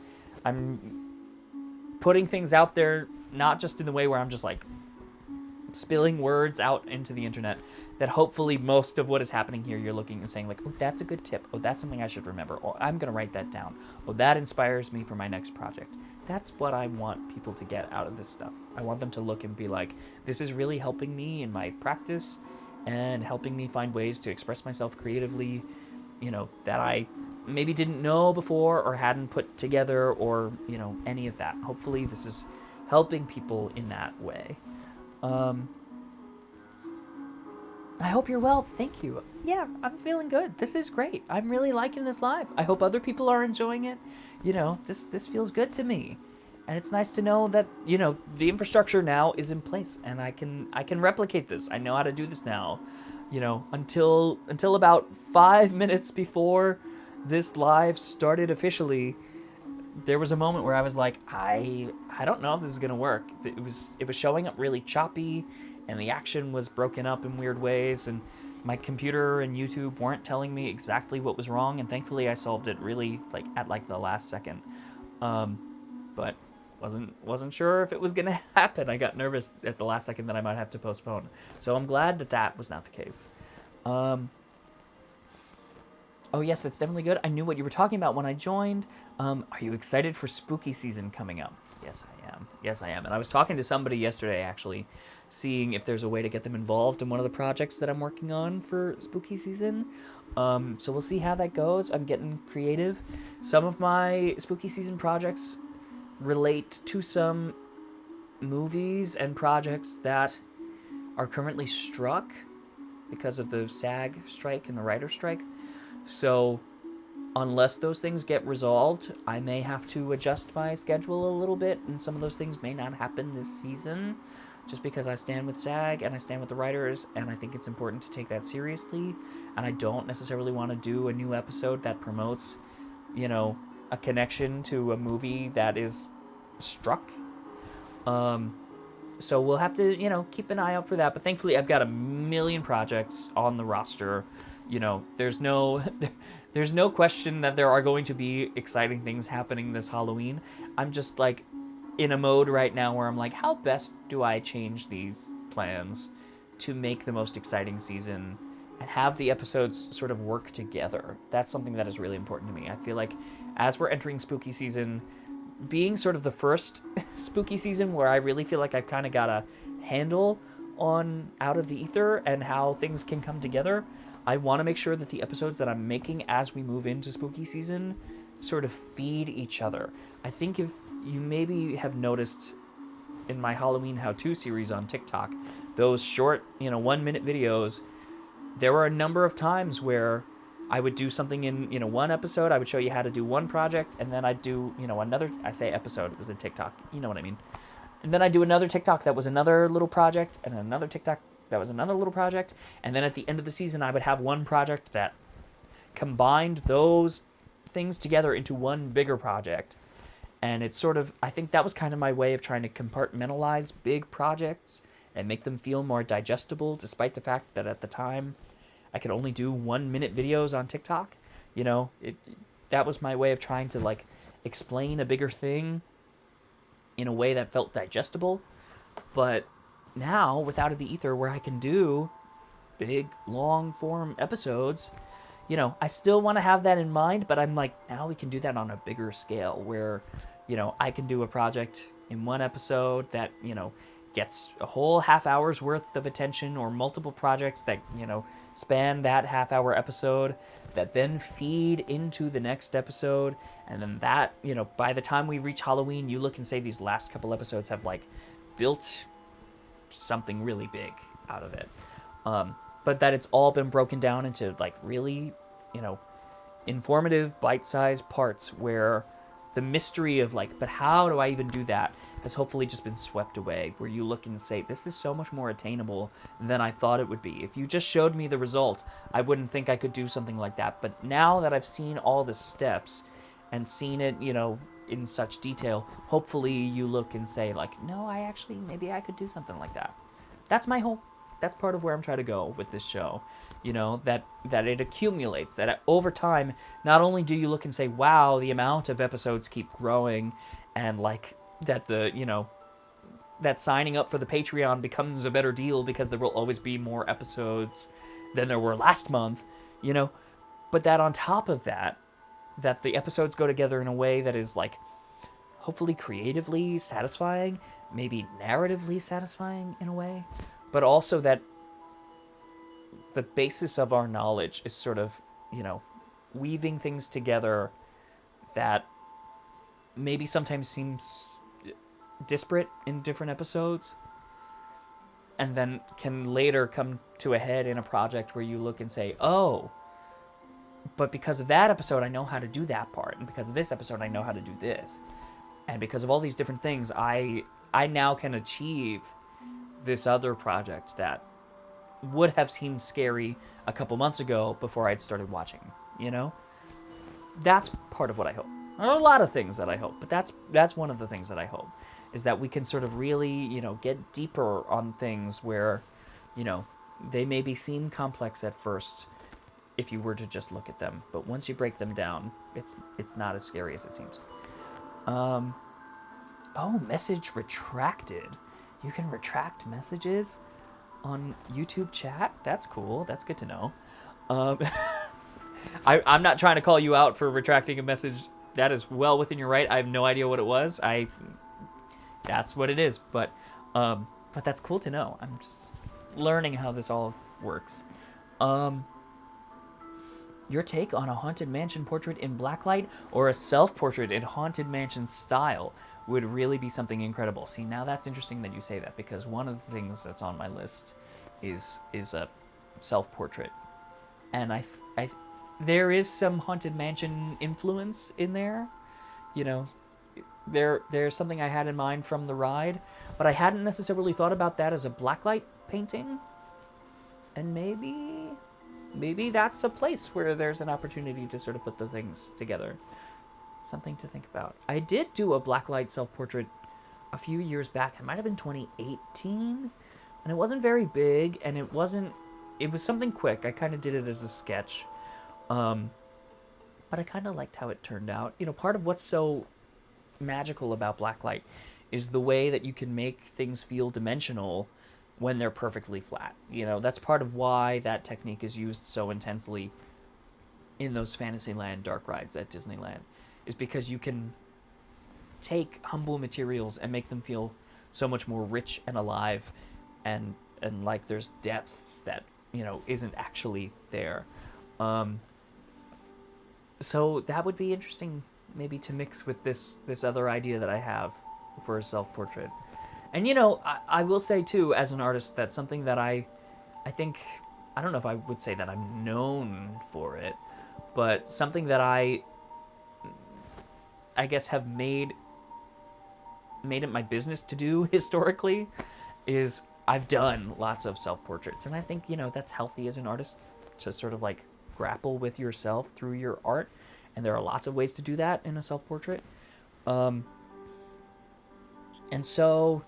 putting things out there, not just in the way where I'm just like spilling words out into the internet, that hopefully most of what is happening here, you're looking and saying like, oh, that's a good tip. Oh, that's something I should remember. Or I'm going to write that down. Oh, that inspires me for my next project. That's what I want people to get out of this stuff. I want them to look and be like, this is really helping me in my practice and helping me find ways to express myself creatively, that I maybe didn't know before or hadn't put together, or, any of that. Hopefully this is helping people in that way. I hope you're well. Thank you. Yeah, I'm feeling good. This is great. I'm really liking this live. I hope other people are enjoying it. This feels good to me. And it's nice to know that, the infrastructure now is in place and I can replicate this. I know how to do this now. Until about 5 minutes before this live started officially, there was a moment where I was like, I don't know if this is gonna work. It was showing up really choppy, and the action was broken up in weird ways, and my computer and YouTube weren't telling me exactly what was wrong, and thankfully I solved it really at the last second. But wasn't sure if it was gonna happen. I got nervous at the last second that I might have to postpone. So I'm glad that was not the case. Oh yes, that's definitely good. I knew what you were talking about when I joined. Are you excited for spooky season coming up? Yes, I am. And I was talking to somebody yesterday, actually, seeing if there's a way to get them involved in one of the projects that I'm working on for spooky season. So we'll see how that goes. I'm getting creative. Some of my spooky season projects relate to some movies and projects that are currently struck because of the SAG strike and the writer's strike. So unless those things get resolved, I may have to adjust my schedule a little bit, and some of those things may not happen this season, just because I stand with SAG and I stand with the writers, and I think it's important to take that seriously, and I don't necessarily want to do a new episode that promotes, a connection to a movie that is struck. So we'll have to, keep an eye out for that, but thankfully I've got a million projects on the roster. There's no question that there are going to be exciting things happening this Halloween. I'm just in a mode right now where I'm like, how best do I change these plans to make the most exciting season and have the episodes sort of work together? That's something that is really important to me. I feel like as we're entering spooky season, being sort of the first spooky season where I really feel like I've kind of got a handle on Out of the Ether and how things can come together, I want to make sure that the episodes that I'm making as we move into spooky season sort of feed each other. I think if you maybe have noticed in my Halloween how-to series on TikTok, those short, 1-minute videos, there were a number of times where I would do something in, one episode. I would show you how to do one project, and then I'd do, another, I say episode, it was a TikTok, you know what I mean. And then I'd do another TikTok that was another little project, and another TikTok that was another little project, and then at the end of the season I would have one project that combined those things together into one bigger project. And it's sort of, I think that was kind of my way of trying to compartmentalize big projects and make them feel more digestible, despite the fact that at the time I could only do 1-minute videos on TikTok. That was my way of trying to explain a bigger thing in a way that felt digestible. But now, with Out of the Ether, where I can do big, long-form episodes, I still want to have that in mind, but I'm like, now we can do that on a bigger scale, where, I can do a project in one episode that, gets a whole half hour's worth of attention, or multiple projects that, span that half-hour episode, that then feed into the next episode, and then that, by the time we reach Halloween, you look and say these last couple episodes have, built something really big out of it, but that it's all been broken down into really informative bite-sized parts where the mystery of but how do I even do that has hopefully just been swept away, where you look and say, this is so much more attainable than I thought it would be. If you just showed me the result, I wouldn't think I could do something like that. But now that I've seen all the steps and seen it in such detail, hopefully you look and say no, maybe I could do something like that. That's my hope. That's part of where I'm trying to go with this show. That it accumulates, that over time, not only do you look and say, wow, the amount of episodes keep growing, and that that signing up for the Patreon becomes a better deal because there will always be more episodes than there were last month, but that on top of that the episodes go together in a way that is like hopefully creatively satisfying, maybe narratively satisfying in a way, but also that the basis of our knowledge is sort of, weaving things together that maybe sometimes seems disparate in different episodes, and then can later come to a head in a project where you look and say, oh, but because of that episode, I know how to do that part, and because of this episode, I know how to do this. And because of all these different things, I now can achieve this other project that would have seemed scary a couple months ago before I'd started watching, That's part of what I hope. There are a lot of things that I hope, but that's one of the things that I hope, is that we can sort of really, get deeper on things where, they maybe seem complex at first if you were to just look at them, but once you break them down, it's not as scary as it seems. Message retracted. You can retract messages on YouTube chat. That's cool. That's good to know. I'm not trying to call you out for retracting a message. That is well within your right. I have no idea what it was. That's what it is. But that's cool to know. I'm just learning how this all works. Your take on a Haunted Mansion portrait in blacklight or a self-portrait in Haunted Mansion style would really be something incredible. See, now that's interesting that you say that, because one of the things that's on my list is a self-portrait. And there is some Haunted Mansion influence in there. There's something I had in mind from the ride, but I hadn't necessarily thought about that as a blacklight painting. And maybe that's a place where there's an opportunity to sort of put those things together. Something to think about. I did do a blacklight self-portrait a few years back. It might have been 2018, and it wasn't very big, and it was something quick. I kind of did it as a sketch, but I kind of liked how it turned out. Part of what's so magical about blacklight is the way that you can make things feel dimensional when they're perfectly flat. That's part of why that technique is used so intensely in those Fantasyland dark rides at Disneyland, is because you can take humble materials and make them feel so much more rich and alive, and like there's depth that isn't actually there. So that would be interesting, maybe to mix with this other idea that I have for a self-portrait. And I will say too, as an artist, that's something that I think, I don't know if I would say that I'm known for it, but something that I guess have made it my business to do historically is I've done lots of self-portraits. And I think, that's healthy as an artist to sort of like grapple with yourself through your art. And there are lots of ways to do that in a self-portrait. And so,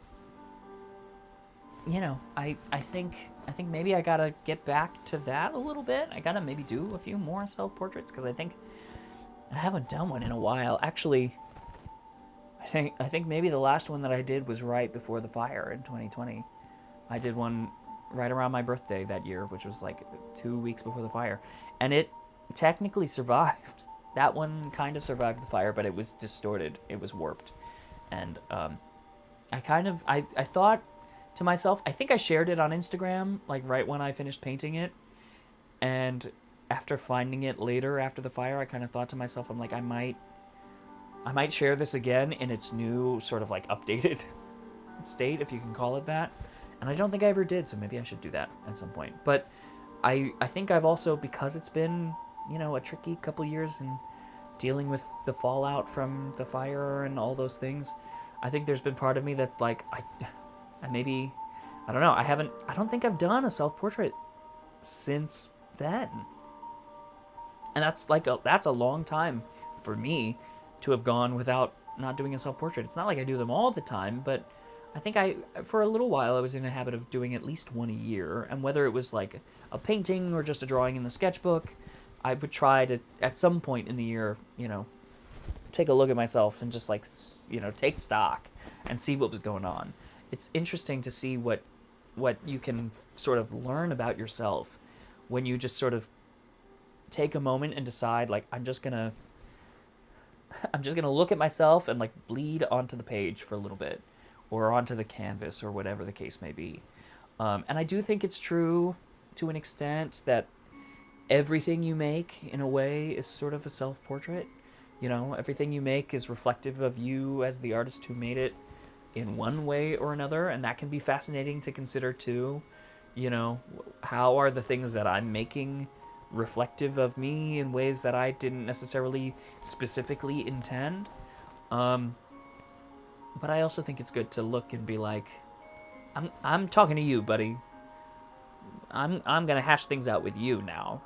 I think maybe I gotta get back to that a little bit. I gotta maybe do a few more self-portraits, because I think I haven't done one in a while. Actually, I think maybe the last one that I did was right before the fire in 2020. I did one right around my birthday that year, which was like 2 weeks before the fire. And it technically survived. That one kind of survived the fire, but it was distorted. It was warped. And I thought to myself, I think I shared it on Instagram, like right when I finished painting it. And after finding it later after the fire, I kind of thought to myself, I'm like, I might share this again in its new sort of like updated state, if you can call it that. And I don't think I ever did, so maybe I should do that at some point. But I think I've also, because it's been, a tricky couple years and dealing with the fallout from the fire and all those things, I think there's been part of me that's like, I don't know, I don't think I've done a self-portrait since then. And that's a long time for me to have gone without not doing a self-portrait. It's not like I do them all the time, but I think for a little while I was in a habit of doing at least one a year. And whether it was like a painting or just a drawing in the sketchbook, I would try to, at some point in the year, take a look at myself and just like take stock and see what was going on. It's interesting to see what you can sort of learn about yourself when you just sort of take a moment and decide, like, I'm just gonna look at myself and like bleed onto the page for a little bit, or onto the canvas, or whatever the case may be. And I do think it's true to an extent that everything you make, in a way, is sort of a self-portrait. Everything you make is reflective of you as the artist who made it in one way or another, and that can be fascinating to consider too. How are the things that I'm making reflective of me in ways that I didn't necessarily specifically intend? But I also think it's good to look and be like, I'm talking to you, buddy. I'm gonna hash things out with you now.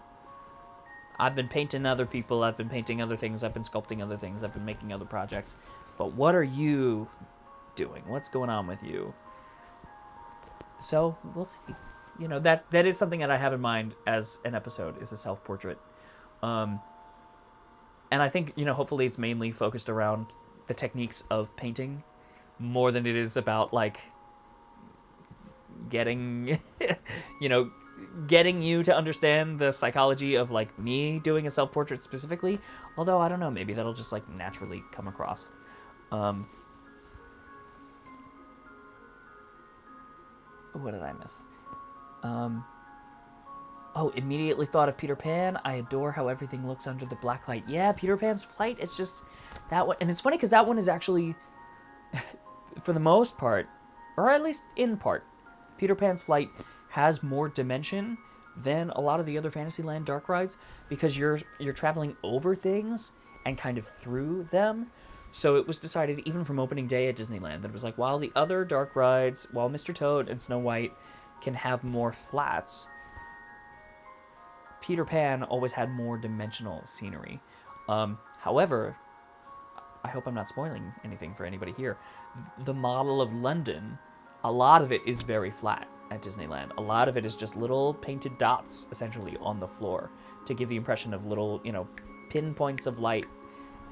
I've been painting other people, I've been painting other things, I've been sculpting other things, I've been making other projects. But what are you doing? What's going on with you? So we'll see. That is something that I have in mind as an episode, is a self-portrait. And I think, hopefully it's mainly focused around the techniques of painting more than it is about, like, getting you to understand the psychology of, like, me doing a self-portrait specifically. Although, I don't know, maybe that'll just, like, naturally come across. What did I miss? Immediately thought of Peter Pan. I adore how everything looks under the black light. Yeah, Peter Pan's flight, it's just that one. And it's funny because that one is actually, for the most part, or at least in part, Peter Pan's flight has more dimension than a lot of the other Fantasyland dark rides, because you're traveling over things and kind of through them. So it was decided, even from opening day at Disneyland, that it was like, while the other dark rides, while Mr. Toad and Snow White can have more flats, Peter Pan always had more dimensional scenery. However, I hope I'm not spoiling anything for anybody here. The model of London, a lot of it is very flat at Disneyland. A lot of it is just little painted dots, essentially, on the floor to give the impression of little, pinpoints of light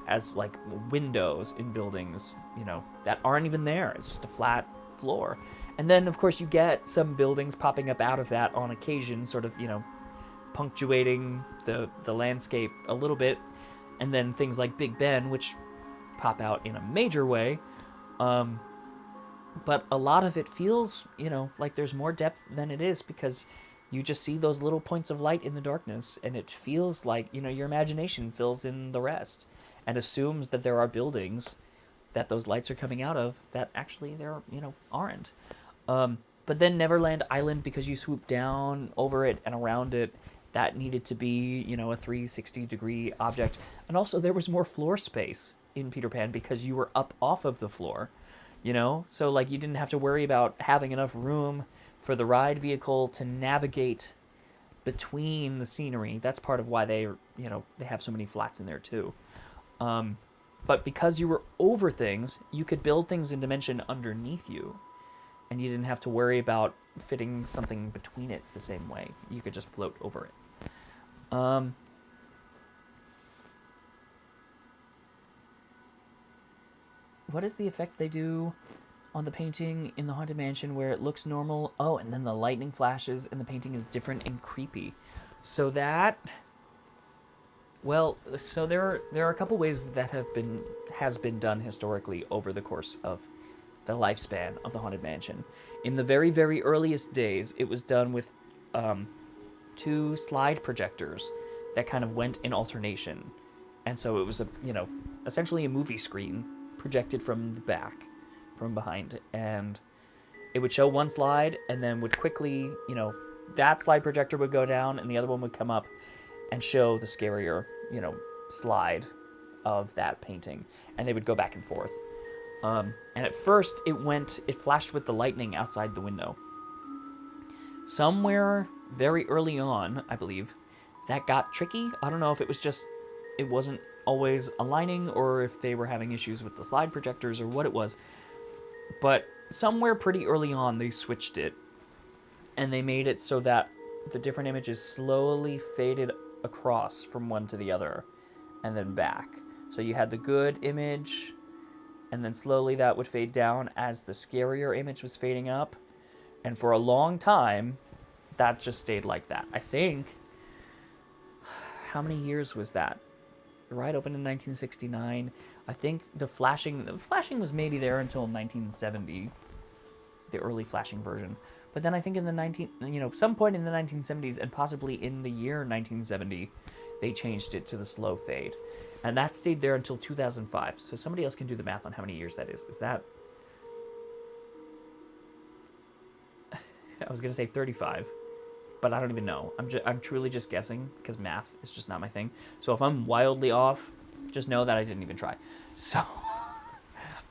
as, like, windows in buildings, that aren't even there. It's just a flat floor. And then, of course, you get some buildings popping up out of that on occasion, sort of, punctuating the landscape a little bit. And then things like Big Ben, which pop out in a major way. But a lot of it feels, like there's more depth than it is, because you just see those little points of light in the darkness, and it feels like, your imagination fills in the rest and assumes that there are buildings that those lights are coming out of that actually there, aren't. But then Neverland Island, because you swoop down over it and around it, that needed to be, a 360-degree object. And also there was more floor space in Peter Pan because you were up off of the floor, So, like, you didn't have to worry about having enough room for the ride vehicle to navigate between the scenery. That's part of why they have so many flats in there, too. But because you were over things, you could build things in dimension underneath you, and you didn't have to worry about fitting something between it the same way. You could just float over it. What is the effect they do on the painting in the Haunted Mansion where it looks normal? Oh, and then the lightning flashes and the painting is different and creepy. So that... Well, so there are a couple ways that has been done historically over the course of the lifespan of the Haunted Mansion. In the very, very earliest days, it was done with 2 slide projectors that kind of went in alternation. And so it was essentially a movie screen projected from the back, from behind. And it would show one slide and then would quickly, that slide projector would go down and the other one would come up and show the scarier, slide of that painting. And they would go back and forth. And at first, it flashed with the lightning outside the window. Somewhere very early on, I believe, that got tricky. I don't know if it was just, it wasn't always aligning, or if they were having issues with the slide projectors, or what it was. But somewhere pretty early on, they switched it. And they made it so that the different images slowly faded across from one to the other, and then back. So you had the good image, and then slowly that would fade down as the scarier image was fading up. And for a long time, that just stayed like that. I think, how many years was that? The ride opened in 1969. I think the flashing was maybe there until 1970, the early flashing version. But then I think in the some point in the 1970s and possibly in the year 1970, they changed it to the slow fade. And that stayed there until 2005. So somebody else can do the math on how many years that is. Is that, I was going to say 35, but I don't even know. I'm truly just guessing because math is just not my thing. So if I'm wildly off, just know that I didn't even try. So,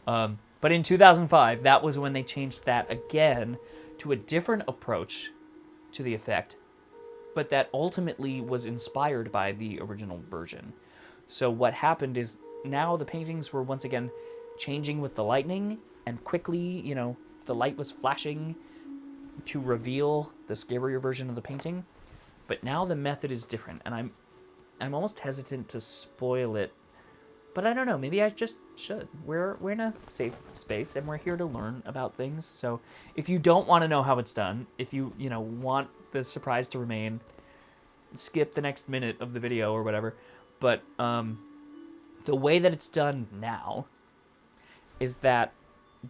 but in 2005, that was when they changed that again to a different approach to the effect, but that ultimately was inspired by the original version. So what happened is now the paintings were once again changing with the lightning, and quickly, the light was flashing to reveal the scarier version of the painting. But now the method is different, and I'm almost hesitant to spoil it, but I don't know, maybe I just should. We're in a safe space, and we're here to learn about things. So if you don't want to know how it's done, if you want the surprise to remain, skip the next minute of the video or whatever. But the way that it's done now is that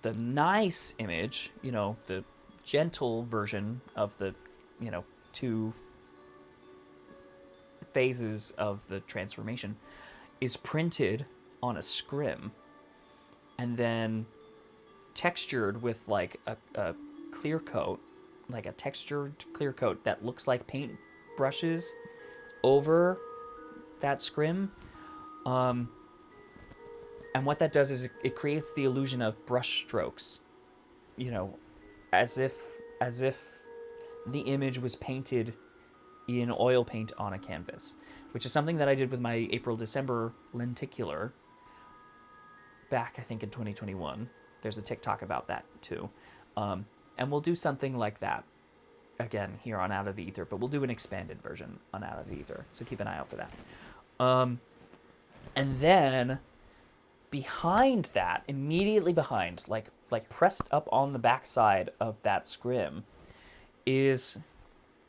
the nice image, the gentle version of the, two phases of the transformation, is printed on a scrim and then textured with like a clear coat, like a textured clear coat that looks like paint brushes over that scrim. And what that does is it creates the illusion of brush strokes, as if the image was painted in oil paint on a canvas, which is something that I did with my April-December lenticular back, I think, in 2021. There's a TikTok about that too. And we'll do something like that again here on Out of the Ether, but we'll do an expanded version on Out of the Ether, so keep an eye out for that. And then behind that, immediately behind, like pressed up on the backside of that scrim, is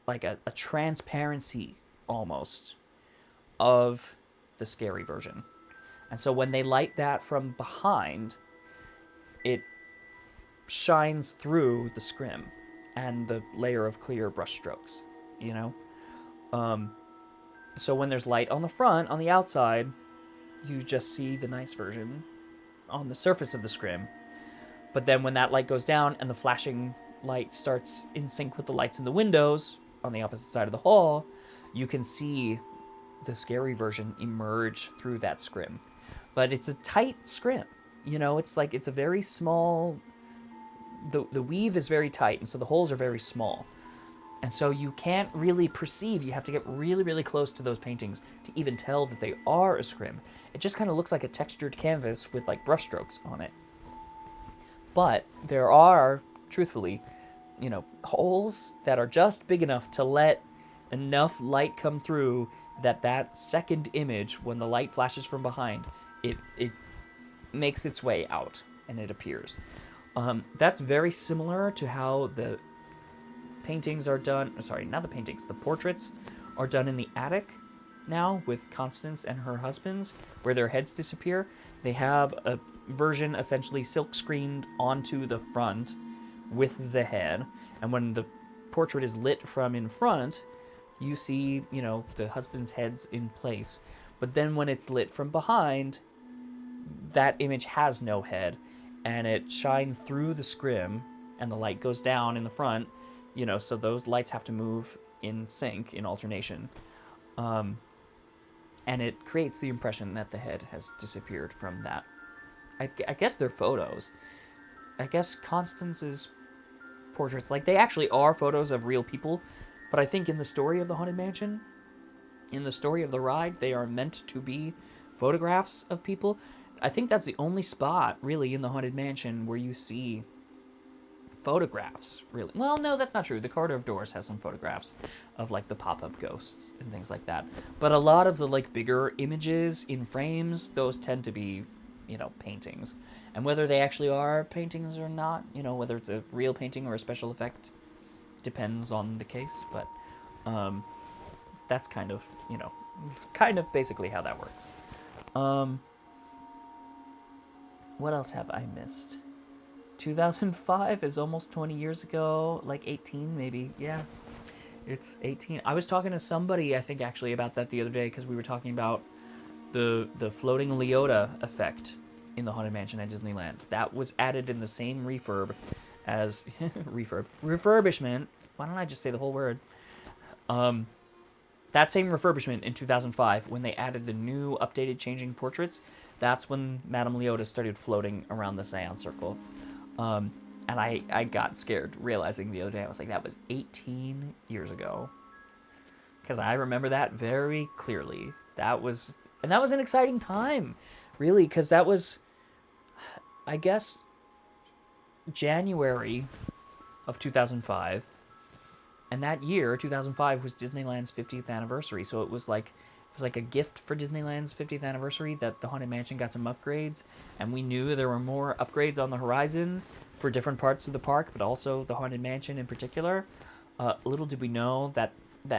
like a transparency almost of the scary version. And so when they light that from behind, it shines through the scrim and the layer of clear brush strokes, So when there's light on the front, on the outside, you just see the nice version on the surface of the scrim. But then when that light goes down and the flashing light starts in sync with the lights in the windows on the opposite side of the hall, you can see the scary version emerge through that scrim. But it's a tight scrim. It's a very small, the weave is very tight, and so the holes are very small. And so you can't really perceive, you have to get really, really close to those paintings to even tell that they are a scrim. It just kind of looks like a textured canvas with like brush strokes on it. But there are, truthfully, holes that are just big enough to let enough light come through that second image, when the light flashes from behind, it makes its way out and it appears. That's very similar to how the paintings are done. Sorry, not the paintings. The portraits are done in the attic now with Constance and her husband's, where their heads disappear. They have a version essentially silk screened onto the front with the head, and when the portrait is lit from in front, you see, the husband's heads in place. But then when it's lit from behind, that image has no head, and it shines through the scrim, and the light goes down in the front, so those lights have to move in sync, in alternation. And it creates the impression that the head has disappeared from that. I guess they're photos. I guess Constance's portraits, they actually are photos of real people, but I think in the story of the Haunted Mansion, in the story of the ride, they are meant to be photographs of people. I think that's the only spot, really, in the Haunted Mansion where you see photographs, really. Well, no, that's not true. The Corridor of Doors has some photographs of like the pop-up ghosts and things like that. But a lot of the like bigger images in frames, those tend to be, paintings. And whether they actually are paintings or not, whether it's a real painting or a special effect, depends on the case. But that's kind of, it's kind of basically how that works. What else have I missed? 2005 is almost 20 years ago, like 18 maybe. Yeah, it's 18. I was talking to somebody, I think, actually about that the other day, because we were talking about the floating Leota effect in the Haunted Mansion at Disneyland. That was added in the same refurbishment. Why don't I just say the whole word? That same refurbishment in 2005, when they added the new updated changing portraits, that's when Madame Leota started floating around the Seance Circle. And I got scared realizing the other day, I was like, that was 18 years ago. Because I remember that very clearly. That was an exciting time, really, because that was, I guess, January of 2005. And that year, 2005, was Disneyland's 50th anniversary. So it was like a gift for Disneyland's 50th anniversary that the Haunted Mansion got some upgrades, and we knew there were more upgrades on the horizon for different parts of the park, but also the Haunted Mansion in particular. Little did we know that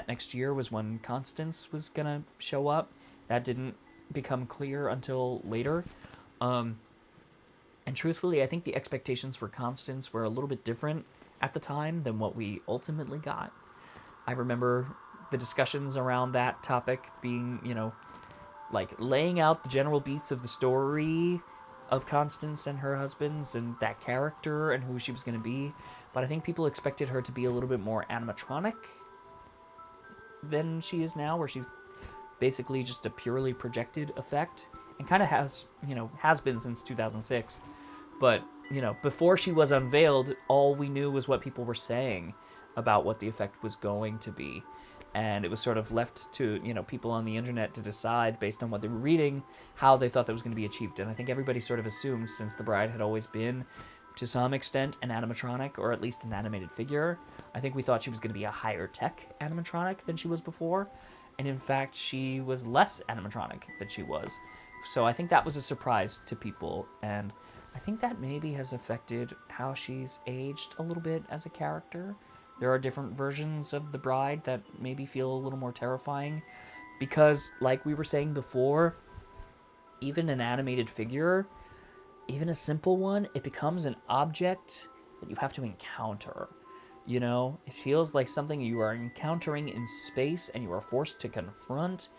next year was when Constance was gonna show up. That didn't become clear until later. And truthfully, I think the expectations for Constance were a little bit different at the time than what we ultimately got. I remember the discussions around that topic being, like laying out the general beats of the story of Constance and her husband's and that character and who she was going to be. But I think people expected her to be a little bit more animatronic than she is now, where she's basically just a purely projected effect, and kind of has been since 2006. But, before she was unveiled, all we knew was what people were saying about what the effect was going to be. And it was sort of left to, people on the internet to decide, based on what they were reading, how they thought that was going to be achieved. And I think everybody sort of assumed, since the bride had always been, to some extent, an animatronic, or at least an animated figure, I think we thought she was going to be a higher tech animatronic than she was before. And in fact, she was less animatronic than she was. So I think that was a surprise to people. And I think that maybe has affected how she's aged a little bit as a character. There are different versions of the bride that maybe feel a little more terrifying because, like we were saying before, even an animated figure, even a simple one, it becomes an object that you have to encounter. It feels like something you are encountering in space and you are forced to confront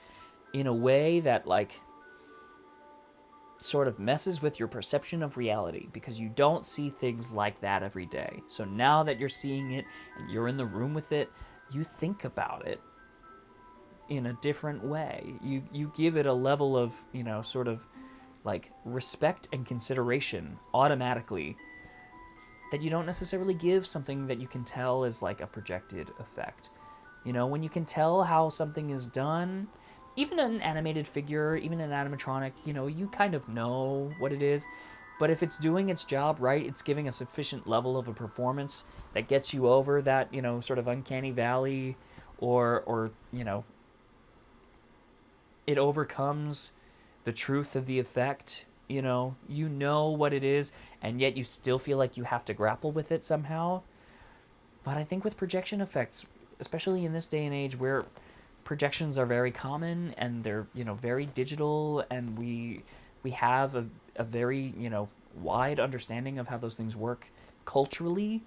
in a way that, like, sort of messes with your perception of reality, because you don't see things like that every day. So now that you're seeing it and you're in the room with it, you think about it in a different way. You give it a level of, sort of like respect and consideration automatically that you don't necessarily give something that you can tell is like a projected effect. When you can tell how something is done, even an animated figure, even an animatronic, you kind of know what it is. But if it's doing its job right, it's giving a sufficient level of a performance that gets you over that, sort of uncanny valley, or it overcomes the truth of the effect. You know what it is, and yet you still feel like you have to grapple with it somehow. But I think with projection effects, especially in this day and age where projections are very common and they're very digital, and we have a very wide understanding of how those things work culturally,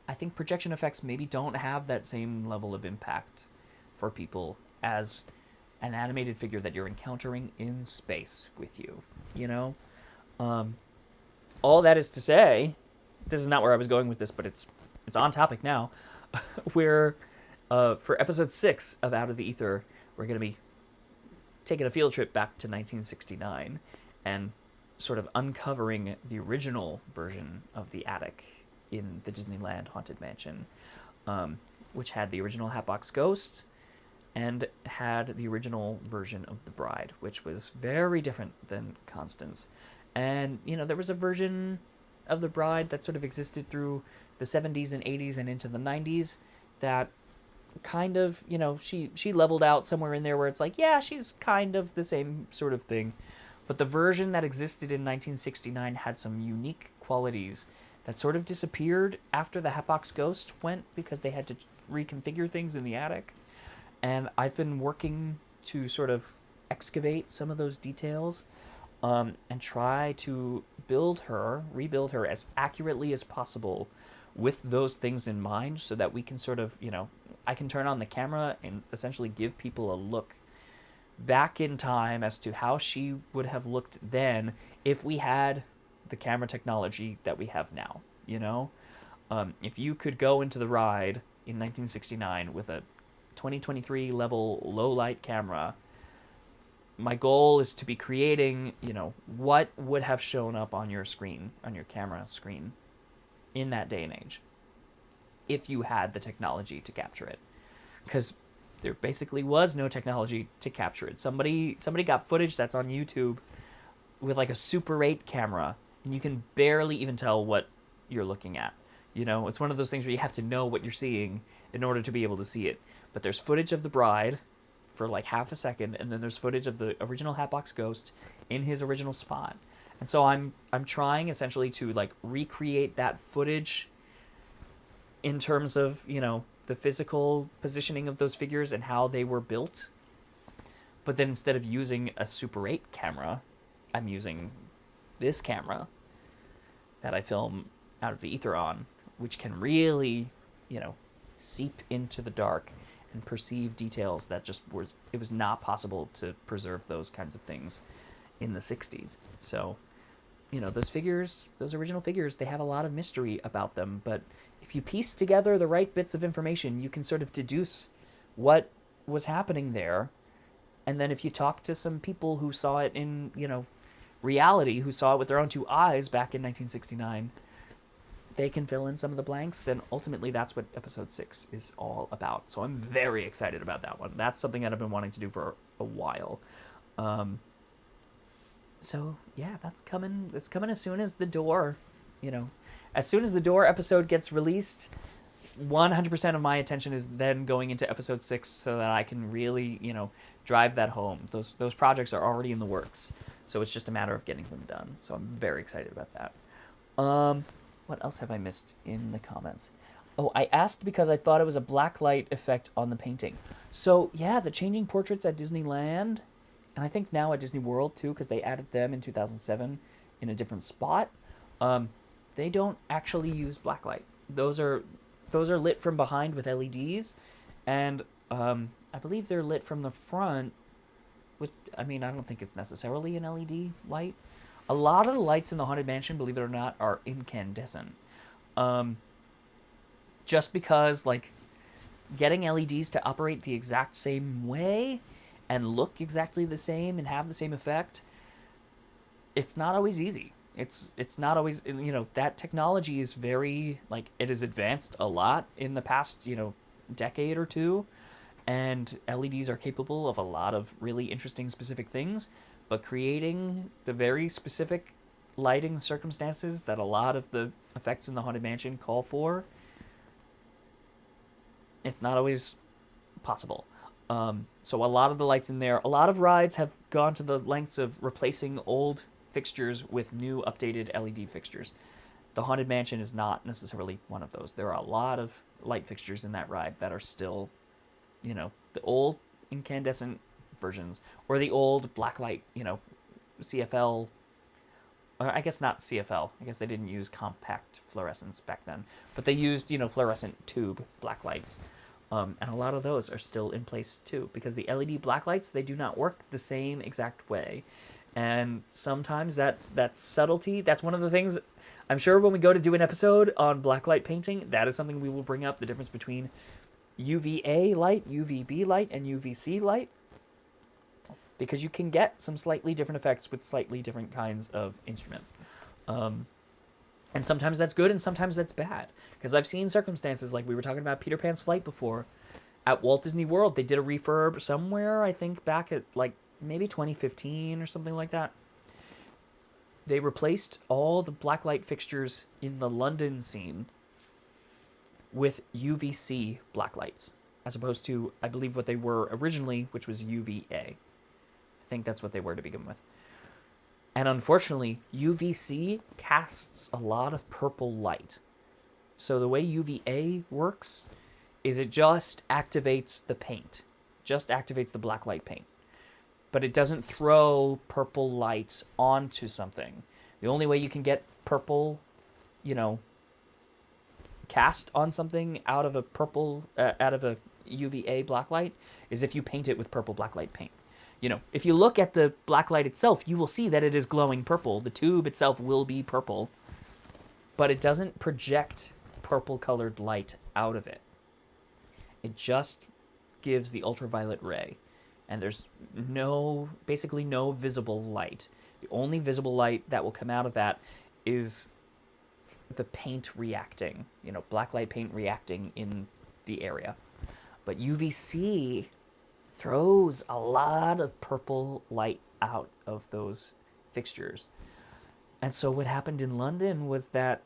I think projection effects maybe don't have that same level of impact for people as an animated figure that you're encountering in space with you. All that is to say, this is not where I was going with this, but it's on topic now. Where for episode 6 of Out of the Ether, we're going to be taking a field trip back to 1969 and sort of uncovering the original version of the attic in the Disneyland Haunted Mansion, which had the original Hatbox Ghost and had the original version of the bride, which was very different than Constance. And, there was a version of the bride that sort of existed through the 70s and 80s and into the 90s that kind of, she leveled out somewhere in there where it's like, yeah, she's kind of the same sort of thing. But the version that existed in 1969 had some unique qualities that sort of disappeared after the Hatbox Ghost went because they had to reconfigure things in the attic. And I've been working to sort of excavate some of those details and try to rebuild her as accurately as possible with those things in mind so that we can sort of, I can turn on the camera and essentially give people a look back in time as to how she would have looked then if we had the camera technology that we have now, If you could go into the ride in 1969 with a 2023 level low light camera, my goal is to be creating, what would have shown up on your screen, on your camera screen in that day and age if you had the technology to capture it. Because there basically was no technology to capture it. Somebody got footage that's on YouTube with like a Super 8 camera, and you can barely even tell what you're looking at. It's one of those things where you have to know what you're seeing in order to be able to see it. But there's footage of the bride for like half a second, and then there's footage of the original Hatbox Ghost in his original spot. And so I'm trying essentially to like recreate that footage in terms of, the physical positioning of those figures and how they were built. But then instead of using a Super 8 camera, I'm using this camera that I film out of the ether on, which can really, seep into the dark and perceive details that it was not possible to preserve those kinds of things in the 60s. So, those original figures, they have a lot of mystery about them, but if you piece together the right bits of information, you can sort of deduce what was happening there. And then if you talk to some people who saw it in, reality, who saw it with their own two eyes back in 1969, they can fill in some of the blanks, and ultimately that's what episode 6 is all about. So I'm very excited about that one. That's something that I've been wanting to do for a while. So yeah, that's coming. It's coming as soon as the door, as soon as the door episode gets released, 100% of my attention is then going into episode 6 so that I can really, drive that home. Those projects are already in the works, so it's just a matter of getting them done. So I'm very excited about that. What else have I missed in the comments? Oh, I asked because I thought it was a black light effect on the painting. So yeah, the changing portraits at Disneyland, and I think now at Disney World too, because they added them in 2007 in a different spot. They don't actually use blacklight. Those are lit from behind with LEDs, and I believe they're lit from the front with, I don't think it's necessarily an LED light. A lot of the lights in the Haunted Mansion, believe it or not, are incandescent. Just because, like, getting LEDs to operate the exact same way and look exactly the same and have the same effect, it's not always easy. It's not always, that technology is very, like, it has advanced a lot in the past, decade or two, and LEDs are capable of a lot of really interesting specific things, but creating the very specific lighting circumstances that a lot of the effects in the Haunted Mansion call for, it's not always possible. So a lot of the lights in there, a lot of rides have gone to the lengths of replacing old fixtures with new updated LED fixtures. The Haunted Mansion is not necessarily one of those. There are a lot of light fixtures in that ride that are still, the old incandescent versions, or the old blacklight, CFL, or I guess not CFL. I guess they didn't use compact fluorescence back then, but they used, fluorescent tube blacklights. And a lot of those are still in place too, because the LED blacklights, they do not work the same exact way. And sometimes that subtlety, that's one of the things, I'm sure when we go to do an episode on blacklight painting, that is something we will bring up, the difference between UVA light, UVB light, and UVC light. Because you can get some slightly different effects with slightly different kinds of instruments. And sometimes that's good and sometimes that's bad. Because I've seen circumstances like we were talking about Peter Pan's Flight before. At Walt Disney World, they did a refurb somewhere, I think, back at like maybe 2015 or something like that. they replaced all the blacklight fixtures in the London scene with UVC blacklights, as opposed to, I believe, what they were originally, which was UVA. I think that's what they were to begin with. And unfortunately, UVC casts a lot of purple light. So the way UVA works is it just activates the paint, just activates the blacklight paint. But it doesn't throw purple light onto something. The only way you can get purple, cast on something out of a UVA blacklight is if you paint it with purple blacklight paint. If you look at the blacklight itself, you will see that it is glowing purple. The tube itself will be purple, but it doesn't project purple colored light out of it. It just gives the ultraviolet ray, and there's basically no visible light. The only visible light that will come out of that is the paint reacting, blacklight paint reacting in the area. But UVC throws a lot of purple light out of those fixtures. And so what happened in London was that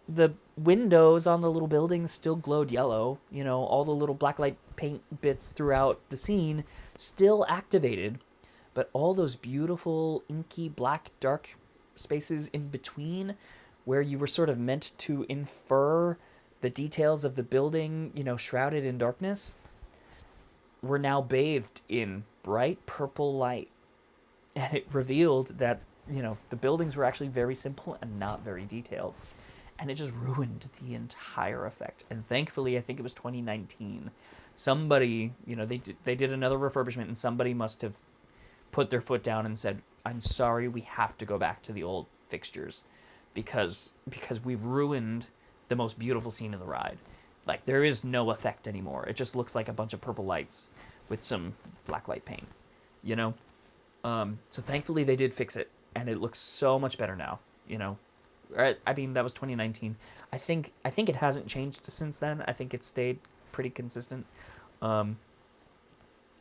the windows on the little buildings still glowed yellow. All the little blacklight paint bits throughout the scene still activated, but all those beautiful inky black dark spaces in between where you were sort of meant to infer the details of the building, shrouded in darkness, were now bathed in bright purple light. And it revealed that, the buildings were actually very simple and not very detailed. And it just ruined the entire effect. And thankfully, I think it was 2019, somebody, they did another refurbishment, and somebody must have put their foot down and said, I'm sorry, we have to go back to the old fixtures because we've ruined the most beautiful scene in the ride. Like, there is no effect anymore. It just looks like a bunch of purple lights with some blacklight paint, So thankfully they did fix it, and it looks so much better now, I mean, that was 2019. I think it hasn't changed since then. I think it stayed pretty consistent. But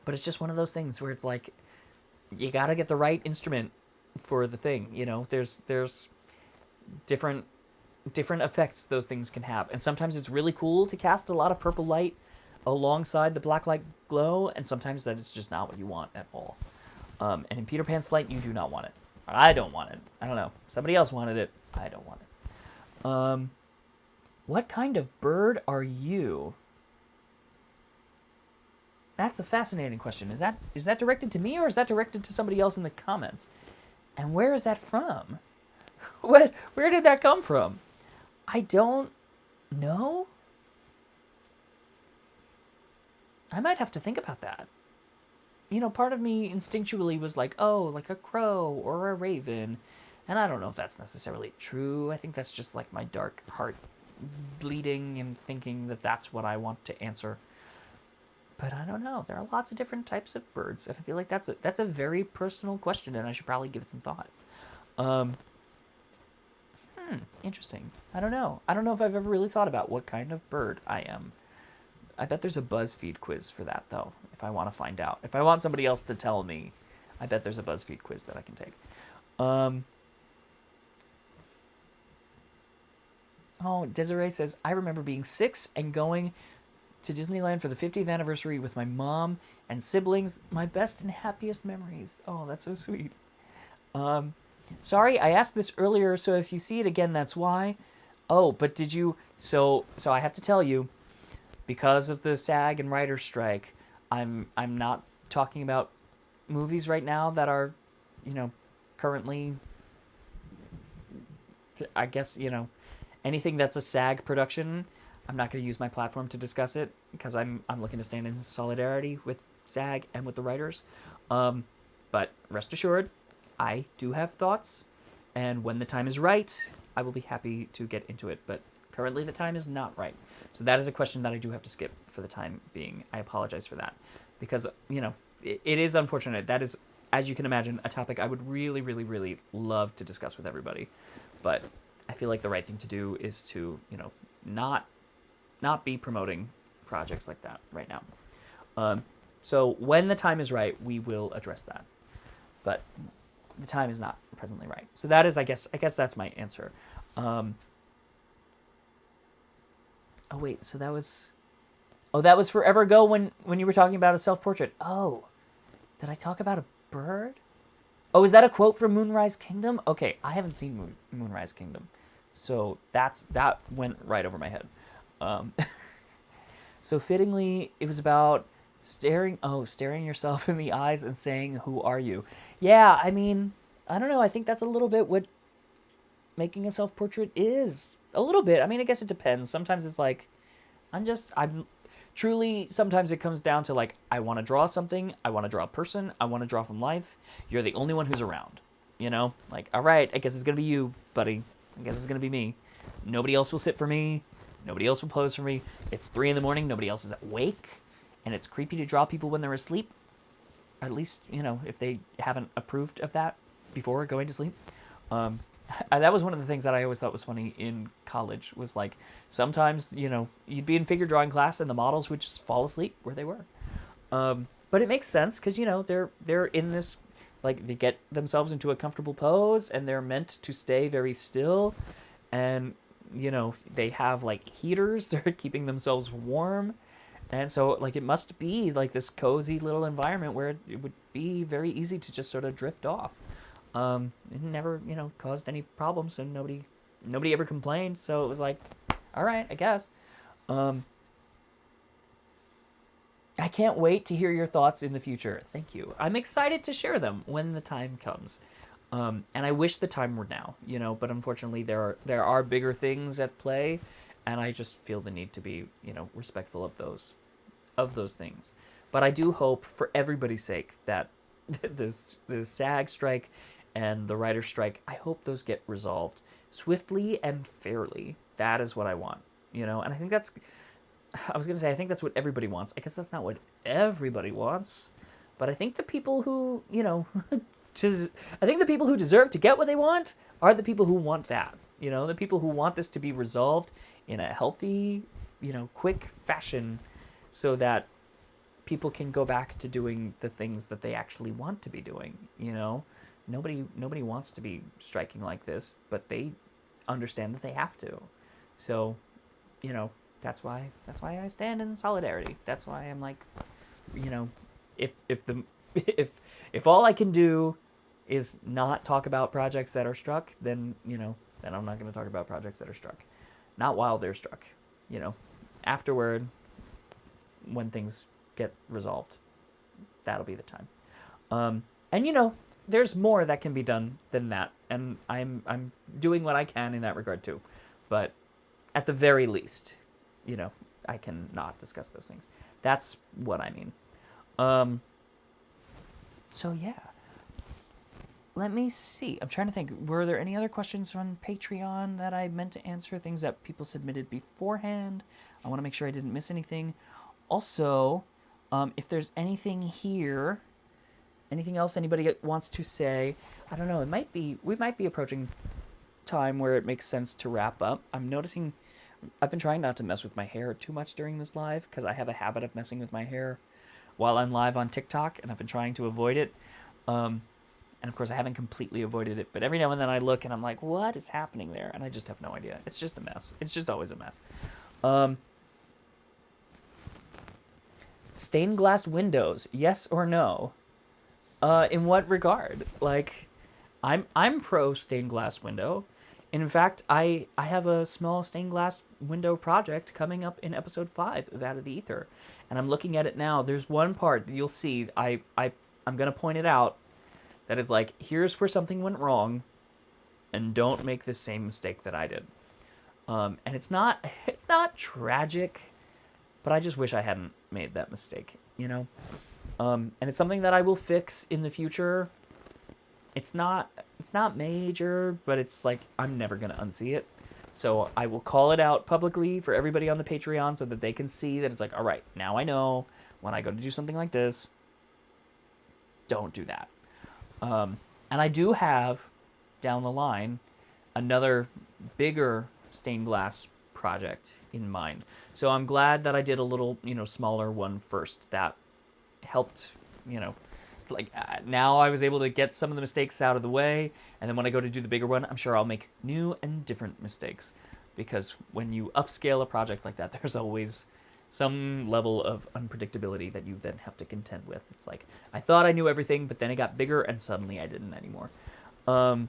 it's just one of those things where it's like, you gotta get the right instrument for the thing. There's different effects those things can have, and sometimes it's really cool to cast a lot of purple light alongside the blacklight glow, and sometimes that is just not what you want at all. And in Peter Pan's Flight, you do not want it. I don't want it. I don't know. Somebody else wanted it. I don't want it. What kind of bird are you? That's a fascinating question. Is that directed to me, or is that directed to somebody else in the comments? And where is that from? Where did that come from? I don't know. I might have to think about that. Part of me instinctually was like, oh, like a crow or a raven. And I don't know if that's necessarily true. I think that's just like my dark heart bleeding and thinking that that's what I want to answer. But I don't know. There are lots of different types of birds, and I feel like that's a very personal question, and I should probably give it some thought. Interesting. I don't know. I don't know if I've ever really thought about what kind of bird I am. I bet there's a BuzzFeed quiz for that, though, if I want to find out. If I want somebody else to tell me, I bet there's a BuzzFeed quiz that I can take. Desiree says, I remember being 6 and going to Disneyland for the 50th anniversary with my mom and siblings. My best and happiest memories. Oh, that's so sweet. Sorry, I asked this earlier, so if you see it again, that's why. Oh, but did you... So I have to tell you, because of the SAG and writer's strike, I'm not talking about movies right now that are, currently... I guess, anything that's a SAG production, I'm not going to use my platform to discuss it, because I'm looking to stand in solidarity with SAG and with the writers. But rest assured, I do have thoughts, and when the time is right, I will be happy to get into it, but currently the time is not right. So that is a question that I do have to skip for the time being. I apologize for that, because, it is unfortunate. That is, as you can imagine, a topic I would really, really, really love to discuss with everybody, but I feel like the right thing to do is to, not be promoting projects like that right now. So when the time is right, we will address that. But the time is not presently right. So that is, I guess that's my answer. Oh wait, so that was, oh, that was forever ago when you were talking about a self-portrait. Oh, did I talk about a bird? Oh, is that a quote from Moonrise Kingdom? Okay, I haven't seen Moonrise Kingdom, so that went right over my head. So fittingly, it was about staring yourself in the eyes and saying, "Who are you?" Yeah, I mean, I don't know. I think that's a little bit what making a self-portrait is. A little bit. I mean, I guess it depends. Sometimes it's like, I'm truly, sometimes it comes down to like, I want to draw something. I want to draw a person. I want to draw from life. You're the only one who's around. You know? Like, all right, I guess it's going to be you, buddy. I guess it's going to be me. Nobody else will sit for me. Nobody else will pose for me. It's 3 a.m. Nobody else is awake. And it's creepy to draw people when they're asleep. At least, you know, if they haven't approved of that before going to sleep. That was one of the things that I always thought was funny in college, was like, sometimes, you know, you'd be in figure drawing class and the models would just fall asleep where they were. But it makes sense because, you know, they're in this, like, they get themselves into a comfortable pose and they're meant to stay very still. And, you know, they have, like, heaters. They're keeping themselves warm. And so, like, it must be, like, this cozy little environment where it would be very easy to just sort of drift off. It never, you know, caused any problems, and nobody ever complained, so it was like, all right, I guess. I can't wait to hear your thoughts in the future. Thank you. I'm excited to share them when the time comes. And I wish the time were now, you know, but unfortunately there are bigger things at play, and I just feel the need to be, you know, respectful of those things. But I do hope, for everybody's sake, that the SAG strike and the writer's strike, I hope those get resolved swiftly and fairly. That is what I want, you know? And I think that's, I was going to say, I think that's what everybody wants. I guess that's not what everybody wants, but I think the people who, you know, I think the people who deserve to get what they want are the people who want that, you know? The people who want this to be resolved in a healthy, you know, quick fashion, so that people can go back to doing the things that they actually want to be doing, you know? Nobody wants to be striking like this, but they understand that they have to. So, you know, that's why I stand in solidarity. That's why I'm like, you know, if all I can do is not talk about projects that are struck, then, you know, then I'm not going to talk about projects that are struck. Not while they're struck, you know. Afterward, when things get resolved, that'll be the time. And you know, there's more that can be done than that, and I'm doing what I can in that regard too. But at the very least, you know, I can not discuss those things. That's what I mean. So yeah. Let me see. I'm trying to think. Were there any other questions on Patreon that I meant to answer? Things that people submitted beforehand? I want to make sure I didn't miss anything. Also, if there's anything here, anything else anybody wants to say, I don't know. We might be approaching time where it makes sense to wrap up. I'm noticing I've been trying not to mess with my hair too much during this live, because I have a habit of messing with my hair while I'm live on TikTok, and I've been trying to avoid it. And of course, I haven't completely avoided it, but every now and then I look and I'm like, what is happening there? And I just have no idea. It's just a mess. It's just always a mess. Stained glass windows, yes or no? In what regard? Like, I'm pro stained glass window. In fact, I have a small stained glass window project coming up in episode 5 of Out of the Ether, and I'm looking at it now. There's one part that you'll see. I'm gonna point it out. That is like, here's where something went wrong, and don't make the same mistake that I did. And it's not tragic, but I just wish I hadn't made that mistake, you know? And it's something that I will fix in the future. It's not major, but it's like, I'm never gonna unsee it. So I will call it out publicly for everybody on the Patreon so that they can see that it's like, all right, now I know when I go to do something like this, don't do that. And I do have, down the line, another bigger stained glass project in mind. So I'm glad that I did a little, you know, smaller one first. That helped, you know, Like, now I was able to get some of the mistakes out of the way, and then when I go to do the bigger one, I'm sure I'll make new and different mistakes. Because when you upscale a project like that, there's always some level of unpredictability that you then have to contend with. It's like, I thought I knew everything, but then it got bigger, and suddenly I didn't anymore. Oh,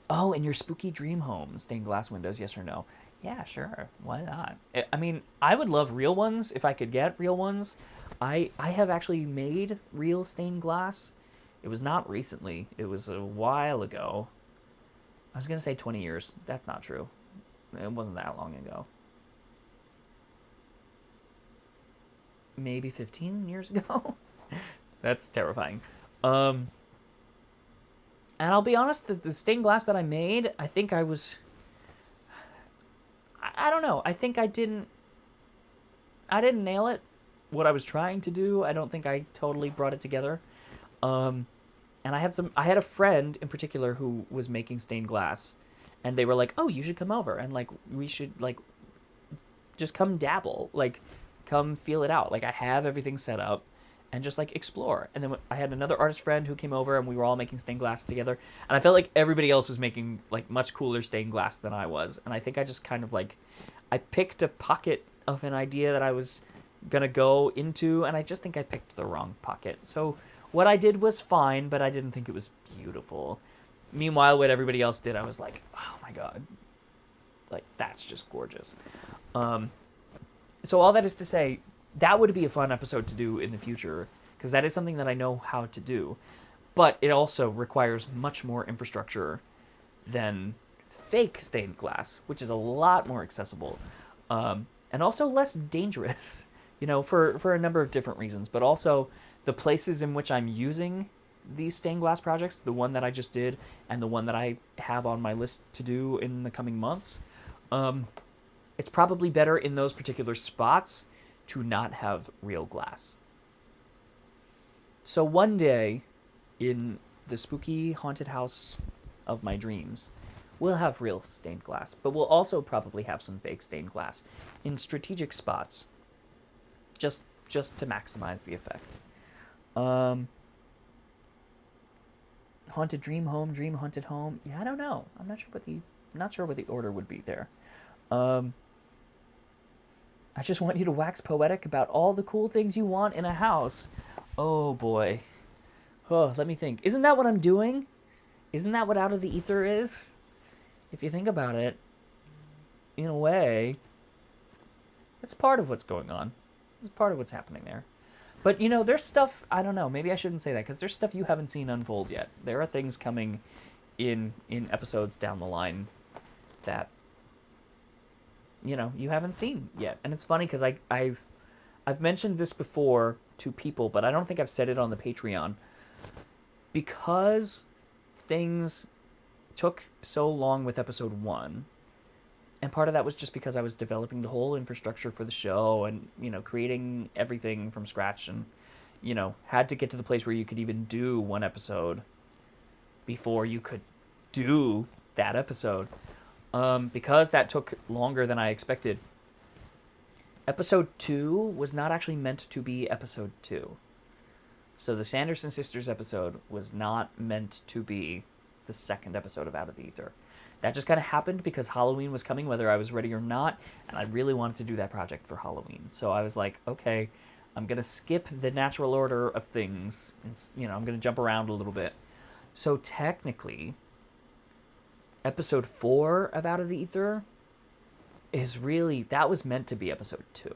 and your spooky dream home, stained glass windows, yes or no? Yeah, sure. Why not? I mean, I would love real ones if I could get real ones. I have actually made real stained glass. It was not recently. It was a while ago. I was going to say 20 years. That's not true. It wasn't that long ago. Maybe 15 years ago? That's terrifying. And I'll be honest, the stained glass that I made, I think I was... I don't know. I think I didn't nail it. What I was trying to do, I don't think I totally brought it together. And I had a friend in particular who was making stained glass, and they were like, "Oh, you should come over, and like we should like just come dabble, like come feel it out. Like I have everything set up, and just like explore." And then I had another artist friend who came over, and we were all making stained glass together. And I felt like everybody else was making like much cooler stained glass than I was. And I think I just kind of like I picked a pocket of an idea that I was gonna go into, and I just think I picked the wrong pocket. So what I did was fine, but I didn't think it was beautiful. Meanwhile, what everybody else did, I was like, oh my god, like that's just gorgeous. So all that is to say, that would be a fun episode to do in the future, because that is something that I know how to do. But it also requires much more infrastructure than fake stained glass, which is a lot more accessible, and also less dangerous, you know, for a number of different reasons. But also the places in which I'm using these stained glass projects, the one that I just did and the one that I have on my list to do in the coming months, it's probably better in those particular spots to not have real glass. So one day, in the spooky haunted house of my dreams, we'll have real stained glass, but we'll also probably have some fake stained glass in strategic spots, just to maximize the effect. Haunted dream home, dream haunted home. Yeah, I don't know. I'm not sure what the order would be there. I just want you to wax poetic about all the cool things you want in a house. Oh boy. Oh, let me think. Isn't that what I'm doing? Isn't that what Out of the Ether is? If you think about it, in a way, it's part of what's going on. It's part of what's happening there. But, you know, there's stuff, I don't know, maybe I shouldn't say that, because there's stuff you haven't seen unfold yet. There are things coming in episodes down the line that, you know, you haven't seen yet. And it's funny, because I've mentioned this before to people, but I don't think I've said it on the Patreon. Because things took so long with episode 1, and part of that was just because I was developing the whole infrastructure for the show and, you know, creating everything from scratch, and, you know, had to get to the place where you could even do one episode before you could do that episode. Because that took longer than I expected, episode 2 was not actually meant to be episode 2. So the Sanderson Sisters episode was not meant to be the second episode of Out of the Ether. That just kind of happened because Halloween was coming, whether I was ready or not, and I really wanted to do that project for Halloween. So I was like, okay, I'm going to skip the natural order of things. It's, you know, I'm going to jump around a little bit. So technically, episode 4 of Out of the Ether is really, that was meant to be episode 2.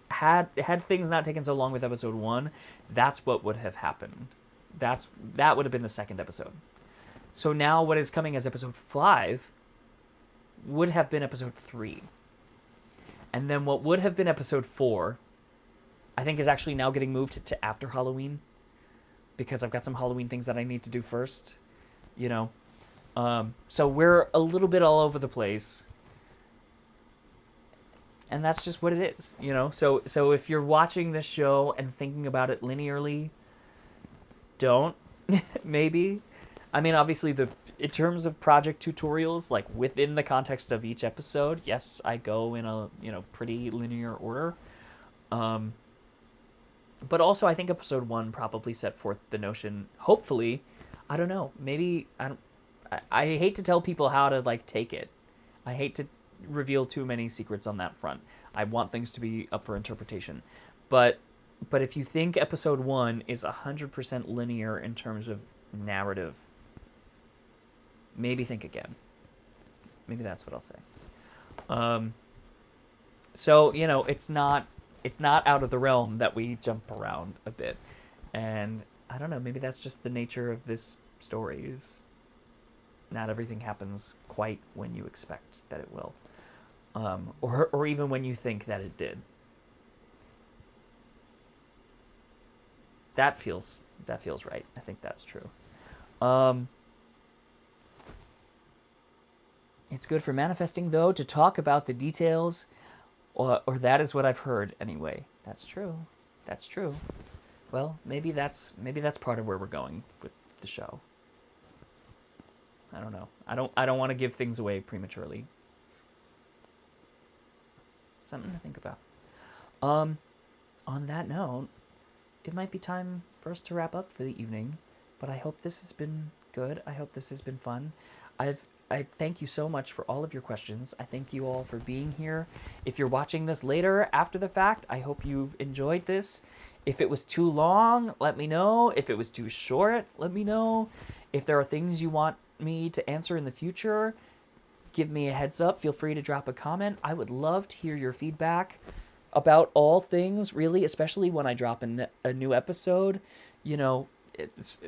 Had things not taken so long with episode 1, that's what would have happened. That would have been the second episode. So now what is coming as episode 5 would have been episode 3. And then what would have been episode 4, I think, is actually now getting moved to after Halloween, because I've got some Halloween things that I need to do first, you know. So we're a little bit all over the place. And that's just what it is, you know. So if you're watching this show and thinking about it linearly, don't, maybe. I mean, obviously, in terms of project tutorials, like within the context of each episode, yes, I go in a, you know, pretty linear order. But also, I think episode 1 probably set forth the notion. Hopefully, I don't know. Maybe I don't. I hate to tell people how to like take it. I hate to reveal too many secrets on that front. I want things to be up for interpretation. But if you think episode 1 is 100% linear in terms of narrative, maybe think again. Maybe that's what I'll say. So, you know, it's not out of the realm that we jump around a bit. And I don't know, maybe that's just the nature of this story, is not everything happens quite when you expect that it will. Or even when you think that it did. That feels right. I think that's true. It's good for manifesting, though, to talk about the details, or that is what I've heard anyway. That's true. That's true. Well, maybe that's part of where we're going with the show. I don't know. I don't want to give things away prematurely. Something to think about. On that note, it might be time for us to wrap up for the evening, but I hope this has been good. I hope this has been fun. I thank you so much for all of your questions. I thank you all for being here. If you're watching this later after the fact, I hope you've enjoyed this. If it was too long, let me know. If it was too short, let me know. If there are things you want me to answer in the future, give me a heads up. Feel free to drop a comment. I would love to hear your feedback about all things, really, especially when I drop a new episode. You know,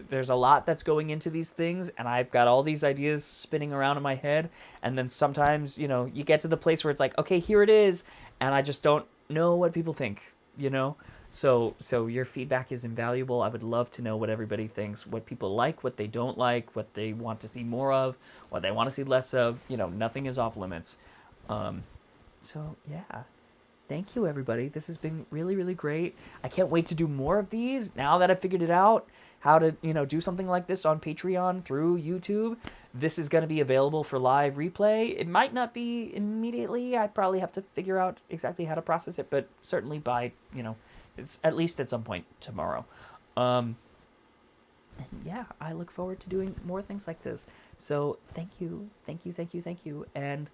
there's a lot that's going into these things, and I've got all these ideas spinning around in my head, and then sometimes, you know, you get to the place where it's like, okay, here it is, and I just don't know what people think, you know? So your feedback is invaluable. I would love to know what everybody thinks, what people like, what they don't like, what they want to see more of, what they want to see less of. You know, nothing is off limits. So yeah, thank you, everybody. This has been really, really great. I can't wait to do more of these now that I've figured it out, how to, you know, do something like this on Patreon through YouTube. This is going to be available for live replay. It might not be immediately. I probably have to figure out exactly how to process it, but certainly by, you know, it's at least at some point tomorrow. And yeah, I look forward to doing more things like this. So thank you. And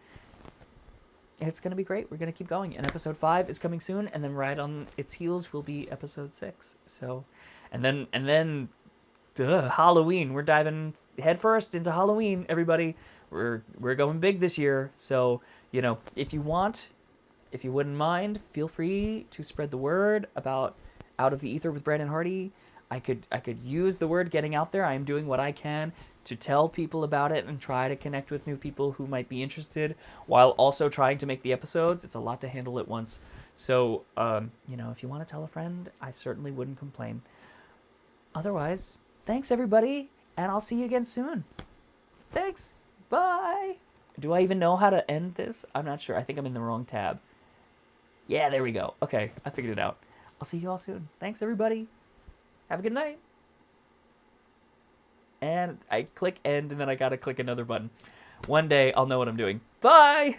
it's going to be great. We're going to keep going. And episode 5 is coming soon. And then right on its heels will be episode 6. So, and then Halloween. We're diving headfirst into Halloween, everybody. We're going big this year. So, you know, if you wouldn't mind, feel free to spread the word about Out of the Ether with Brandon Hardy. I could use the word getting out there. I am doing what I can to tell people about it and try to connect with new people who might be interested, while also trying to make the episodes. It's a lot to handle at once. So, you know, if you want to tell a friend, I certainly wouldn't complain. Otherwise, thanks, everybody, and I'll see you again soon. Thanks. Bye. Do I even know how to end this? I'm not sure. I think I'm in the wrong tab. Yeah, there we go. Okay, I figured it out. I'll see you all soon. Thanks, everybody. Have a good night. And I click end, and then I gotta click another button. One day, I'll know what I'm doing. Bye!